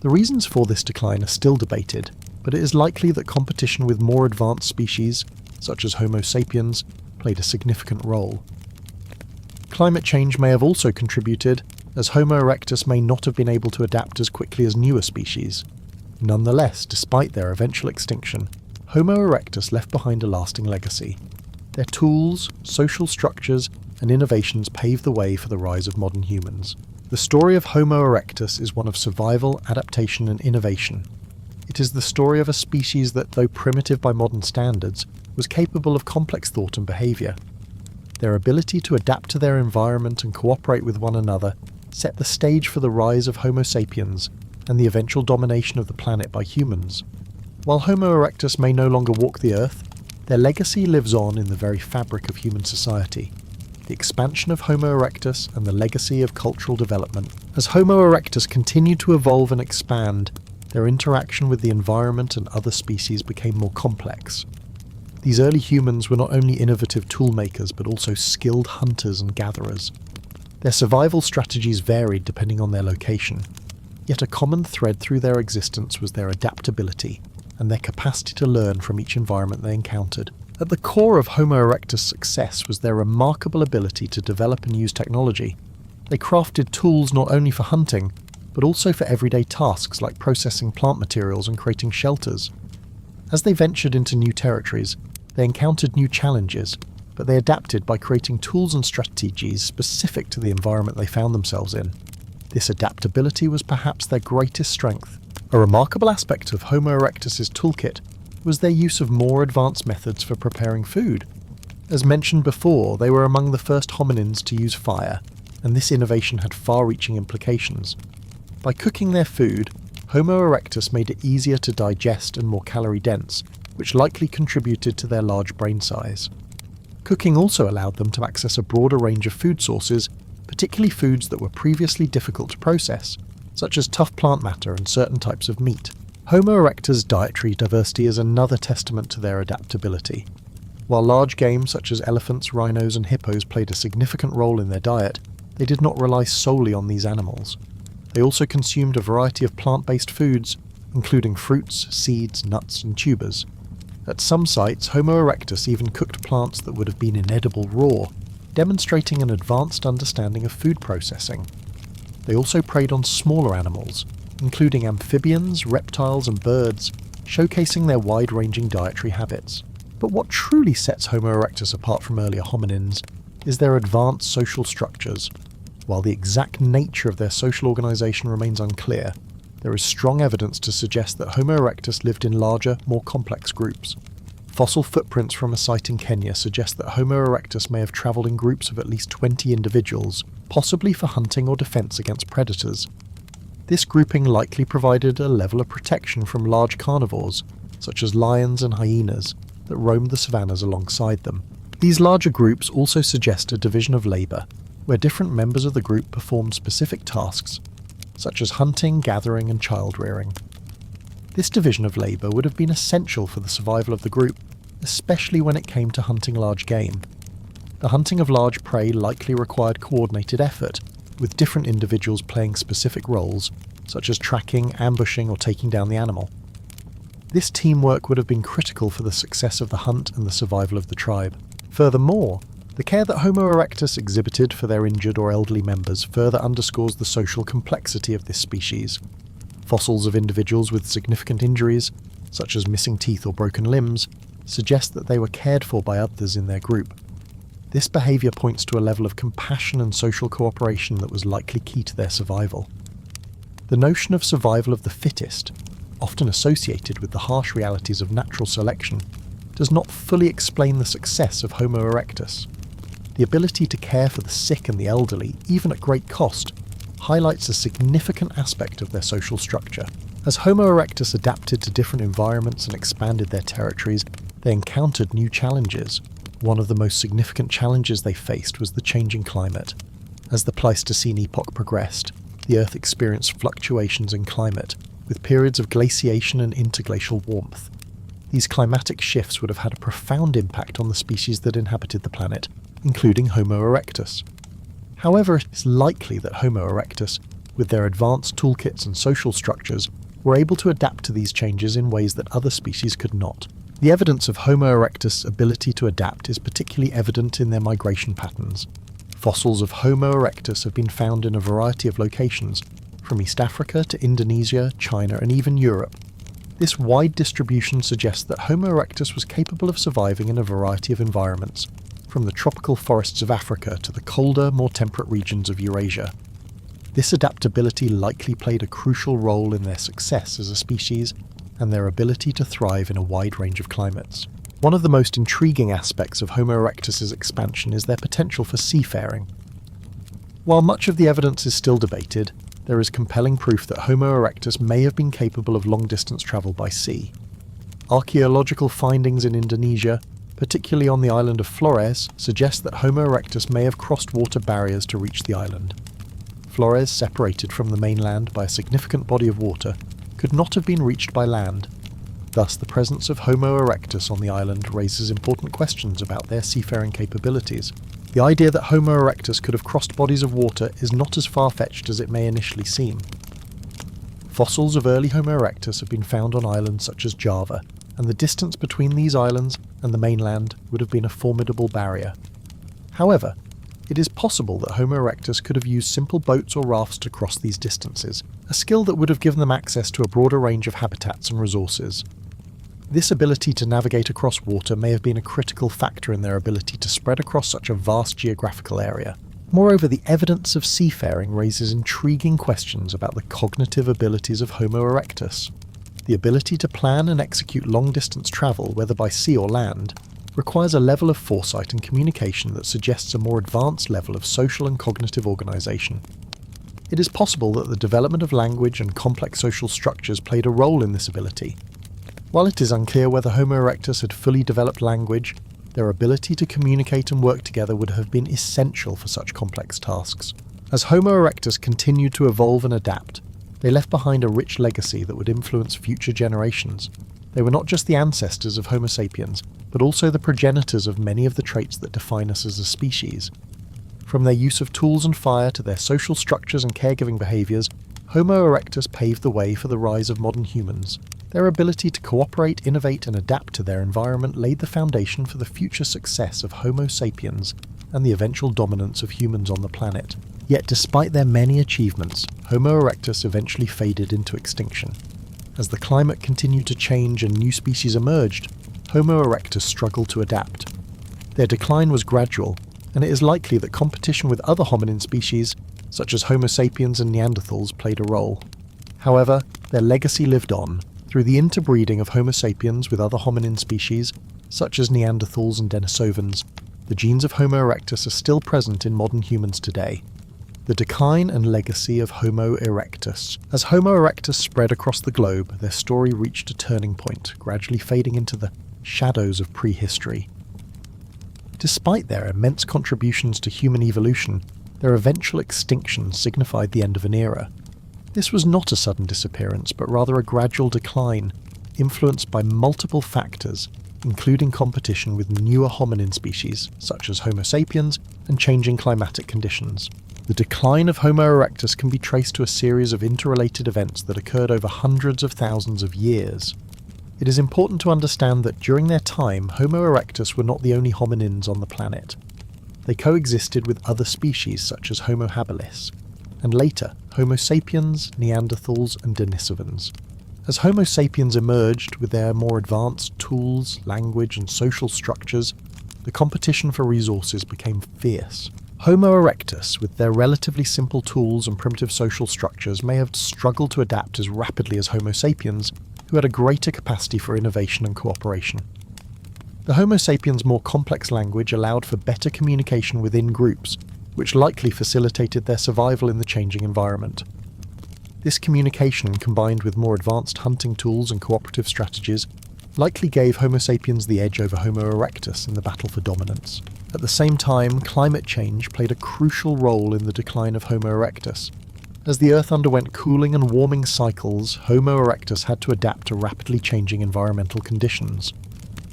The reasons for this decline are still debated, but it is likely that competition with more advanced species, such as Homo sapiens, played a significant role. Climate change may have also contributed, as Homo erectus may not have been able to adapt as quickly as newer species. Nonetheless, despite their eventual extinction, Homo erectus left behind a lasting legacy. Their tools, social structures, and innovations paved the way for the rise of modern humans. The story of Homo erectus is one of survival, adaptation, and innovation. It is the story of a species that, though primitive by modern standards, was capable of complex thought and behaviour. Their ability to adapt to their environment and cooperate with one another set the stage for the rise of Homo sapiens and the eventual domination of the planet by humans. While Homo erectus may no longer walk the earth, their legacy lives on in the very fabric of human society. The expansion of Homo erectus and the legacy of cultural development. As Homo erectus continued to evolve and expand, their interaction with the environment and other species became more complex. These early humans were not only innovative toolmakers but also skilled hunters and gatherers. Their survival strategies varied depending on their location, yet a common thread through their existence was their adaptability and their capacity to learn from each environment they encountered. At the core of Homo erectus' success was their remarkable ability to develop and use technology. They crafted tools not only for hunting, but also for everyday tasks like processing plant materials and creating shelters. As they ventured into new territories, they encountered new challenges, but they adapted by creating tools and strategies specific to the environment they found themselves in. This adaptability was perhaps their greatest strength. A remarkable aspect of Homo erectus' toolkit was their use of more advanced methods for preparing food. As mentioned before, they were among the first hominins to use fire, and this innovation had far-reaching implications. By cooking their food, Homo erectus made it easier to digest and more calorie-dense, which likely contributed to their large brain size. Cooking also allowed them to access a broader range of food sources, particularly foods that were previously difficult to process, such as tough plant matter and certain types of meat. Homo erectus' dietary diversity is another testament to their adaptability. While large game such as elephants, rhinos, and hippos played a significant role in their diet, they did not rely solely on these animals. They also consumed a variety of plant-based foods, including fruits, seeds, nuts, and tubers. At some sites, Homo erectus even cooked plants that would have been inedible raw, demonstrating an advanced understanding of food processing. They also preyed on smaller animals, including amphibians, reptiles, and birds, showcasing their wide-ranging dietary habits. But what truly sets Homo erectus apart from earlier hominins is their advanced social structures. While the exact nature of their social organisation remains unclear, there is strong evidence to suggest that Homo erectus lived in larger, more complex groups. Fossil footprints from a site in Kenya suggest that Homo erectus may have travelled in groups of at least 20 individuals, possibly for hunting or defence against predators. This grouping likely provided a level of protection from large carnivores, such as lions and hyenas, that roamed the savannas alongside them. These larger groups also suggest a division of labour, where different members of the group performed specific tasks, such as hunting, gathering, and child-rearing. This division of labour would have been essential for the survival of the group, especially when it came to hunting large game. The hunting of large prey likely required coordinated effort, with different individuals playing specific roles, such as tracking, ambushing, or taking down the animal. This teamwork would have been critical for the success of the hunt and the survival of the tribe. Furthermore, the care that Homo erectus exhibited for their injured or elderly members further underscores the social complexity of this species. Fossils of individuals with significant injuries, such as missing teeth or broken limbs, suggest that they were cared for by others in their group. This behaviour points to a level of compassion and social cooperation that was likely key to their survival. The notion of survival of the fittest, often associated with the harsh realities of natural selection, does not fully explain the success of Homo erectus. The ability to care for the sick and the elderly, even at great cost, highlights a significant aspect of their social structure. As Homo erectus adapted to different environments and expanded their territories, they encountered new challenges. One of the most significant challenges they faced was the changing climate. As the Pleistocene epoch progressed, the Earth experienced fluctuations in climate, with periods of glaciation and interglacial warmth. These climatic shifts would have had a profound impact on the species that inhabited the planet, including Homo erectus. However, it is likely that Homo erectus, with their advanced toolkits and social structures, were able to adapt to these changes in ways that other species could not. The evidence of Homo erectus' ability to adapt is particularly evident in their migration patterns. Fossils of Homo erectus have been found in a variety of locations, from East Africa to Indonesia, China, and even Europe. This wide distribution suggests that Homo erectus was capable of surviving in a variety of environments, from the tropical forests of Africa to the colder, more temperate regions of Eurasia. This adaptability likely played a crucial role in their success as a species and their ability to thrive in a wide range of climates. One of the most intriguing aspects of Homo erectus' expansion is their potential for seafaring. While much of the evidence is still debated, there is compelling proof that Homo erectus may have been capable of long-distance travel by sea. Archaeological findings in Indonesia, particularly on the island of Flores, suggest that Homo erectus may have crossed water barriers to reach the island. Flores, separated from the mainland by a significant body of water, could not have been reached by land. Thus, the presence of Homo erectus on the island raises important questions about their seafaring capabilities. The idea that Homo erectus could have crossed bodies of water is not as far-fetched as it may initially seem. Fossils of early Homo erectus have been found on islands such as Java, and the distance between these islands and the mainland would have been a formidable barrier. However, it is possible that Homo erectus could have used simple boats or rafts to cross these distances, a skill that would have given them access to a broader range of habitats and resources. This ability to navigate across water may have been a critical factor in their ability to spread across such a vast geographical area. Moreover, the evidence of seafaring raises intriguing questions about the cognitive abilities of Homo erectus. The ability to plan and execute long-distance travel, whether by sea or land, requires a level of foresight and communication that suggests a more advanced level of social and cognitive organisation. It is possible that the development of language and complex social structures played a role in this ability. While it is unclear whether Homo erectus had fully developed language, their ability to communicate and work together would have been essential for such complex tasks. As Homo erectus continued to evolve and adapt, they left behind a rich legacy that would influence future generations. They were not just the ancestors of Homo sapiens, but also the progenitors of many of the traits that define us as a species. From their use of tools and fire to their social structures and caregiving behaviours, Homo erectus paved the way for the rise of modern humans. Their ability to cooperate, innovate and adapt to their environment laid the foundation for the future success of Homo sapiens and the eventual dominance of humans on the planet. Yet despite their many achievements, Homo erectus eventually faded into extinction. As the climate continued to change and new species emerged, Homo erectus struggled to adapt. Their decline was gradual, and it is likely that competition with other hominin species, such as Homo sapiens and Neanderthals, played a role. However, their legacy lived on, through the interbreeding of Homo sapiens with other hominin species, such as Neanderthals and Denisovans. The genes of Homo erectus are still present in modern humans today. The decline and legacy of Homo erectus. As Homo erectus spread across the globe, their story reached a turning point, gradually fading into the shadows of prehistory. Despite their immense contributions to human evolution, their eventual extinction signified the end of an era. This was not a sudden disappearance, but rather a gradual decline, influenced by multiple factors, including competition with newer hominin species, such as Homo sapiens, and changing climatic conditions. The decline of Homo erectus can be traced to a series of interrelated events that occurred over hundreds of thousands of years. It is important to understand that during their time, Homo erectus were not the only hominins on the planet. They coexisted with other species such as Homo habilis, and later Homo sapiens, Neanderthals and Denisovans. As Homo sapiens emerged with their more advanced tools, language, and social structures, the competition for resources became fierce. Homo erectus, with their relatively simple tools and primitive social structures, may have struggled to adapt as rapidly as Homo sapiens, who had a greater capacity for innovation and cooperation. The Homo sapiens' more complex language allowed for better communication within groups, which likely facilitated their survival in the changing environment. This communication, combined with more advanced hunting tools and cooperative strategies, likely gave Homo sapiens the edge over Homo erectus in the battle for dominance. At the same time, climate change played a crucial role in the decline of Homo erectus. As the Earth underwent cooling and warming cycles, Homo erectus had to adapt to rapidly changing environmental conditions.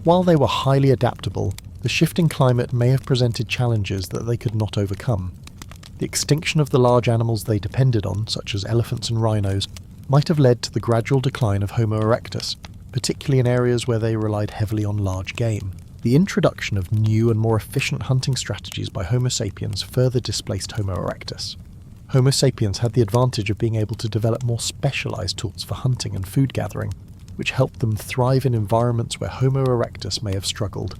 While they were highly adaptable, the shifting climate may have presented challenges that they could not overcome. The extinction of the large animals they depended on, such as elephants and rhinos, might have led to the gradual decline of Homo erectus, particularly in areas where they relied heavily on large game. The introduction of new and more efficient hunting strategies by Homo sapiens further displaced Homo erectus. Homo sapiens had the advantage of being able to develop more specialized tools for hunting and food gathering, which helped them thrive in environments where Homo erectus may have struggled.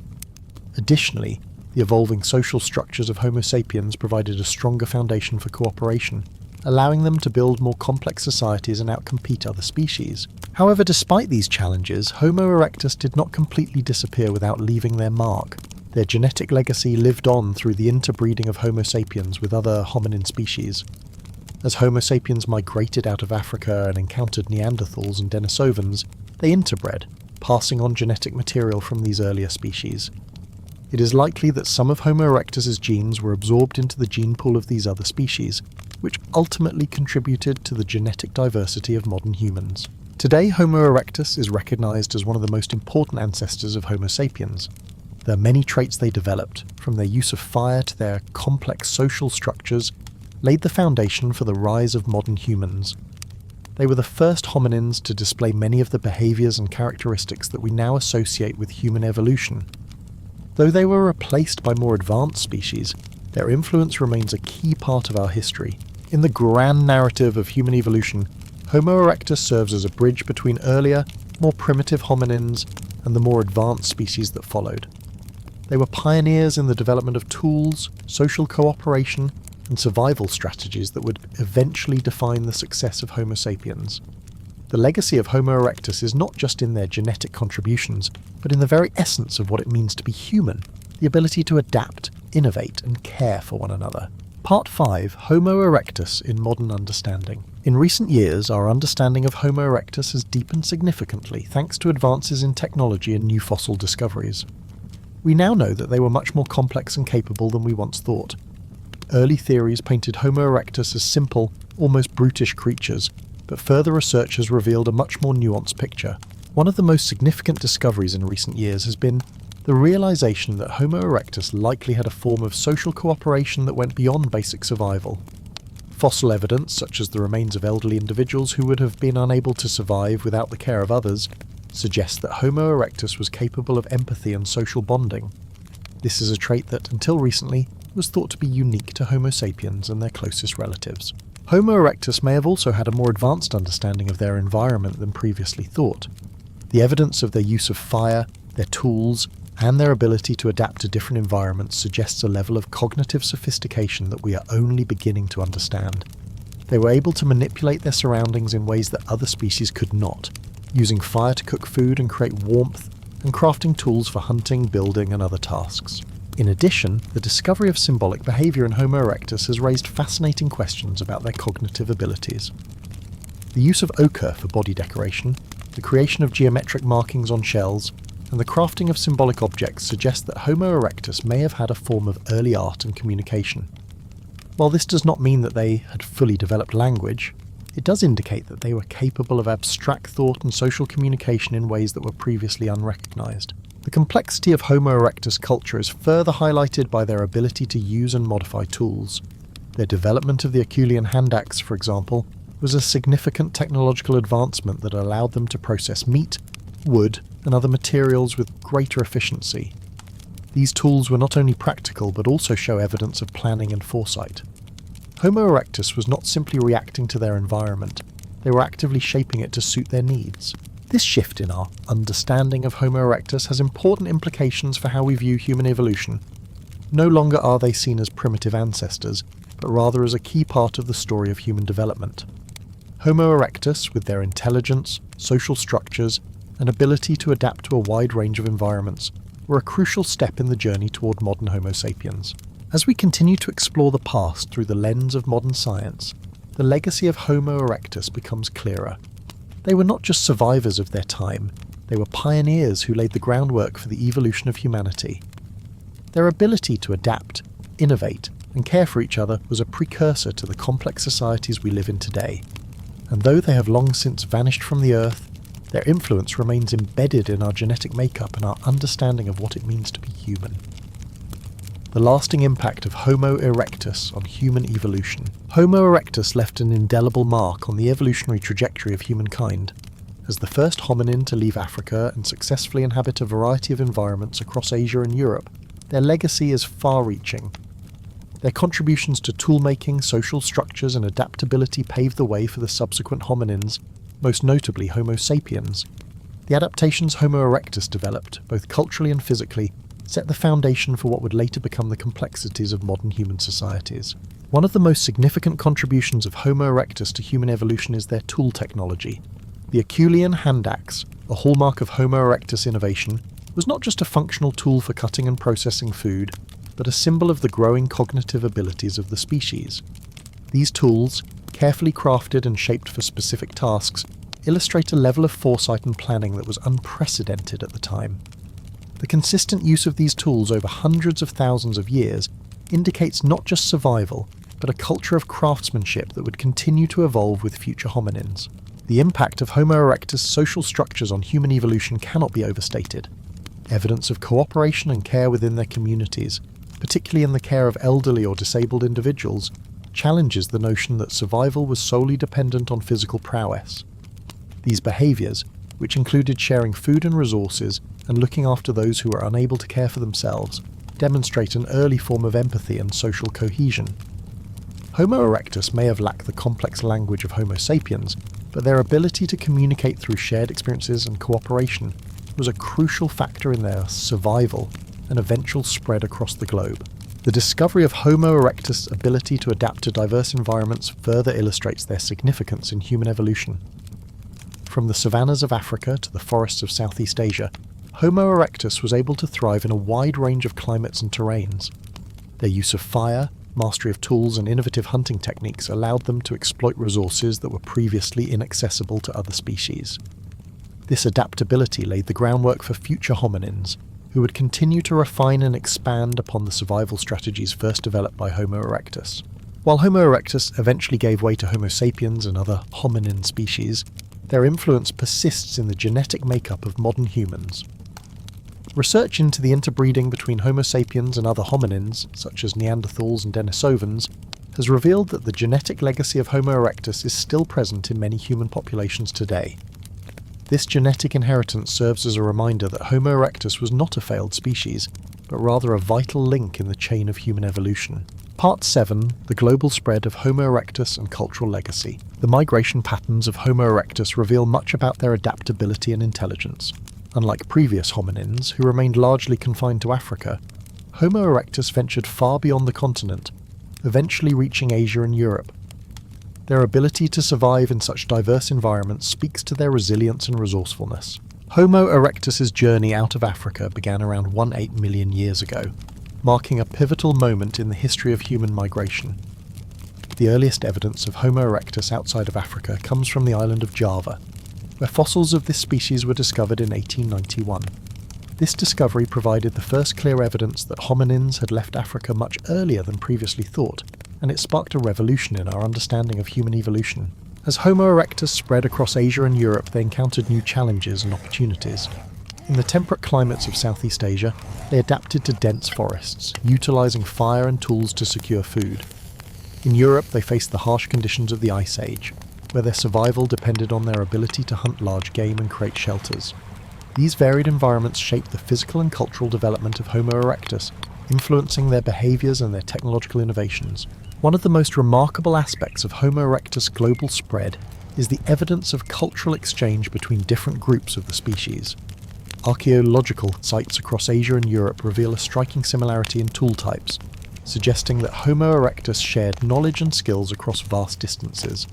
Additionally, the evolving social structures of Homo sapiens provided a stronger foundation for cooperation, allowing them to build more complex societies and outcompete other species. However, despite these challenges, Homo erectus did not completely disappear without leaving their mark. Their genetic legacy lived on through the interbreeding of Homo sapiens with other hominin species. As Homo sapiens migrated out of Africa and encountered Neanderthals and Denisovans, they interbred, passing on genetic material from these earlier species. It is likely that some of Homo erectus's genes were absorbed into the gene pool of these other species, which ultimately contributed to the genetic diversity of modern humans. Today, Homo erectus is recognized as one of the most important ancestors of Homo sapiens. There are many traits they developed, from their use of fire to their complex social structures, laid the foundation for the rise of modern humans. They were the first hominins to display many of the behaviors and characteristics that we now associate with human evolution. Though they were replaced by more advanced species, their influence remains a key part of our history. In the grand narrative of human evolution, Homo erectus serves as a bridge between earlier, more primitive hominins and the more advanced species that followed. They were pioneers in the development of tools, social cooperation, and survival strategies that would eventually define the success of Homo sapiens. The legacy of Homo erectus is not just in their genetic contributions, but in the very essence of what it means to be human, the ability to adapt, innovate, and care for one another. Part 5. Homo erectus in modern understanding. In recent years, our understanding of Homo erectus has deepened significantly thanks to advances in technology and new fossil discoveries. We now know that they were much more complex and capable than we once thought. Early theories painted Homo erectus as simple, almost brutish creatures, but further research has revealed a much more nuanced picture. One of the most significant discoveries in recent years has been the realization that Homo erectus likely had a form of social cooperation that went beyond basic survival. Fossil evidence, such as the remains of elderly individuals who would have been unable to survive without the care of others, suggests that Homo erectus was capable of empathy and social bonding. This is a trait that, until recently, was thought to be unique to Homo sapiens and their closest relatives. Homo erectus may have also had a more advanced understanding of their environment than previously thought. The evidence of their use of fire, their tools, and their ability to adapt to different environments suggests a level of cognitive sophistication that we are only beginning to understand. They were able to manipulate their surroundings in ways that other species could not, using fire to cook food and create warmth, and crafting tools for hunting, building, and other tasks. In addition, the discovery of symbolic behavior in Homo erectus has raised fascinating questions about their cognitive abilities. The use of ochre for body decoration, the creation of geometric markings on shells, and the crafting of symbolic objects suggest that Homo erectus may have had a form of early art and communication. While this does not mean that they had fully developed language, it does indicate that they were capable of abstract thought and social communication in ways that were previously unrecognized. The complexity of Homo erectus culture is further highlighted by their ability to use and modify tools. Their development of the Acheulean hand axe, for example, was a significant technological advancement that allowed them to process meat, wood, and other materials with greater efficiency. These tools were not only practical but also show evidence of planning and foresight. Homo erectus was not simply reacting to their environment, they were actively shaping it to suit their needs. This shift in our understanding of Homo erectus has important implications for how we view human evolution. No longer are they seen as primitive ancestors, but rather as a key part of the story of human development. Homo erectus, with their intelligence, social structures, and ability to adapt to a wide range of environments, were a crucial step in the journey toward modern Homo sapiens. As we continue to explore the past through the lens of modern science, the legacy of Homo erectus becomes clearer. They were not just survivors of their time, they were pioneers who laid the groundwork for the evolution of humanity. Their ability to adapt, innovate, and care for each other was a precursor to the complex societies we live in today. And though they have long since vanished from the earth, their influence remains embedded in our genetic makeup and our understanding of what it means to be human. The lasting impact of Homo erectus on human evolution. Homo erectus left an indelible mark on the evolutionary trajectory of humankind. As the first hominin to leave Africa and successfully inhabit a variety of environments across Asia and Europe, their legacy is far-reaching. Their contributions to tool-making, social structures and adaptability paved the way for the subsequent hominins, most notably Homo sapiens. The adaptations Homo erectus developed, both culturally and physically, set the foundation for what would later become the complexities of modern human societies. One of the most significant contributions of Homo erectus to human evolution is their tool technology. The Acheulean hand axe, a hallmark of Homo erectus innovation, was not just a functional tool for cutting and processing food, but a symbol of the growing cognitive abilities of the species. These tools, carefully crafted and shaped for specific tasks, illustrate a level of foresight and planning that was unprecedented at the time. The consistent use of these tools over hundreds of thousands of years indicates not just survival, but a culture of craftsmanship that would continue to evolve with future hominins. The impact of Homo erectus' social structures on human evolution cannot be overstated. Evidence of cooperation and care within their communities, particularly in the care of elderly or disabled individuals, challenges the notion that survival was solely dependent on physical prowess. These behaviours, which included sharing food and resources and looking after those who were unable to care for themselves, demonstrate an early form of empathy and social cohesion. Homo erectus may have lacked the complex language of Homo sapiens, but their ability to communicate through shared experiences and cooperation was a crucial factor in their survival and eventual spread across the globe. The discovery of Homo erectus' ability to adapt to diverse environments further illustrates their significance in human evolution. From the savannas of Africa to the forests of Southeast Asia, Homo erectus was able to thrive in a wide range of climates and terrains. Their use of fire, mastery of tools and innovative hunting techniques allowed them to exploit resources that were previously inaccessible to other species. This adaptability laid the groundwork for future hominins, who would continue to refine and expand upon the survival strategies first developed by Homo erectus. While Homo erectus eventually gave way to Homo sapiens and other hominin species, their influence persists in the genetic makeup of modern humans. Research into the interbreeding between Homo sapiens and other hominins, such as Neanderthals and Denisovans, has revealed that the genetic legacy of Homo erectus is still present in many human populations today. This genetic inheritance serves as a reminder that Homo erectus was not a failed species, but rather a vital link in the chain of human evolution. Part 7. The global spread of Homo erectus and cultural legacy. The migration patterns of Homo erectus reveal much about their adaptability and intelligence. Unlike previous hominins, who remained largely confined to Africa, Homo erectus ventured far beyond the continent, eventually reaching Asia and Europe. Their ability to survive in such diverse environments speaks to their resilience and resourcefulness. Homo erectus' journey out of Africa began around 1.8 million years ago, marking a pivotal moment in the history of human migration. The earliest evidence of Homo erectus outside of Africa comes from the island of Java, where fossils of this species were discovered in 1891. This discovery provided the first clear evidence that hominins had left Africa much earlier than previously thought, and it sparked a revolution in our understanding of human evolution. As Homo erectus spread across Asia and Europe, they encountered new challenges and opportunities. In the temperate climates of Southeast Asia, they adapted to dense forests, utilizing fire and tools to secure food. In Europe, they faced the harsh conditions of the Ice Age, where their survival depended on their ability to hunt large game and create shelters. These varied environments shaped the physical and cultural development of Homo erectus, influencing their behaviors and their technological innovations. One of the most remarkable aspects of Homo erectus' global spread is the evidence of cultural exchange between different groups of the species. Archaeological sites across Asia and Europe reveal a striking similarity in tool types, suggesting that Homo erectus shared knowledge and skills across vast distances.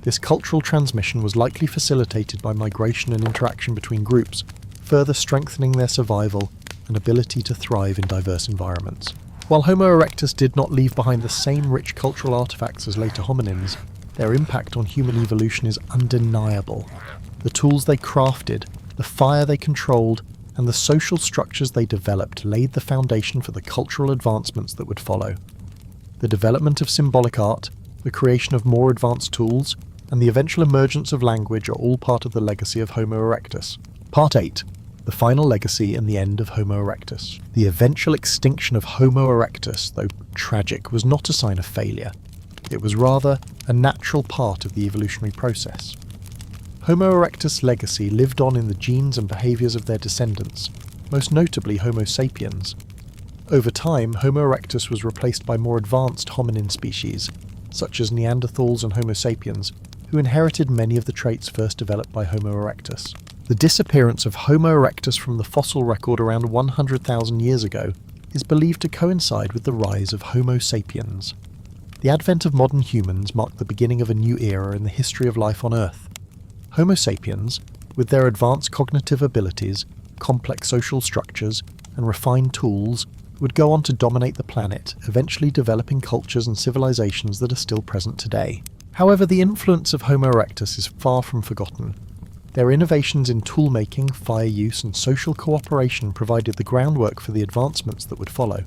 This cultural transmission was likely facilitated by migration and interaction between groups, further strengthening their survival and ability to thrive in diverse environments. While Homo erectus did not leave behind the same rich cultural artifacts as later hominins, their impact on human evolution is undeniable. The tools they crafted, the fire they controlled, and the social structures they developed laid the foundation for the cultural advancements that would follow. The development of symbolic art, the creation of more advanced tools, and the eventual emergence of language are all part of the legacy of Homo erectus. Part 8. The final legacy and the end of Homo erectus. The eventual extinction of Homo erectus, though tragic, was not a sign of failure. It was rather a natural part of the evolutionary process. Homo erectus' legacy lived on in the genes and behaviours of their descendants, most notably Homo sapiens. Over time, Homo erectus was replaced by more advanced hominin species, such as Neanderthals and Homo sapiens, who inherited many of the traits first developed by Homo erectus. The disappearance of Homo erectus from the fossil record around 100,000 years ago is believed to coincide with the rise of Homo sapiens. The advent of modern humans marked the beginning of a new era in the history of life on Earth. Homo sapiens, with their advanced cognitive abilities, complex social structures, and refined tools, would go on to dominate the planet, eventually developing cultures and civilizations that are still present today. However, the influence of Homo erectus is far from forgotten. Their innovations in tool-making, fire use, and social cooperation provided the groundwork for the advancements that would follow.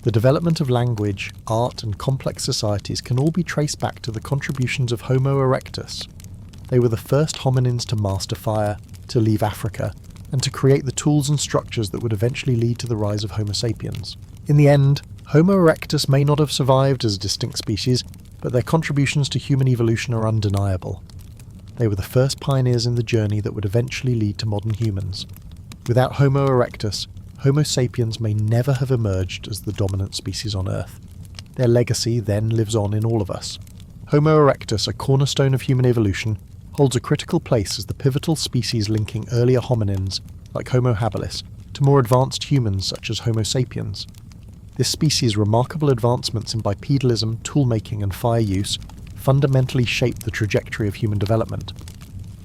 The development of language, art, and complex societies can all be traced back to the contributions of Homo erectus. They were the first hominins to master fire, to leave Africa, and to create the tools and structures that would eventually lead to the rise of Homo sapiens. In the end, Homo erectus may not have survived as a distinct species, but their contributions to human evolution are undeniable. They were the first pioneers in the journey that would eventually lead to modern humans. Without Homo erectus, Homo sapiens may never have emerged as the dominant species on Earth. Their legacy then lives on in all of us. Homo erectus, a cornerstone of human evolution, holds a critical place as the pivotal species linking earlier hominins, like Homo habilis, to more advanced humans such as Homo sapiens. This species' remarkable advancements in bipedalism, toolmaking, and fire use fundamentally shaped the trajectory of human development.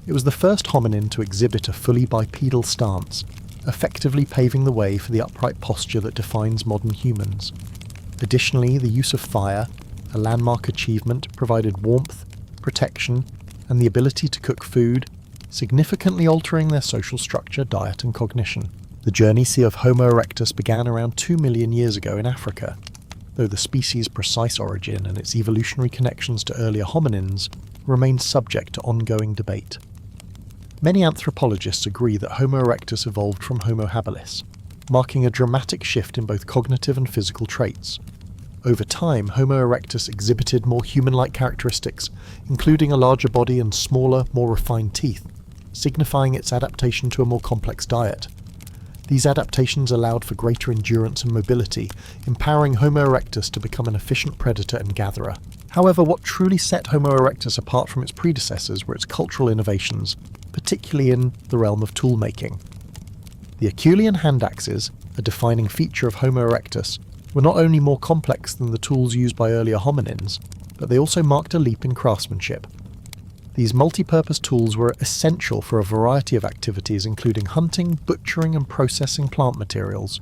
It was the first hominin to exhibit a fully bipedal stance, effectively paving the way for the upright posture that defines modern humans. Additionally, the use of fire, a landmark achievement, provided warmth, protection, and the ability to cook food, significantly altering their social structure, diet, and cognition. The journey of Homo erectus began around 2 million years ago in Africa, though the species' precise origin and its evolutionary connections to earlier hominins remain subject to ongoing debate. Many anthropologists agree that Homo erectus evolved from Homo habilis, marking a dramatic shift in both cognitive and physical traits. Over time, Homo erectus exhibited more human-like characteristics, including a larger body and smaller, more refined teeth, signifying its adaptation to a more complex diet. These adaptations allowed for greater endurance and mobility, empowering Homo erectus to become an efficient predator and gatherer. However, what truly set Homo erectus apart from its predecessors were its cultural innovations, particularly in the realm of tool-making. The Acheulean hand axes, a defining feature of Homo erectus, were not only more complex than the tools used by earlier hominins, but they also marked a leap in craftsmanship. These multi-purpose tools were essential for a variety of activities including hunting, butchering, and processing plant materials.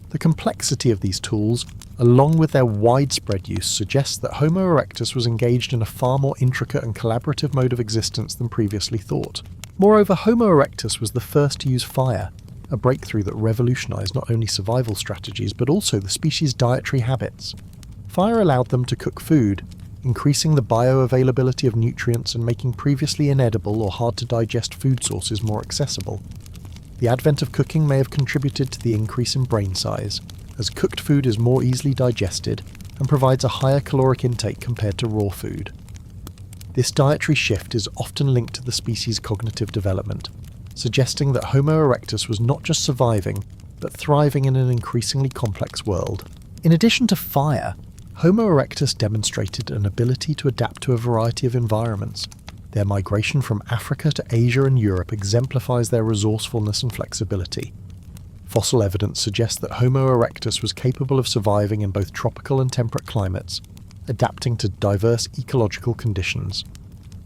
The complexity of these tools, along with their widespread use, suggests that Homo erectus was engaged in a far more intricate and collaborative mode of existence than previously thought. Moreover, Homo erectus was the first to use fire, a breakthrough that revolutionized not only survival strategies but also the species' dietary habits. Fire allowed them to cook food, increasing the bioavailability of nutrients and making previously inedible or hard-to-digest food sources more accessible. The advent of cooking may have contributed to the increase in brain size, as cooked food is more easily digested and provides a higher caloric intake compared to raw food. This dietary shift is often linked to the species' cognitive development, suggesting that Homo erectus was not just surviving, but thriving in an increasingly complex world. In addition to fire, Homo erectus demonstrated an ability to adapt to a variety of environments. Their migration from Africa to Asia and Europe exemplifies their resourcefulness and flexibility. Fossil evidence suggests that Homo erectus was capable of surviving in both tropical and temperate climates, adapting to diverse ecological conditions.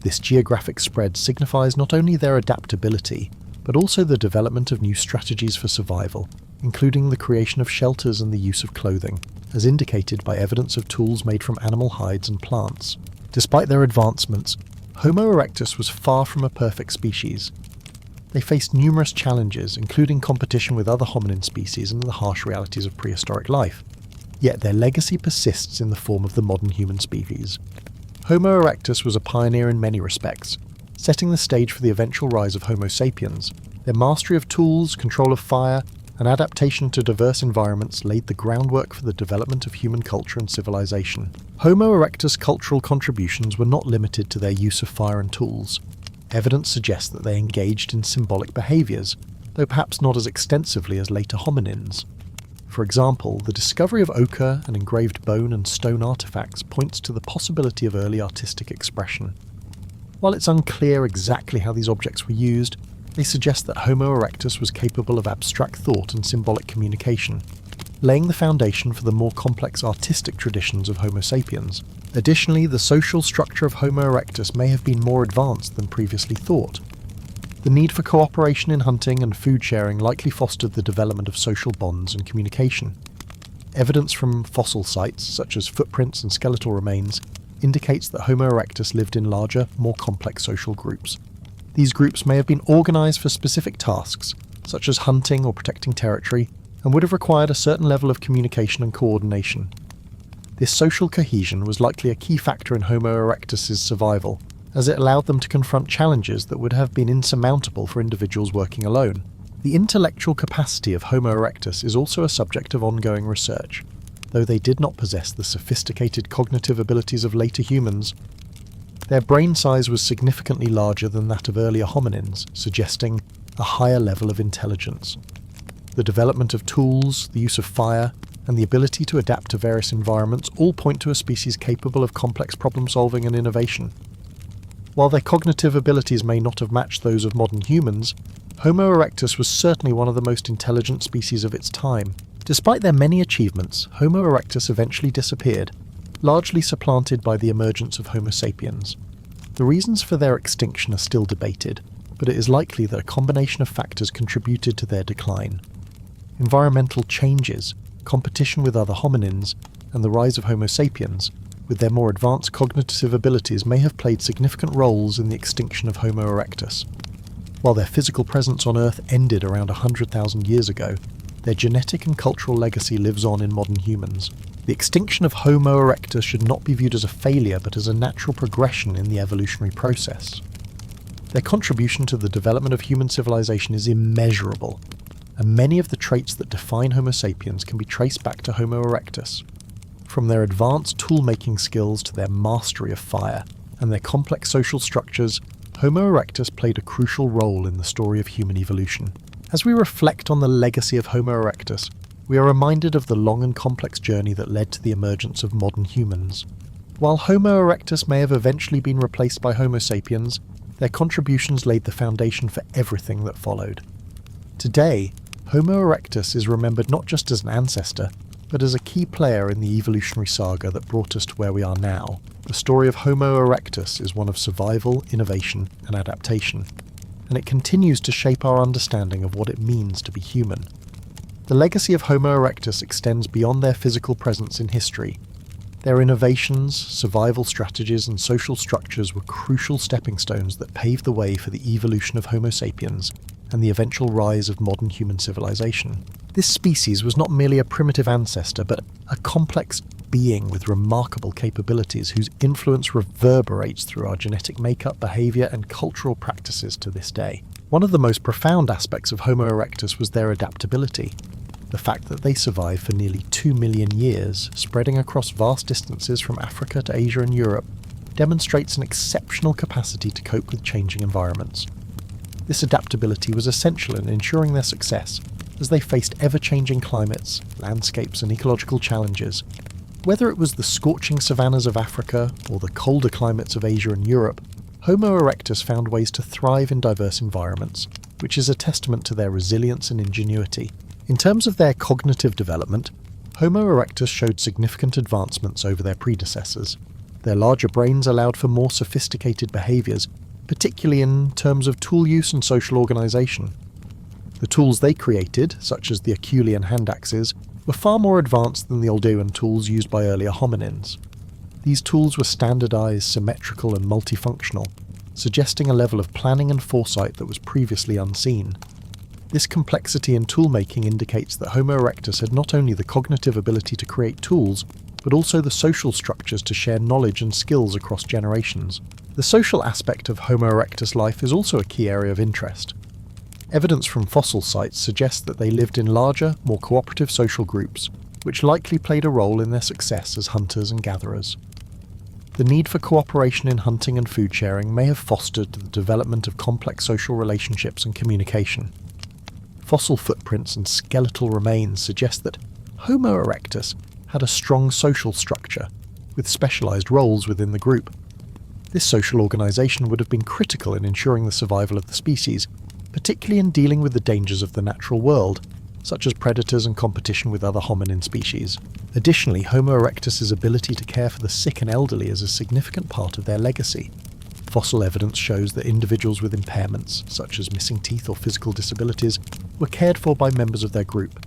This geographic spread signifies not only their adaptability, but also the development of new strategies for survival, including the creation of shelters and the use of clothing, as indicated by evidence of tools made from animal hides and plants. Despite their advancements, Homo erectus was far from a perfect species. They faced numerous challenges, including competition with other hominin species and the harsh realities of prehistoric life. Yet their legacy persists in the form of the modern human species. Homo erectus was a pioneer in many respects, setting the stage for the eventual rise of Homo sapiens. Their mastery of tools, control of fire, and adaptation to diverse environments laid the groundwork for the development of human culture and civilization. Homo erectus' cultural contributions were not limited to their use of fire and tools. Evidence suggests that they engaged in symbolic behaviours, though perhaps not as extensively as later hominins. For example, the discovery of ochre and engraved bone and stone artefacts points to the possibility of early artistic expression. While it's unclear exactly how these objects were used, they suggest that Homo erectus was capable of abstract thought and symbolic communication, laying the foundation for the more complex artistic traditions of Homo sapiens. Additionally, the social structure of Homo erectus may have been more advanced than previously thought. The need for cooperation in hunting and food sharing likely fostered the development of social bonds and communication. Evidence from fossil sites, such as footprints and skeletal remains, indicates that Homo erectus lived in larger, more complex social groups. These groups may have been organised for specific tasks, such as hunting or protecting territory, and would have required a certain level of communication and coordination. This social cohesion was likely a key factor in Homo erectus' survival, as it allowed them to confront challenges that would have been insurmountable for individuals working alone. The intellectual capacity of Homo erectus is also a subject of ongoing research. Though they did not possess the sophisticated cognitive abilities of later humans, their brain size was significantly larger than that of earlier hominins, suggesting a higher level of intelligence. The development of tools, the use of fire, and the ability to adapt to various environments all point to a species capable of complex problem-solving and innovation. While their cognitive abilities may not have matched those of modern humans, Homo erectus was certainly one of the most intelligent species of its time. Despite their many achievements, Homo erectus eventually disappeared, largely supplanted by the emergence of Homo sapiens. The reasons for their extinction are still debated, but it is likely that a combination of factors contributed to their decline. Environmental changes, competition with other hominins, and the rise of Homo sapiens, with their more advanced cognitive abilities, may have played significant roles in the extinction of Homo erectus. While their physical presence on Earth ended around 100,000 years ago, their genetic and cultural legacy lives on in modern humans. The extinction of Homo erectus should not be viewed as a failure, but as a natural progression in the evolutionary process. Their contribution to the development of human civilization is immeasurable, and many of the traits that define Homo sapiens can be traced back to Homo erectus. From their advanced tool-making skills to their mastery of fire and their complex social structures, Homo erectus played a crucial role in the story of human evolution. As we reflect on the legacy of Homo erectus, we are reminded of the long and complex journey that led to the emergence of modern humans. While Homo erectus may have eventually been replaced by Homo sapiens, their contributions laid the foundation for everything that followed. Today, Homo erectus is remembered not just as an ancestor, but as a key player in the evolutionary saga that brought us to where we are now. The story of Homo erectus is one of survival, innovation, and adaptation, and it continues to shape our understanding of what it means to be human. The legacy of Homo erectus extends beyond their physical presence in history. Their innovations, survival strategies, and social structures were crucial stepping stones that paved the way for the evolution of Homo sapiens and the eventual rise of modern human civilization. This species was not merely a primitive ancestor, but a complex being with remarkable capabilities whose influence reverberates through our genetic makeup, behavior, and cultural practices to this day. One of the most profound aspects of Homo erectus was their adaptability. The fact that they survived for nearly 2 million years, spreading across vast distances from Africa to Asia and Europe, demonstrates an exceptional capacity to cope with changing environments. This adaptability was essential in ensuring their success, as they faced ever-changing climates, landscapes, and ecological challenges. Whether it was the scorching savannas of Africa or the colder climates of Asia and Europe, Homo erectus found ways to thrive in diverse environments, which is a testament to their resilience and ingenuity. In terms of their cognitive development, Homo erectus showed significant advancements over their predecessors. Their larger brains allowed for more sophisticated behaviours, particularly in terms of tool use and social organisation. The tools they created, such as the Acheulean hand axes, were far more advanced than the Oldowan tools used by earlier hominins. These tools were standardised, symmetrical and multifunctional, suggesting a level of planning and foresight that was previously unseen. This complexity in tool-making indicates that Homo erectus had not only the cognitive ability to create tools, but also the social structures to share knowledge and skills across generations. The social aspect of Homo erectus life is also a key area of interest. Evidence from fossil sites suggests that they lived in larger, more cooperative social groups, which likely played a role in their success as hunters and gatherers. The need for cooperation in hunting and food sharing may have fostered the development of complex social relationships and communication. Fossil footprints and skeletal remains suggest that Homo erectus had a strong social structure, with specialised roles within the group. This social organisation would have been critical in ensuring the survival of the species, particularly in dealing with the dangers of the natural world, such as predators and competition with other hominin species. Additionally, Homo erectus's ability to care for the sick and elderly is a significant part of their legacy. Fossil evidence shows that individuals with impairments, such as missing teeth or physical disabilities, were cared for by members of their group.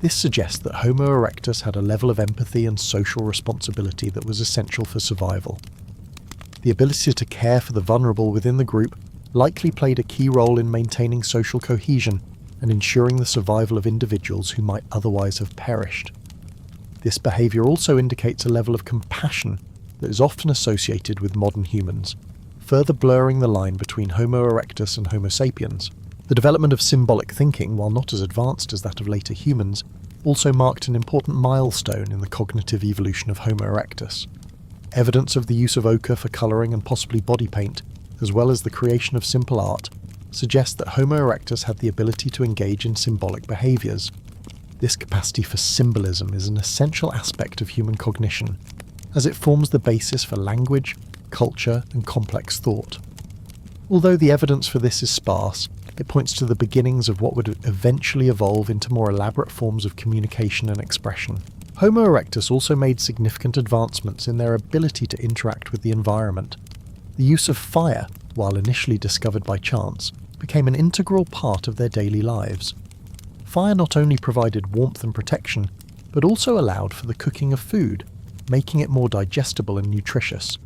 This suggests that Homo erectus had a level of empathy and social responsibility that was essential for survival. The ability to care for the vulnerable within the group likely played a key role in maintaining social cohesion and ensuring the survival of individuals who might otherwise have perished. This behaviour also indicates a level of compassion that is often associated with modern humans, further blurring the line between Homo erectus and Homo sapiens. The development of symbolic thinking, while not as advanced as that of later humans, also marked an important milestone in the cognitive evolution of Homo erectus. Evidence of the use of ochre for colouring and possibly body paint, as well as the creation of simple art, suggests that Homo erectus had the ability to engage in symbolic behaviours. This capacity for symbolism is an essential aspect of human cognition, as it forms the basis for language, culture, and complex thought. Although the evidence for this is sparse, it points to the beginnings of what would eventually evolve into more elaborate forms of communication and expression. Homo erectus also made significant advancements in their ability to interact with the environment. The use of fire, while initially discovered by chance, became an integral part of their daily lives. Fire not only provided warmth and protection, but also allowed for the cooking of food, making it more digestible and nutritious.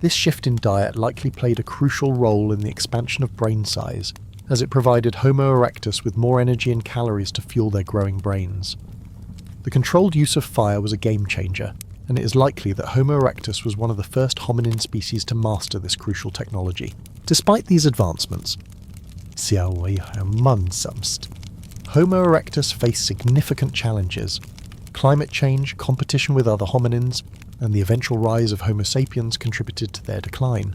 This shift in diet likely played a crucial role in the expansion of brain size, as it provided Homo erectus with more energy and calories to fuel their growing brains. The controlled use of fire was a game changer, and it is likely that Homo erectus was one of the first hominin species to master this crucial technology. Despite these advancements, Homo erectus faced significant challenges. Climate change, competition with other hominins, and the eventual rise of Homo sapiens contributed to their decline.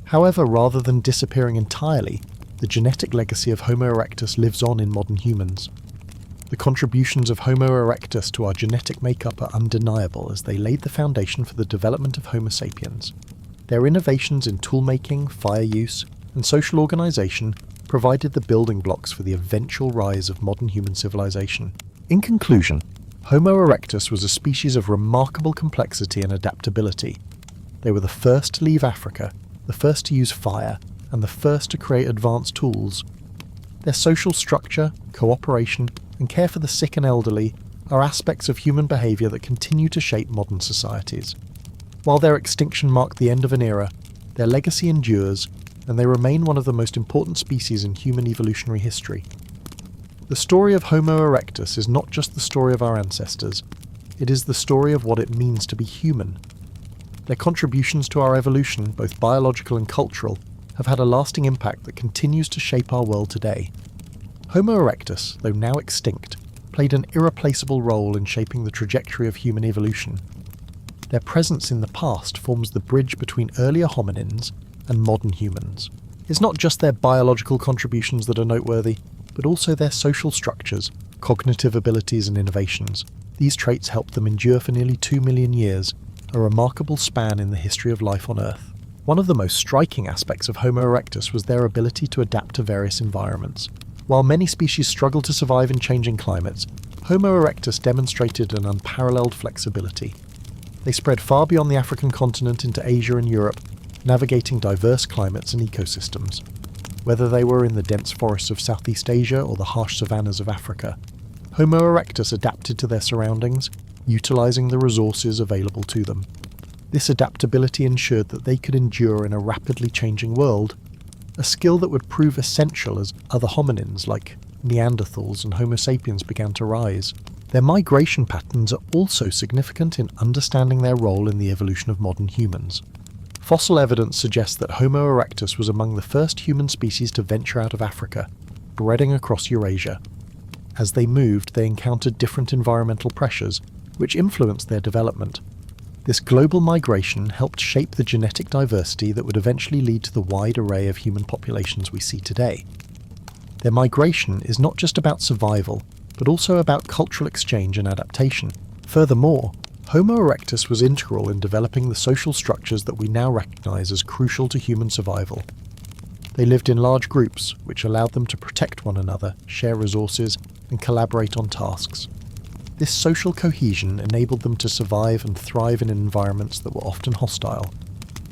However, rather than disappearing entirely, the genetic legacy of Homo erectus lives on in modern humans. The contributions of Homo erectus to our genetic makeup are undeniable, as they laid the foundation for the development of Homo sapiens. Their innovations in tool-making, fire use, and social organisation provided the building blocks for the eventual rise of modern human civilization. In conclusion, Homo erectus was a species of remarkable complexity and adaptability. They were the first to leave Africa, the first to use fire, and the first to create advanced tools. Their social structure, cooperation, and care for the sick and elderly are aspects of human behaviour that continue to shape modern societies. While their extinction marked the end of an era, their legacy endures, and they remain one of the most important species in human evolutionary history. The story of Homo erectus is not just the story of our ancestors, it is the story of what it means to be human. Their contributions to our evolution, both biological and cultural, have had a lasting impact that continues to shape our world today. Homo erectus, though now extinct, played an irreplaceable role in shaping the trajectory of human evolution. Their presence in the past forms the bridge between earlier hominins and modern humans. It's not just their biological contributions that are noteworthy, but also their social structures, cognitive abilities and innovations. These traits helped them endure for nearly 2 million years, a remarkable span in the history of life on Earth. One of the most striking aspects of Homo erectus was their ability to adapt to various environments. While many species struggle to survive in changing climates, Homo erectus demonstrated an unparalleled flexibility. They spread far beyond the African continent into Asia and Europe, navigating diverse climates and ecosystems. Whether they were in the dense forests of Southeast Asia or the harsh savannas of Africa, Homo erectus adapted to their surroundings, utilising the resources available to them. This adaptability ensured that they could endure in a rapidly changing world, a skill that would prove essential as other hominins like Neanderthals and Homo sapiens began to rise. Their migration patterns are also significant in understanding their role in the evolution of modern humans. Fossil evidence suggests that Homo erectus was among the first human species to venture out of Africa, spreading across Eurasia. As they moved, they encountered different environmental pressures, which influenced their development. This global migration helped shape the genetic diversity that would eventually lead to the wide array of human populations we see today. Their migration is not just about survival, but also about cultural exchange and adaptation. Furthermore, Homo erectus was integral in developing the social structures that we now recognize as crucial to human survival. They lived in large groups, which allowed them to protect one another, share resources, and collaborate on tasks. This social cohesion enabled them to survive and thrive in environments that were often hostile.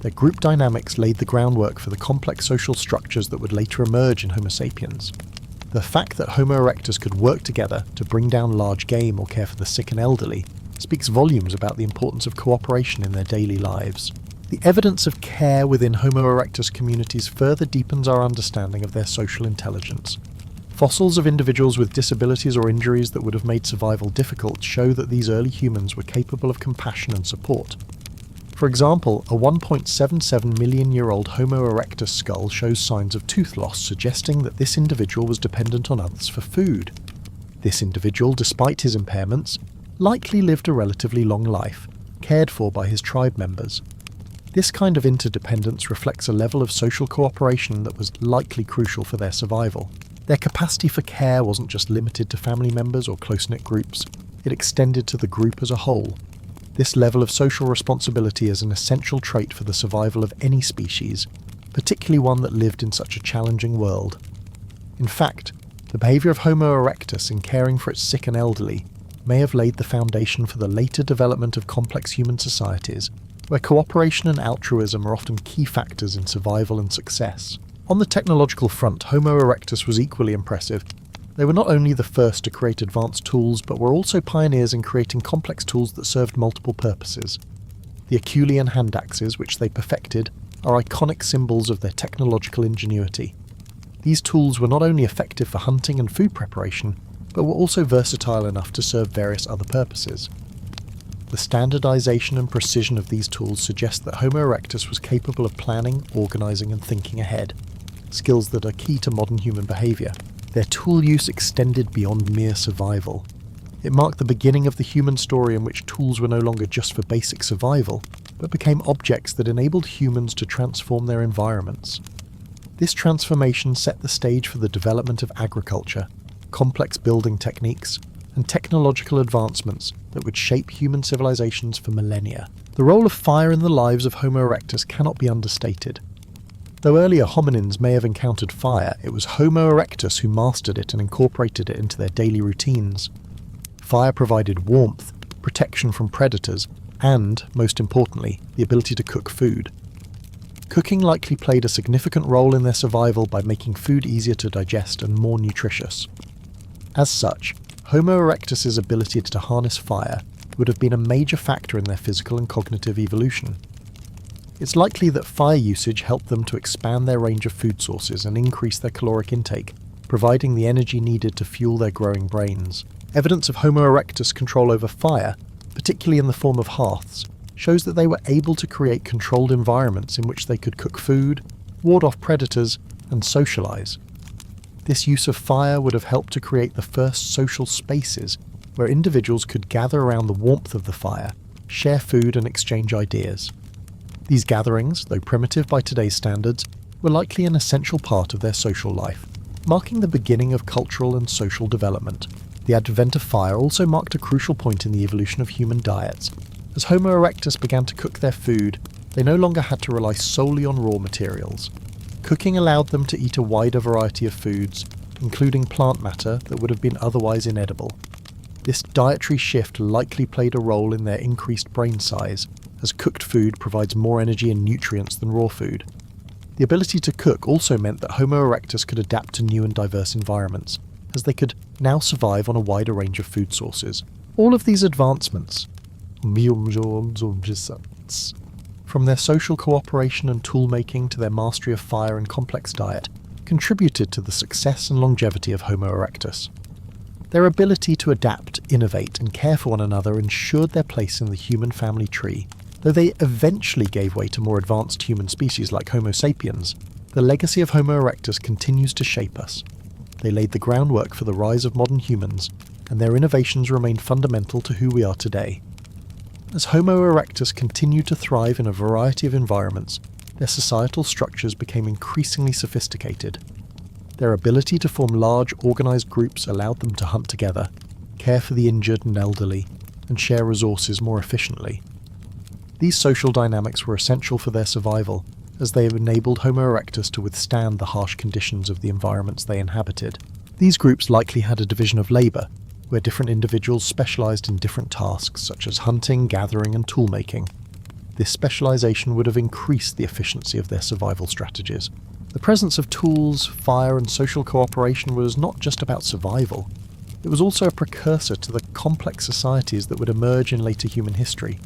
Their group dynamics laid the groundwork for the complex social structures that would later emerge in Homo sapiens. The fact that Homo erectus could work together to bring down large game or care for the sick and elderly speaks volumes about the importance of cooperation in their daily lives. The evidence of care within Homo erectus communities further deepens our understanding of their social intelligence. Fossils of individuals with disabilities or injuries that would have made survival difficult show that these early humans were capable of compassion and support. For example, a 1.77 million-year-old Homo erectus skull shows signs of tooth loss, suggesting that this individual was dependent on others for food. This individual, despite his impairments, likely lived a relatively long life, cared for by his tribe members. This kind of interdependence reflects a level of social cooperation that was likely crucial for their survival. Their capacity for care wasn't just limited to family members or close-knit groups, it extended to the group as a whole. This level of social responsibility is an essential trait for the survival of any species, particularly one that lived in such a challenging world. In fact, the behaviour of Homo erectus in caring for its sick and elderly may have laid the foundation for the later development of complex human societies, where cooperation and altruism are often key factors in survival and success. On the technological front, Homo erectus was equally impressive. They were not only the first to create advanced tools, but were also pioneers in creating complex tools that served multiple purposes. The Acheulean hand axes, which they perfected, are iconic symbols of their technological ingenuity. These tools were not only effective for hunting and food preparation, but were also versatile enough to serve various other purposes. The standardization and precision of these tools suggest that Homo erectus was capable of planning, organizing, and thinking ahead, skills that are key to modern human behavior. Their tool use extended beyond mere survival. It marked the beginning of the human story in which tools were no longer just for basic survival, but became objects that enabled humans to transform their environments. This transformation set the stage for the development of agriculture, complex building techniques, and technological advancements that would shape human civilizations for millennia. The role of fire in the lives of Homo erectus cannot be understated. Though earlier hominins may have encountered fire, it was Homo erectus who mastered it and incorporated it into their daily routines. Fire provided warmth, protection from predators, and, most importantly, the ability to cook food. Cooking likely played a significant role in their survival by making food easier to digest and more nutritious. As such, Homo erectus's ability to harness fire would have been a major factor in their physical and cognitive evolution. It's likely that fire usage helped them to expand their range of food sources and increase their caloric intake, providing the energy needed to fuel their growing brains. Evidence of Homo erectus control over fire, particularly in the form of hearths, shows that they were able to create controlled environments in which they could cook food, ward off predators, and socialize. This use of fire would have helped to create the first social spaces where individuals could gather around the warmth of the fire, share food, and exchange ideas. These gatherings, though primitive by today's standards, were likely an essential part of their social life, marking the beginning of cultural and social development. The advent of fire also marked a crucial point in the evolution of human diets. As Homo erectus began to cook their food, They no longer had to rely solely on raw materials. Cooking allowed them to eat a wider variety of foods, including plant matter that would have been otherwise inedible. This dietary shift likely played a role in their increased brain size, as cooked food provides more energy and nutrients than raw food. The ability to cook also meant that Homo erectus could adapt to new and diverse environments, as they could now survive on a wider range of food sources. All of these advancements, from their social cooperation and tool-making to their mastery of fire and complex diet, contributed to the success and longevity of Homo erectus. Their ability to adapt, innovate, and care for one another ensured their place in the human family tree. Though they eventually gave way to more advanced human species like Homo sapiens, the legacy of Homo erectus continues to shape us. They laid the groundwork for the rise of modern humans, and their innovations remain fundamental to who we are today. As Homo erectus continued to thrive in a variety of environments, their societal structures became increasingly sophisticated. Their ability to form large, organised groups allowed them to hunt together, care for the injured and elderly, and share resources more efficiently. These social dynamics were essential for their survival, as they enabled Homo erectus to withstand the harsh conditions of the environments they inhabited. These groups likely had a division of labour, where different individuals specialised in different tasks such as hunting, gathering and tool-making. This specialisation would have increased the efficiency of their survival strategies. The presence of tools, fire and social cooperation was not just about survival. It was also a precursor to the complex societies that would emerge in later human history.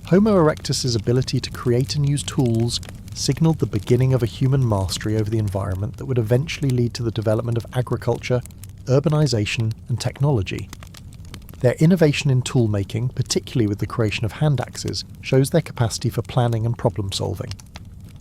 Homo erectus's ability to create and use tools signalled the beginning of a human mastery over the environment that would eventually lead to the development of agriculture, urbanisation and technology. Their innovation in tool-making, particularly with the creation of hand axes, shows their capacity for planning and problem-solving.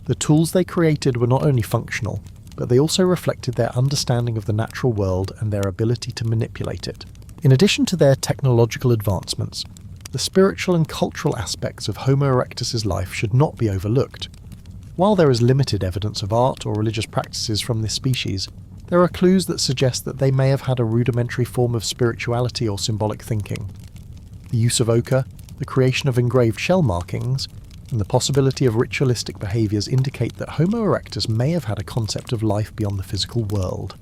The tools they created were not only functional, but they also reflected their understanding of the natural world and their ability to manipulate it. In addition to their technological advancements, the spiritual and cultural aspects of Homo erectus's life should not be overlooked. While there is limited evidence of art or religious practices from this species, there are clues that suggest that they may have had a rudimentary form of spirituality or symbolic thinking. The use of ochre, the creation of engraved shell markings, and the possibility of ritualistic behaviours indicate that Homo erectus may have had a concept of life beyond the physical world.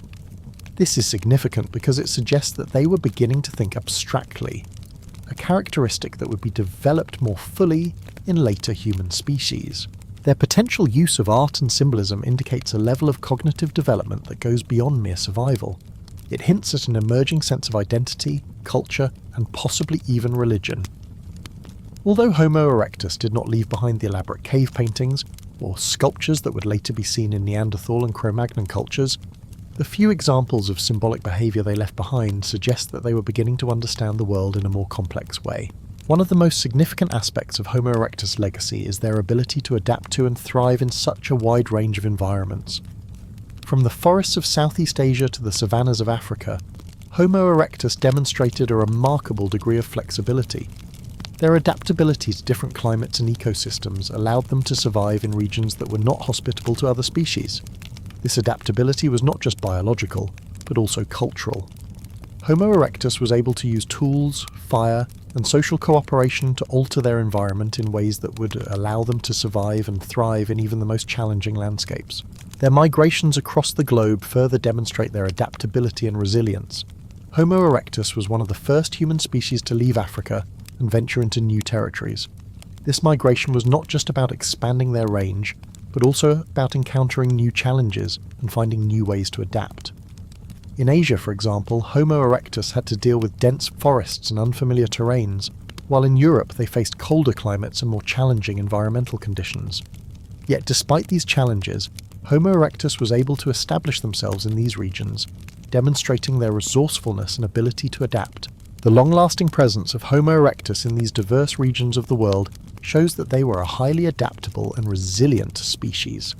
This is significant because it suggests that they were beginning to think abstractly, a characteristic that would be developed more fully in later human species. Their potential use of art and symbolism indicates a level of cognitive development that goes beyond mere survival. It hints at an emerging sense of identity, culture, and possibly even religion. Although Homo erectus did not leave behind the elaborate cave paintings or sculptures that would later be seen in Neanderthal and Cro-Magnon cultures, the few examples of symbolic behaviour they left behind suggest that they were beginning to understand the world in a more complex way. One of the most significant aspects of Homo erectus' legacy is their ability to adapt to and thrive in such a wide range of environments. From the forests of Southeast Asia to the savannas of Africa, Homo erectus demonstrated a remarkable degree of flexibility. Their adaptability to different climates and ecosystems allowed them to survive in regions that were not hospitable to other species. This adaptability was not just biological, but also cultural. Homo erectus was able to use tools, fire, and social cooperation to alter their environment in ways that would allow them to survive and thrive in even the most challenging landscapes. Their migrations across the globe further demonstrate their adaptability and resilience. Homo erectus was one of the first human species to leave Africa and venture into new territories. This migration was not just about expanding their range, but also about encountering new challenges and finding new ways to adapt. In Asia, for example, Homo erectus had to deal with dense forests and unfamiliar terrains, while in Europe they faced colder climates and more challenging environmental conditions. Yet despite these challenges, Homo erectus was able to establish themselves in these regions, demonstrating their resourcefulness and ability to adapt. The long-lasting presence of Homo erectus in these diverse regions of the world shows that they were a highly adaptable and resilient species.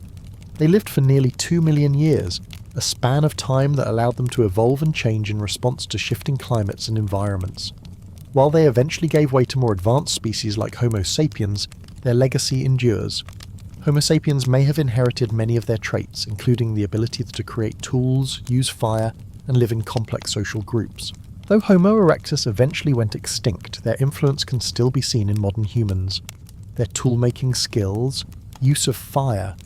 They lived for nearly 2 million years, a span of time that allowed them to evolve and change in response to shifting climates and environments. While they eventually gave way to more advanced species like Homo sapiens, their legacy endures. Homo sapiens may have inherited many of their traits, including the ability to create tools, use fire, and live in complex social groups. Though Homo erectus eventually went extinct, their influence can still be seen in modern humans. their tool-making skills, use of fire,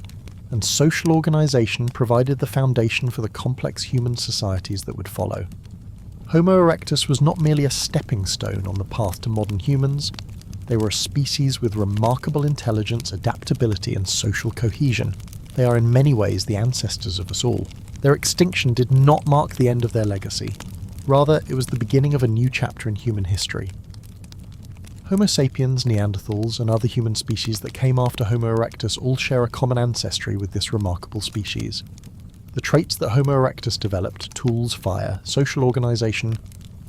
and social organisation provided the foundation for the complex human societies that would follow. Homo erectus was not merely a stepping stone on the path to modern humans, they were a species with remarkable intelligence, adaptability and social cohesion. They are in many ways the ancestors of us all. Their extinction did not mark the end of their legacy. Rather, it was the beginning of a new chapter in human history. Homo sapiens, Neanderthals, and other human species that came after Homo erectus all share a common ancestry with this remarkable species. The traits that Homo erectus developed, tools, fire, social organisation,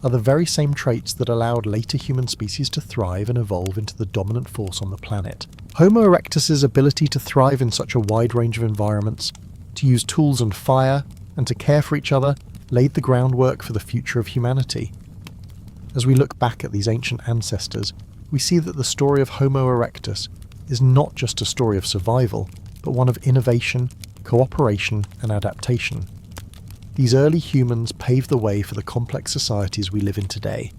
are the very same traits that allowed later human species to thrive and evolve into the dominant force on the planet. Homo erectus's ability to thrive in such a wide range of environments, to use tools and fire, and to care for each other, laid the groundwork for the future of humanity. As we look back at these ancient ancestors, we see that the story of Homo erectus is not just a story of survival, but one of innovation, cooperation, and adaptation. These early humans paved the way for the complex societies we live in today,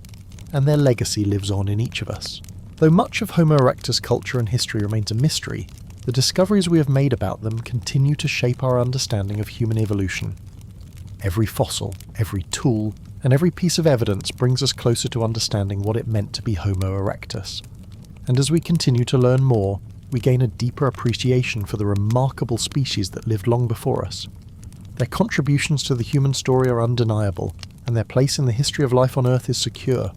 and their legacy lives on in each of us. Though much of Homo erectus culture and history remains a mystery, the discoveries we have made about them continue to shape our understanding of human evolution. Every fossil, every tool, and every piece of evidence brings us closer to understanding what it meant to be Homo erectus. And as we continue to learn more, we gain a deeper appreciation for the remarkable species that lived long before us. Their contributions to the human story are undeniable, and their place in the history of life on Earth is secure.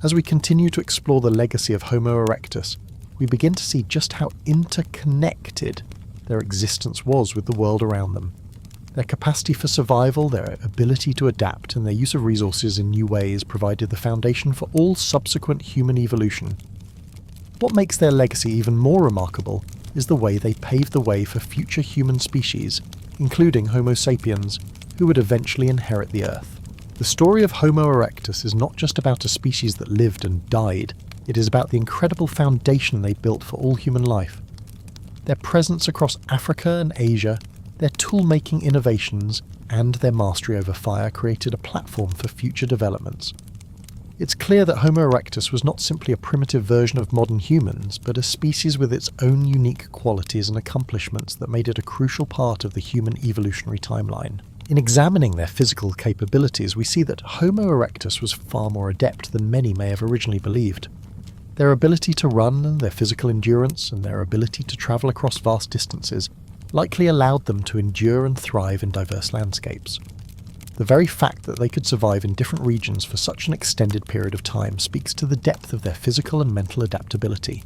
As we continue to explore the legacy of Homo erectus, we begin to see just how interconnected their existence was with the world around them. Their capacity for survival, their ability to adapt, and their use of resources in new ways provided the foundation for all subsequent human evolution. What makes their legacy even more remarkable is the way they paved the way for future human species, including Homo sapiens, who would eventually inherit the Earth. The story of Homo erectus is not just about a species that lived and died, it is about the incredible foundation they built for all human life. Their presence across Africa and Asia, their tool-making innovations, and their mastery over fire created a platform for future developments. It's clear that Homo erectus was not simply a primitive version of modern humans, but a species with its own unique qualities and accomplishments that made it a crucial part of the human evolutionary timeline. In examining their physical capabilities, we see that Homo erectus was far more adept than many may have originally believed. Their ability to run, their physical endurance, and their ability to travel across vast distances likely allowed them to endure and thrive in diverse landscapes. The very fact that they could survive in different regions for such an extended period of time speaks to the depth of their physical and mental adaptability.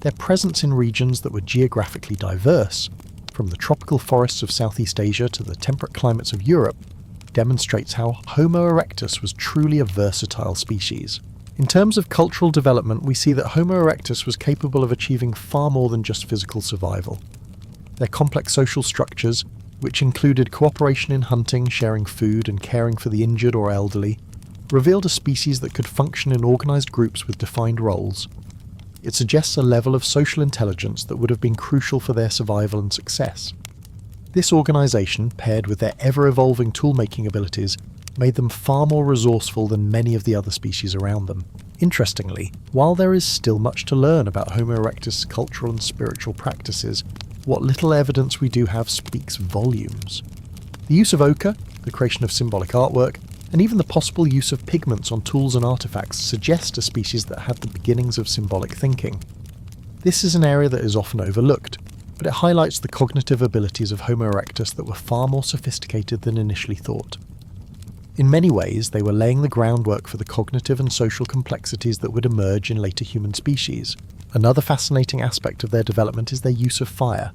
Their presence in regions that were geographically diverse, from the tropical forests of Southeast Asia to the temperate climates of Europe, demonstrates how Homo erectus was truly a versatile species. In terms of cultural development, we see that Homo erectus was capable of achieving far more than just physical survival. Their complex social structures, which included cooperation in hunting, sharing food, and caring for the injured or elderly, revealed a species that could function in organised groups with defined roles. It suggests a level of social intelligence that would have been crucial for their survival and success. This organisation, paired with their ever-evolving tool-making abilities, made them far more resourceful than many of the other species around them. Interestingly, while there is still much to learn about Homo erectus' cultural and spiritual practices, what little evidence we do have speaks volumes. The use of ochre, the creation of symbolic artwork, and even the possible use of pigments on tools and artifacts suggest a species that had the beginnings of symbolic thinking. This is an area that is often overlooked, but it highlights the cognitive abilities of Homo erectus that were far more sophisticated than initially thought. In many ways, they were laying the groundwork for the cognitive and social complexities that would emerge in later human species. Another fascinating aspect of their development is their use of fire.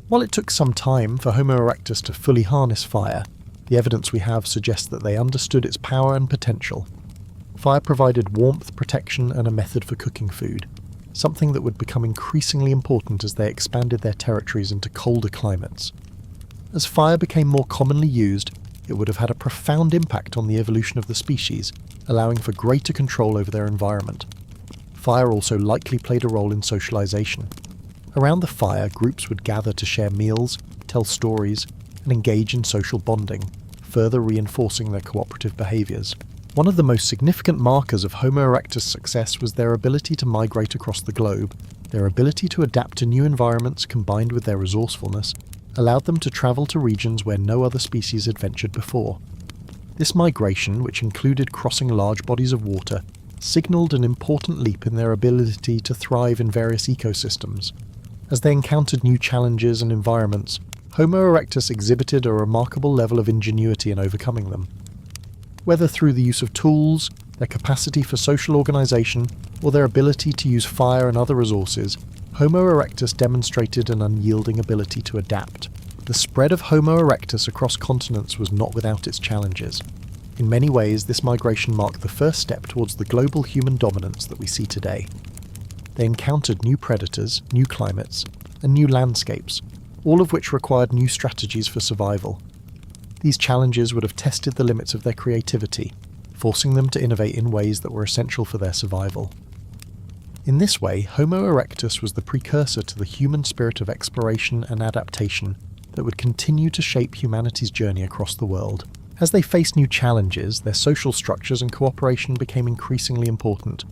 While it took some time for Homo erectus to fully harness fire, the evidence we have suggests that they understood its power and potential. Fire provided warmth, protection, and a method for cooking food, something that would become increasingly important as they expanded their territories into colder climates. As fire became more commonly used, it would have had a profound impact on the evolution of the species, allowing for greater control over their environment. Fire also likely played a role in socialization. Around the fire, groups would gather to share meals, tell stories, and engage in social bonding, further reinforcing their cooperative behaviors. One of the most significant markers of Homo erectus' success was their ability to migrate across the globe. Their ability to adapt to new environments combined with their resourcefulness allowed them to travel to regions where no other species had ventured before. This migration, which included crossing large bodies of water, signalled an important leap in their ability to thrive in various ecosystems. As they encountered new challenges and environments, Homo erectus exhibited a remarkable level of ingenuity in overcoming them. Whether through the use of tools, their capacity for social organisation, or their ability to use fire and other resources, Homo erectus demonstrated an unyielding ability to adapt. The spread of Homo erectus across continents was not without its challenges. In many ways, this migration marked the first step towards the global human dominance that we see today. They encountered new predators, new climates, and new landscapes, all of which required new strategies for survival. These challenges would have tested the limits of their creativity, forcing them to innovate in ways that were essential for their survival. In this way, Homo erectus was the precursor to the human spirit of exploration and adaptation that would continue to shape humanity's journey across the world. As they faced new challenges, their social structures and cooperation became increasingly important.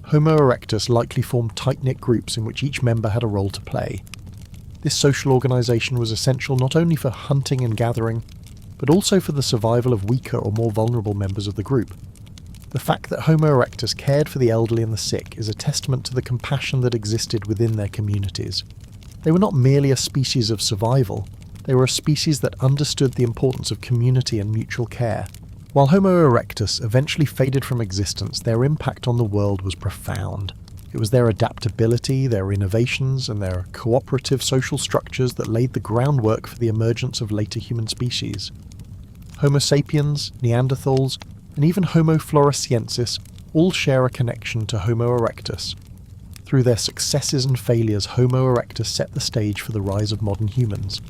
Homo erectus likely formed tight-knit groups in which each member had a role to play. This social organisation was essential not only for hunting and gathering, but also for the survival of weaker or more vulnerable members of the group. The fact that Homo erectus cared for the elderly and the sick is a testament to the compassion that existed within their communities. They were not merely a species of survival, they were a species that understood the importance of community and mutual care. While Homo erectus eventually faded from existence, their impact on the world was profound. It was their adaptability, their innovations, and their cooperative social structures that laid the groundwork for the emergence of later human species. Homo sapiens, Neanderthals, and even Homo floresiensis all share a connection to Homo erectus. Through their successes and failures, Homo erectus set the stage for the rise of modern humans.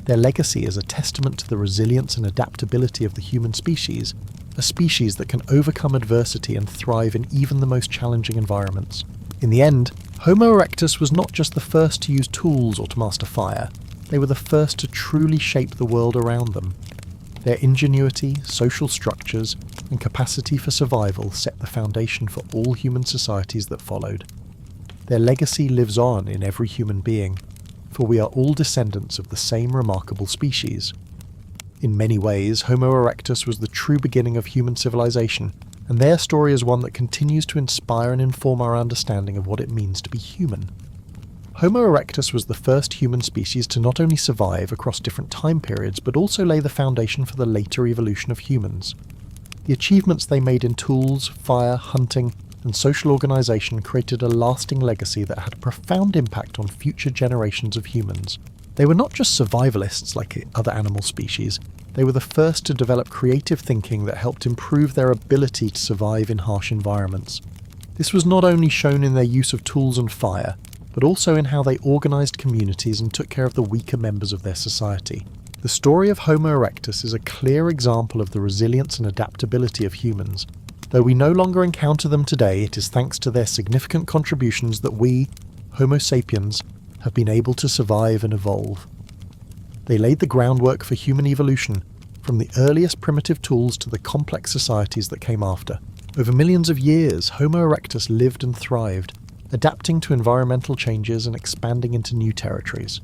Their legacy is a testament to the resilience and adaptability of the human species, a species that can overcome adversity and thrive in even the most challenging environments. In the end, Homo erectus was not just the first to use tools or to master fire, they were the first to truly shape the world around them. Their ingenuity, social structures, and capacity for survival set the foundation for all human societies that followed. Their legacy lives on in every human being, for we are all descendants of the same remarkable species. In many ways, Homo erectus was the true beginning of human civilization, and their story is one that continues to inspire and inform our understanding of what it means to be human. Homo erectus was the first human species to not only survive across different time periods, but also lay the foundation for the later evolution of humans. The achievements they made in tools, fire, hunting, and social organisation created a lasting legacy that had a profound impact on future generations of humans. They were not just survivalists like other animal species, they were the first to develop creative thinking that helped improve their ability to survive in harsh environments. This was not only shown in their use of tools and fire, but also in how they organised communities and took care of the weaker members of their society. The story of Homo erectus is a clear example of the resilience and adaptability of humans. Though we no longer encounter them today, it is thanks to their significant contributions that we, Homo sapiens, have been able to survive and evolve. They laid the groundwork for human evolution, from the earliest primitive tools to the complex societies that came after. Over millions of years, Homo erectus lived and thrived, adapting to environmental changes and expanding into new territories.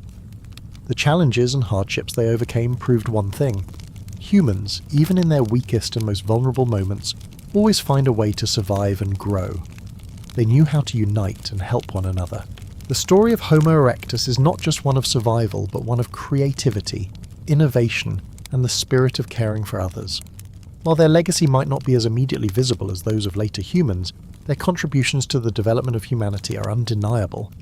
The challenges and hardships they overcame proved one thing: humans, even in their weakest and most vulnerable moments, always find a way to survive and grow. They knew how to unite and help one another. The story of Homo erectus is not just one of survival, but one of creativity, innovation, and the spirit of caring for others. While their legacy might not be as immediately visible as those of later humans, their contributions to the development of humanity are undeniable.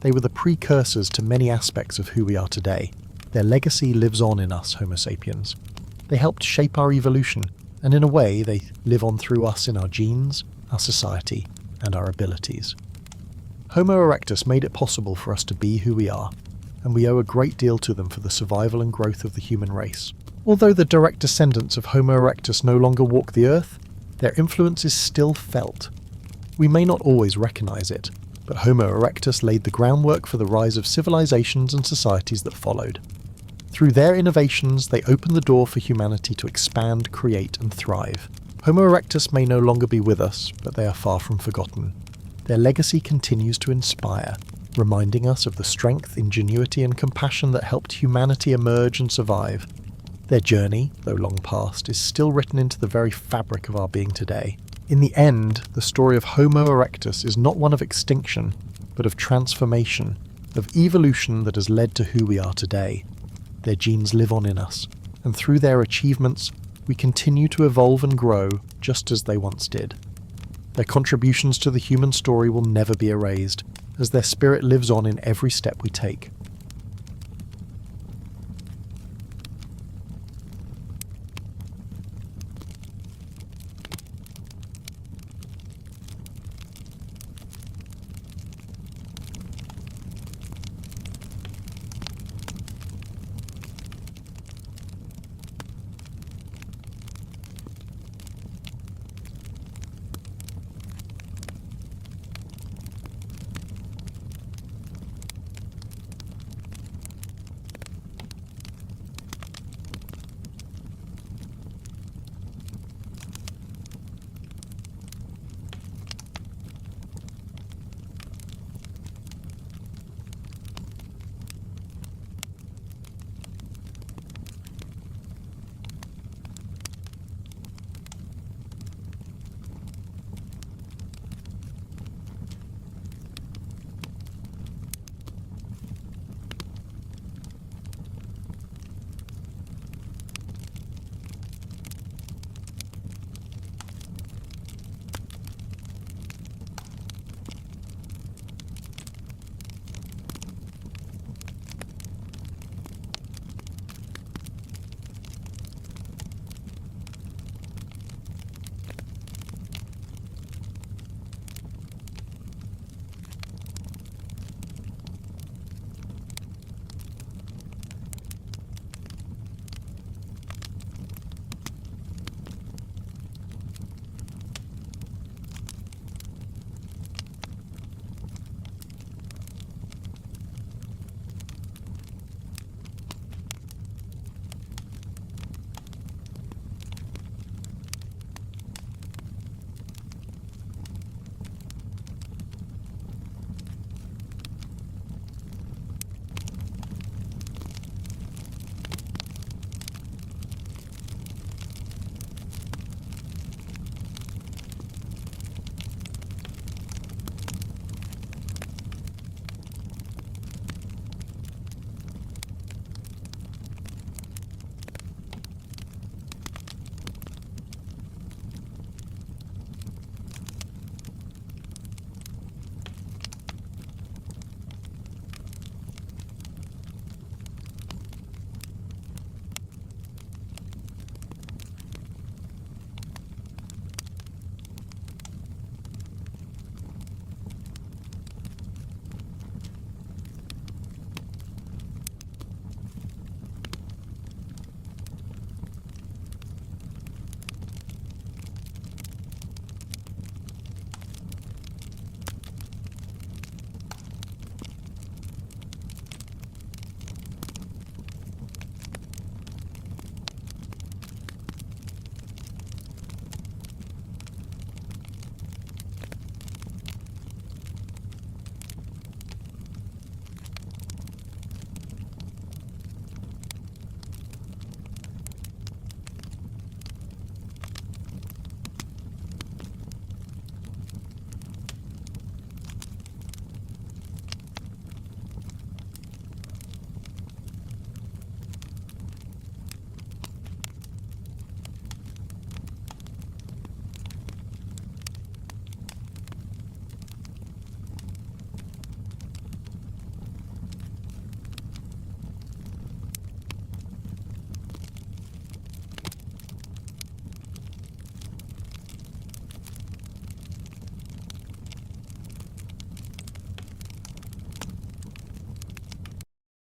They were the precursors to many aspects of who we are today. Their legacy lives on in us, Homo sapiens. They helped shape our evolution, and in a way they live on through us in our genes, our society, and our abilities. Homo erectus made it possible for us to be who we are, and we owe a great deal to them for the survival and growth of the human race. Although the direct descendants of Homo erectus no longer walk the earth, their influence is still felt. We may not always recognise it, but Homo erectus laid the groundwork for the rise of civilizations and societies that followed. Through their innovations, they opened the door for humanity to expand, create, and thrive. Homo erectus may no longer be with us, but they are far from forgotten. Their legacy continues to inspire, reminding us of the strength, ingenuity and compassion that helped humanity emerge and survive. Their journey, though long past, is still written into the very fabric of our being today. In the end, the story of Homo erectus is not one of extinction, but of transformation, of evolution that has led to who we are today. Their genes live on in us, and through their achievements, we continue to evolve and grow just as they once did. Their contributions to the human story will never be erased, as their spirit lives on in every step we take.